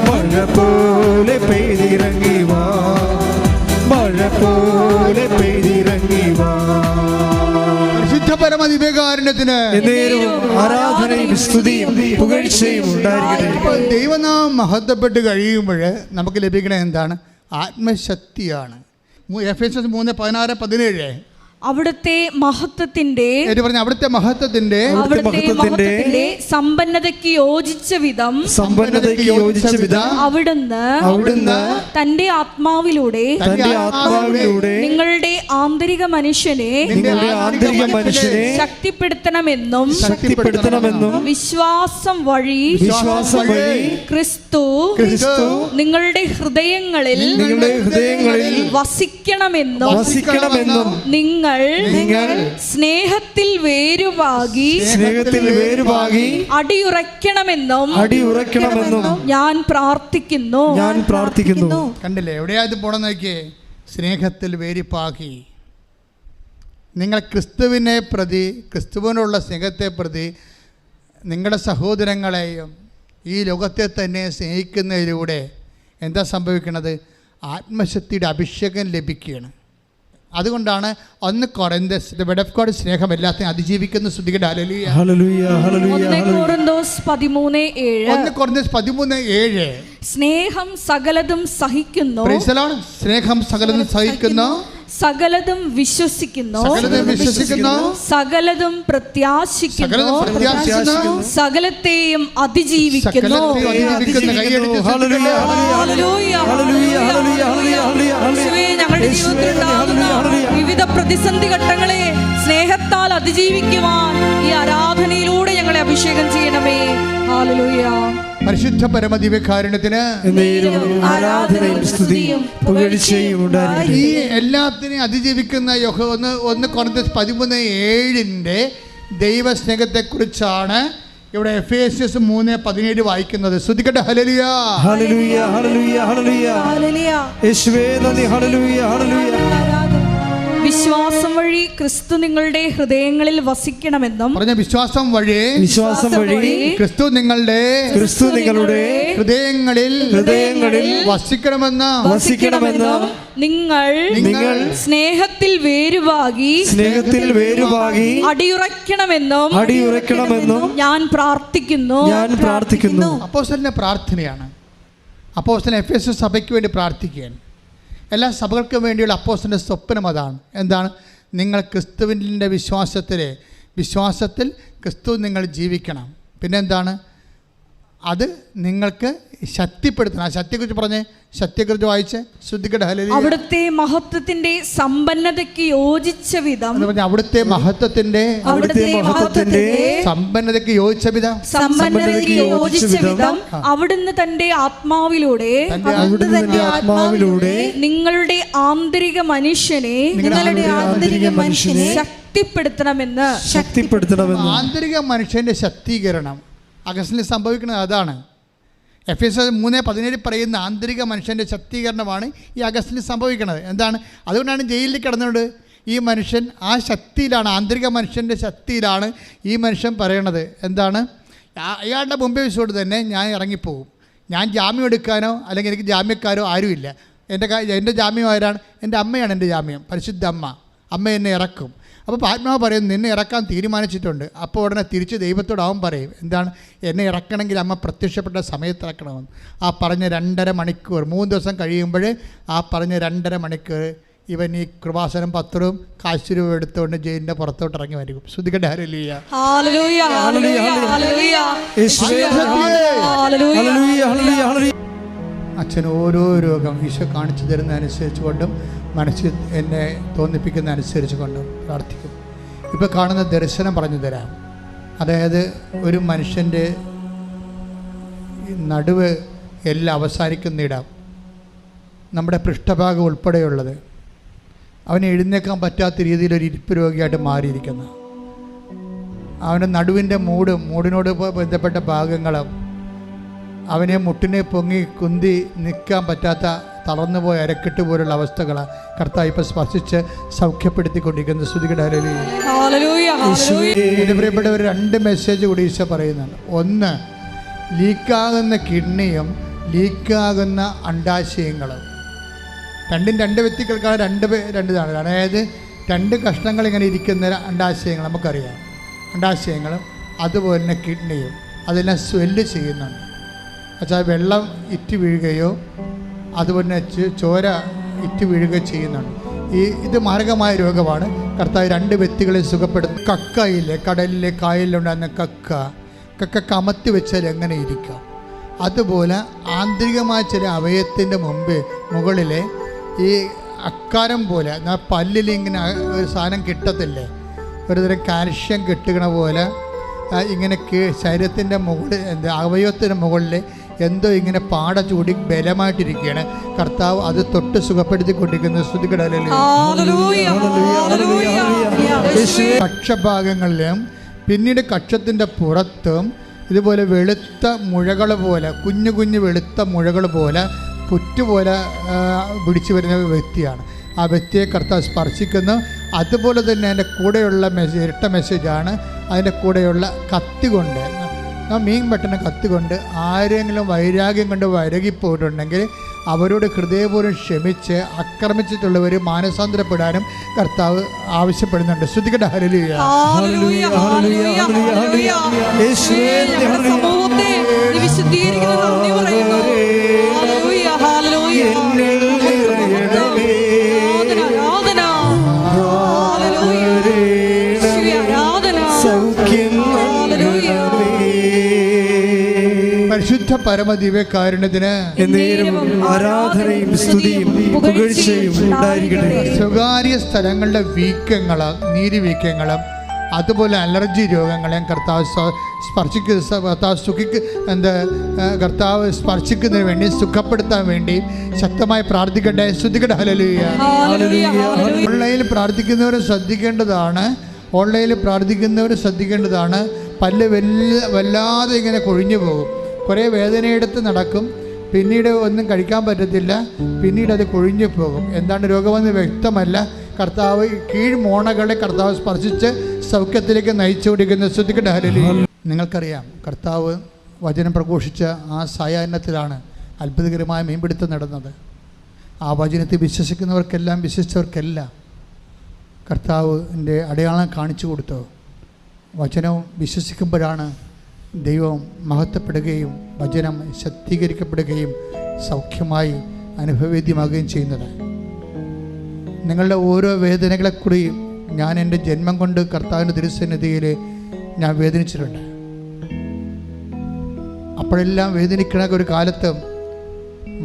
മഴ പോലെ പെയ്തിറങ്ങി വാ, മഴ പോലെ പെയ്തിറങ്ങി വാ. ആരാധനയും സ്തുതിയും പുകഴ്ചയും ഉണ്ടായിരിക്കട്ടെ. ദൈവനാമം മഹത്വപ്പെട്ട് കഴിയുമ്പോൾ നമുക്ക് ലഭിക്കണ എന്താണ്? ആത്മശക്തിയാണ്. എഫേസ്യസ് 3:16-17 അവിടുത്തെ മഹത്വത്തിന്റെ സമ്പന്നതയ്ക്ക് യോജിച്ച വിധം അവിടുന്ന് തന്റെ ആത്മാവിലൂടെ നിങ്ങളുടെ ആന്തരിക മനുഷ്യനെ ശക്തിപ്പെടുത്തണമെന്നും വിശ്വാസം വഴി ക്രിസ്തു നിങ്ങളുടെ ഹൃദയങ്ങളിൽ വസിക്കണമെന്നും നിങ്ങൾ സ്നേഹത്തിൽ വേരുവാകി അടിയുറയ്ക്കണമെന്നും ഞാൻ പ്രാർത്ഥിക്കുന്നു. കണ്ടില്ലേ എവിടെയാ ഇത് പോണെന്ന് നോക്കിയേ? സ്നേഹത്തിൽ വേരിപ്പാകി. നിങ്ങൾ ക്രിസ്തുവിനെ പ്രതി, ക്രിസ്തുവിനുള്ള സ്നേഹത്തെ പ്രതി നിങ്ങളുടെ സഹോദരങ്ങളെയും ഈ ലോകത്തെ തന്നെ സ്നേഹിക്കുന്നതിലൂടെ എന്താ സംഭവിക്കുന്നത്? ആത്മശക്തിയുടെ അഭിഷേകം ലഭിക്കുകയാണ്. അതുകൊണ്ടാണ് 1 കൊറിന്തോസ് the word of God സ്നേഹം എല്ലാത്തിനും അതിജീവിക്കുന്ന. സ്തുതിക്കട്ടെ. ഹല്ലേലൂയ. 1 കൊറിന്തോസ് 13:7 സ്നേഹം സകലതും സഹിക്കുന്നു, സ്നേഹം സകലതും സഹിക്കുന്നു, സകലതും വിശ്വസിക്കുന്നു, സകലതും പ്രത്യാശിക്കുന്നു, സകലത്തെയും അതിജീവിക്കുന്നു. ഞങ്ങളുടെ ജീവിതത്തിലുണ്ടാകുന്ന വിവിധ പ്രതിസന്ധി ഘട്ടങ്ങളെ സ്നേഹത്താൽ അതിജീവിക്കുവാൻ ഈ ആരാധനയിലൂടെ ഞങ്ങളെ അഭിഷേകം ചെയ്യണമേ. ഹല്ലേലൂയ. പരിശുദ്ധ പരമദിവ്യകാരുണ്യത്തിന് ആരാധനയും സ്തുതിയും പുകഴ്ചയും ഉണ്ടായിരിക്കട്ടെ. ഈ എല്ലാത്തിനെയും അതിജീവിക്കുന്ന 1 കൊരിന്തോസ് 13:7 ദൈവസ്നേഹത്തെക്കുറിച്ചാണ് ഇവിടെ എഫേസ്യസ് 3:17 വായിക്കുന്നത്. ശ്രദ്ധിക്കട്ടെ. ഹല്ലേലൂയ. ഹല്ലേലൂയ. ഹല്ലേലൂയ. ഹല്ലേലൂയ. യേശുവേ നന്ദി. ഹല്ലേലൂയ. ഹല്ലേലൂയ. വിശ്വാസം വഴി ക്രിസ്തു നിങ്ങളുടെ ഹൃദയങ്ങളിൽ വസിക്കണമെന്നും വിശ്വാസം വഴി ക്രിസ്തു നിങ്ങളുടെ ഹൃദയങ്ങളിൽ വസിക്കണമെന്നും നിങ്ങൾ സ്നേഹത്തിൽ വേരുവാകി അടിയുറയ്ക്കണമെന്നും ഞാൻ പ്രാർത്ഥിക്കുന്നു. അപ്പോസ്തലന്റെ പ്രാർത്ഥനയാണ്. അപ്പോസ്തലൻ എഫേസ്യ സഭയ്ക്ക് വേണ്ടി പ്രാർത്ഥിക്കുകയാണ്. എല്ലാ സഭകൾക്കും വേണ്ടിയുള്ള അപ്പോസ്തലന്റെ സ്വപ്നം അതാണ്. എന്താണ്? നിങ്ങൾ ക്രിസ്തുവിൻ്റെ വിശ്വാസത്തിൽ ക്രിസ്തു നിങ്ങൾ ജീവിക്കണം. പിന്നെന്താണ്? അത് നിങ്ങൾക്ക് ശക്തിപ്പെടുത്തണം. ആ ശക്തിയെക്കുറിച്ച് പറഞ്ഞേ, ശക്തിയെക്കുറിച്ച് വായിച്ച് ശ്രദ്ധിക്കട്ടെ. ഹല്ലേലൂയ. അവിടുത്തെ മഹത്വത്തിന്റെ സമ്പന്നതയ്ക്ക് യോജിച്ച വിധം, അവിടുത്തെ മഹത്വത്തിന്റെ സമ്പന്നതയ്ക്ക് യോജിച്ച വിധം അവിടുന്ന് തന്റെ ആത്മാവിലൂടെ നിങ്ങളുടെ ആന്തരിക മനുഷ്യനെ ശക്തിപ്പെടുത്തണമെന്ന്. ആന്തരിക മനുഷ്യന്റെ ശക്തീകരണം അഗസ്റ്റിനിൽ സംഭവിക്കുന്നത് അതാണ്. എഫേസ്യർ 3:17 പറയുന്ന ആന്തരിക മനുഷ്യൻ്റെ ശക്തീകരണമാണ് ഈ അഗസ്റ്റിനിൽ സംഭവിക്കുന്നത്. എന്താണ്? അതുകൊണ്ടാണ് ജയിലിൽ കിടന്നുകൊണ്ട് ഈ മനുഷ്യൻ ആ ശക്തിയിലാണ്, ആന്തരിക മനുഷ്യൻ്റെ ശക്തിയിലാണ് ഈ മനുഷ്യൻ പറയണത്. എന്താണ്? അയാളുടെ മുമ്പേ വെച്ചുകൊണ്ട് തന്നെ ഞാൻ ഇറങ്ങിപ്പോകും, ഞാൻ ജാമ്യം എടുക്കാനോ അല്ലെങ്കിൽ എനിക്ക് ജാമ്യക്കാരോ ആരുമില്ല. എൻ്റെ ജാമ്യം ആരാണ്? എൻ്റെ അമ്മയാണ് എൻ്റെ ജാമ്യം, പരിശുദ്ധ അമ്മ എന്നെ ഇറക്കും. അപ്പോൾ ആത്മാവ് പറയും നിന്നെ ഇറക്കാൻ തീരുമാനിച്ചിട്ടുണ്ട്. അപ്പോൾ ഉടനെ തിരിച്ച് ദൈവത്തോട് അവൻ പറയും എന്താണ്? എന്നെ ഇറക്കണമെങ്കിൽ അമ്മ പ്രത്യക്ഷപ്പെട്ട സമയത്ത് ഇറക്കണമെന്ന്. ആ പറഞ്ഞ 2.5 മണിക്കൂർ 3 ദിവസം കഴിയുമ്പോൾ ആ പറഞ്ഞ 2.5 മണിക്കൂർ ഇവൻ ഈ കൃപാസനം പത്രവും കാശ് രൂപ എടുത്തുകൊണ്ട് ജയിലിൻ്റെ പുറത്തോട്ട് ഇറങ്ങി വരും. ശ്രുതികട്ടെ. ഹല്ലേലൂയ. അച്ഛൻ ഓരോ രോഗം ഈശോ കാണിച്ചു തരുന്ന അനുസരിച്ച് കൊണ്ടും മനസ്സിൽ എന്നെ തോന്നിപ്പിക്കുന്ന അനുസരിച്ച് കൊണ്ടും പ്രാർത്ഥിക്കും. ഇപ്പോൾ കാണുന്ന ദർശനം പറഞ്ഞു തരാം. അതായത് ഒരു മനുഷ്യൻ്റെ നടുവ് എല്ലാം അവസാനിക്കുന്ന ഇടം, നമ്മുടെ പൃഷ്ഠഭാഗം ഉൾപ്പെടെയുള്ളത്, അവന് എഴുന്നേക്കാൻ പറ്റാത്ത രീതിയിലൊരു ഇരിപ്പ് രോഗിയായിട്ട് മാറിയിരിക്കുന്ന, അവൻ്റെ നടുവിൻ്റെ മൂടിനോട് ബന്ധപ്പെട്ട ഭാഗങ്ങളും അവനെ മുട്ടിനെ പൊങ്ങി കുന്തി നിൽക്കാൻ പറ്റാത്ത തളർന്നു പോയ അരക്കെട്ട് പോലുള്ള അവസ്ഥകളാണ് കർത്താവ് ഇപ്പം സ്പർശിച്ച് സൗഖ്യപ്പെടുത്തിക്കൊണ്ടിരിക്കുന്നത്. ശ്രുതികട. എൻ്റെ പ്രിയപ്പെട്ടവർ 2 മെസ്സേജ് കൂടി ഈശോ പറയുന്നുണ്ട്. ഒന്ന്, ലീക്കാകുന്ന കിഡ്നിയും ലീക്കാകുന്ന അണ്ഡാശയങ്ങളും. രണ്ടും 2 വ്യക്തികൾക്കാണ് 2 ഇതാണ്. അതായത് 2 കഷ്ണങ്ങൾ ഇങ്ങനെ ഇരിക്കുന്ന അണ്ഡാശയങ്ങൾ നമുക്കറിയാം. അണ്ഡാശയങ്ങളും അതുപോലെ തന്നെ കിഡ്നിയും അതെല്ലാം സ്വെല്ല് ചെയ്യുന്നുണ്ട്. വെച്ചാൽ വെള്ളം ഇറ്റ് വീഴുകയോ അതുപോലെ തന്നെ ചോര ഇറ്റ് വീഴുകയോ ചെയ്യുന്നുണ്ട്. ഇത് മാരകമായ രോഗമാണ്. കർത്താവ് 2 വ്യക്തികളെ സുഖപ്പെടുത്തുന്നു. കക്കയില്ലേ, കടലിലെ കായലിലുണ്ടാകുന്ന കക്ക കമത്തി വെച്ചാൽ എങ്ങനെ ഇരിക്കാം, അതുപോലെ ആന്തരികമായ ചില അവയവത്തിൻ്റെ മുകളിലെ ഈ അക്കാരം പോലെ പല്ലിൽ ഇങ്ങനെ ഒരു സാധനം കിട്ടത്തില്ലേ, ഒരുതരം കാൽഷ്യം കിട്ടുകണ പോലെ ഇങ്ങനെ ശരീരത്തിൻ്റെ മുകളിൽ അവയവത്തിൻ്റെ മുകളിൽ എന്തോ ഇങ്ങനെ പാട ചൂടി ബലമായിട്ടിരിക്കുകയാണ്. കർത്താവ് അത് തൊട്ട് സുഖപ്പെടുത്തിക്കൊണ്ടിരിക്കുന്നത്. കക്ഷഭാഗങ്ങളിലും പിന്നീട് കക്ഷത്തിൻ്റെ പുറത്തും ഇതുപോലെ വെളുത്ത മുഴകൾ പോലെ, കുഞ്ഞു കുഞ്ഞു വെളുത്ത മുഴകൾ പോലെ, പുറ്റുപോലെ പിടിച്ചു വരുന്ന വ്യക്തിയാണ്. ആ വ്യക്തിയെ കർത്താവ് സ്പർശിക്കുന്നു. അതുപോലെ തന്നെ അതിൻ്റെ കൂടെയുള്ള ഇരട്ട മെസ്സേജാണ്. അതിൻ്റെ കൂടെയുള്ള കത്തി കൊണ്ട്, മീൻ വെട്ടുന്ന കത്തി കൊണ്ട് ആരെങ്കിലും വൈരാഗ്യം കൊണ്ട് വരകിപ്പോയിട്ടുണ്ടെങ്കിൽ അവരോട് ഹൃദയപൂർവ്വം ക്ഷമിച്ച് ആക്രമിച്ചിട്ടുള്ളവർ മാനസാന്തരപ്പെടാനും കർത്താവ് ആവശ്യപ്പെടുന്നുണ്ട്. ശ്രുതികട. ഹല്ലേലൂയ. പരിശുദ്ധ പരമദിവ്യകാരുണ്യത്തിന് ആരാധനയും സ്തുതിയും പുകഴ്ചയും ഉണ്ടായിരിക്കട്ടെ. സ്വകാര്യ സ്ഥലങ്ങളുടെ വീക്കങ്ങളും നീരുവീക്കങ്ങളും അതുപോലെ അലർജി രോഗങ്ങളെയും കർത്താവ് സ്പർശിക്കുന്നതിന് വേണ്ടി സുഖപ്പെടുത്താൻ വേണ്ടി ശക്തമായി പ്രാർത്ഥിക്കട്ടെ. ശ്രുതികട. ഹല്ലേലൂയ. ഓൺലൈനിൽ പ്രാർത്ഥിക്കുന്നവർ ശ്രദ്ധിക്കേണ്ടതാണ്. പല്ല് വല്ലാതെ ഇങ്ങനെ കൊഴിഞ്ഞു പോകും. കുറേ വേദനയെടുത്ത് നടക്കും, പിന്നീട് ഒന്നും കഴിക്കാൻ പറ്റത്തില്ല, പിന്നീട് അത് കൊഴിഞ്ഞു പോകും. എന്താണ് രോഗമെന്ന് വ്യക്തമല്ല. കർത്താവ് കീഴ്മോണകളെ കർത്താവ് സ്പർശിച്ച് സൗഖ്യത്തിലേക്ക് നയിച്ചുകൊണ്ടിരിക്കുന്ന. ശ്രദ്ധിക്കട്ടെ. ഹല്ലേലൂയ. നിങ്ങൾക്കറിയാം, കർത്താവ് വചനം പ്രഘോഷിച്ച ആ സായാഹ്നത്തിലാണ് അത്ഭുതകരമായ മീൻപിടുത്തം നടന്നത്. ആ വചനത്തെ വിശ്വസിച്ചവർക്കെല്ലാം കർത്താവിൻ്റെ അടയാളം കാണിച്ചു കൊടുത്തു. വചനവും വിശ്വസിക്കുമ്പോഴാണ് ദൈവം മഹത്വപ്പെടുകയും വചനം ശക്തീകരിക്കപ്പെടുകയും സൗഖ്യമായി അനുഭവവേദ്യമാകുകയും ചെയ്യുന്നത്. നിങ്ങളുടെ ഓരോ വേദനകളെക്കുറിയും ഞാൻ എൻ്റെ ജന്മം കൊണ്ട് കർത്താവിൻ്റെ തിരുസന്നിധിയിൽ ഞാൻ വേദനിച്ചിട്ടുണ്ട്. അപ്പോഴെല്ലാം വേദനിക്കണ ഒരു കാലത്ത്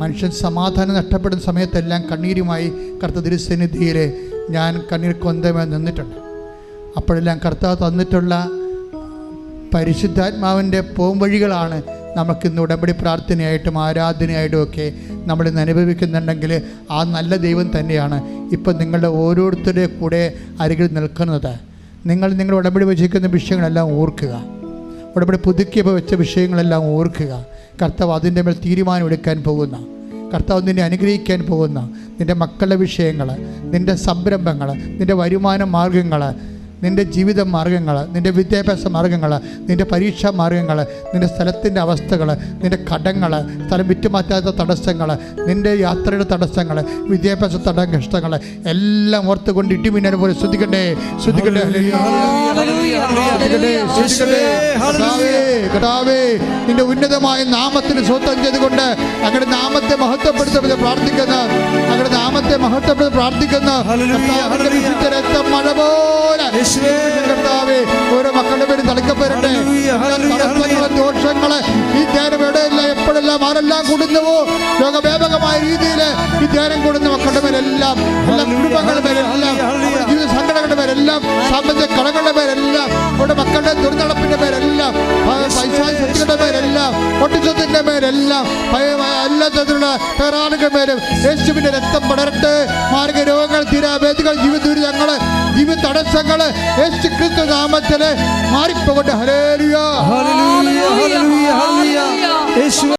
മനുഷ്യൻ സമാധാനം നഷ്ടപ്പെടുന്ന സമയത്തെല്ലാം കണ്ണീരുമായി കർത്താവ് തിരുസന്നിധിയിൽ ഞാൻ കണ്ണീർ കൊന്തമേ നിന്നിട്ടുണ്ട്. അപ്പോഴെല്ലാം കർത്താവ് തന്നിട്ടുള്ള പരിശുദ്ധാത്മാവിൻ്റെ പോംവഴികളാണ് നമുക്കിന്ന് ഉടമ്പടി പ്രാർത്ഥനയായിട്ടും ആരാധനയായിട്ടും ഒക്കെ നമ്മളിന്ന് അനുഭവിക്കുന്നുണ്ടെങ്കിൽ ആ നല്ല ദൈവം തന്നെയാണ് ഇപ്പം നിങ്ങളുടെ ഓരോരുത്തരുടെ കൂടെ അരികിൽ നിൽക്കുന്നത്. നിങ്ങൾ ഉടമ്പടി വെച്ചിരിക്കുന്ന വിഷയങ്ങളെല്ലാം ഓർക്കുക. ഉടമ്പടി പുതുക്കിയപ്പോൾ വെച്ച വിഷയങ്ങളെല്ലാം ഓർക്കുക. കർത്താവ് അതിൻ്റെ മേൽ തീരുമാനം എടുക്കാൻ പോകുന്ന, കർത്താവ് നിന്നെ അനുഗ്രഹിക്കാൻ പോകുന്ന നിൻ്റെ മക്കളുടെ വിഷയങ്ങൾ, നിൻ്റെ സംരംഭങ്ങൾ, നിൻ്റെ വരുമാന മാർഗങ്ങൾ, നിൻ്റെ ജീവിത മാർഗങ്ങൾ, നിൻ്റെ വിദ്യാഭ്യാസ മാർഗങ്ങൾ, നിൻ്റെ പരീക്ഷാ മാർഗങ്ങൾ, നിൻ്റെ സ്ഥലത്തിൻ്റെ അവസ്ഥകൾ, നിൻ്റെ കടങ്ങൾ, സ്ഥലം വിറ്റുമാറ്റാത്ത തടസ്സങ്ങൾ, നിൻ്റെ യാത്രയുടെ തടസ്സങ്ങൾ, വിദ്യാഭ്യാസ തടസ്സങ്ങൾ എല്ലാം ഓർത്തുകൊണ്ട് ഇടിമിന്നൽ പോലെ ശ്രദ്ധിക്കട്ടെ. കർത്താവേ, നിന്റെ ഉന്നതമായ നാമത്തിന് സ്വന്തം ചെയ്തുകൊണ്ട് അങ്ങയുടെ നാമത്തെ മഹത്വപ്പെടുത്തുന്നത് പ്രാർത്ഥിക്കുന്ന, അങ്ങയുടെ നാമത്തെ മഹത്വപ്പെടുത്തി പ്രാർത്ഥിക്കുന്ന രക്തം മഴ പോലെ കർത്താവേ ഓരോ മക്കളുടെ പേര് തളിക്കപ്പെടട്ടെ. ദോഷങ്ങള് ഈ ധ്യാനം എവിടെയെല്ലാം എപ്പോഴെല്ലാം ആരെല്ലാം കൂടുന്നുവോ ലോകവ്യാപകമായ രീതിയിൽ ഈ ധ്യാനം കൂടുന്ന മക്കളുടെ പേരെല്ലാം, എല്ലാ കുടുംബങ്ങളുടെ പേരെല്ലാം, ജീവിത സംഘടനകളുടെ പേരെല്ലാം, സാമ്പത്തിക കടങ്ങളുടെ പേരെല്ലാം, അവരുടെ മക്കളുടെ ദുർനടപ്പിന്റെ പേരെല്ലാം, പൈസാശക്തികളുടെ പേരെല്ലാം, ഒട്ടിച്ചത്തിന്റെ പേരെല്ലാം, എല്ലാ തരത്തിലുള്ള പേരാളുകളുടെ പേരും യേശുവിന്റെ രക്തം പടരട്ടെ. മാർഗ രോഗങ്ങൾ, ജീവിത ദുരിതങ്ങള്, ജീവിത തടസ്സങ്ങള് യേശു ക്രിസ്തു നാമത്തില് മാറിപ്പോകട്ടെ. ഹരേ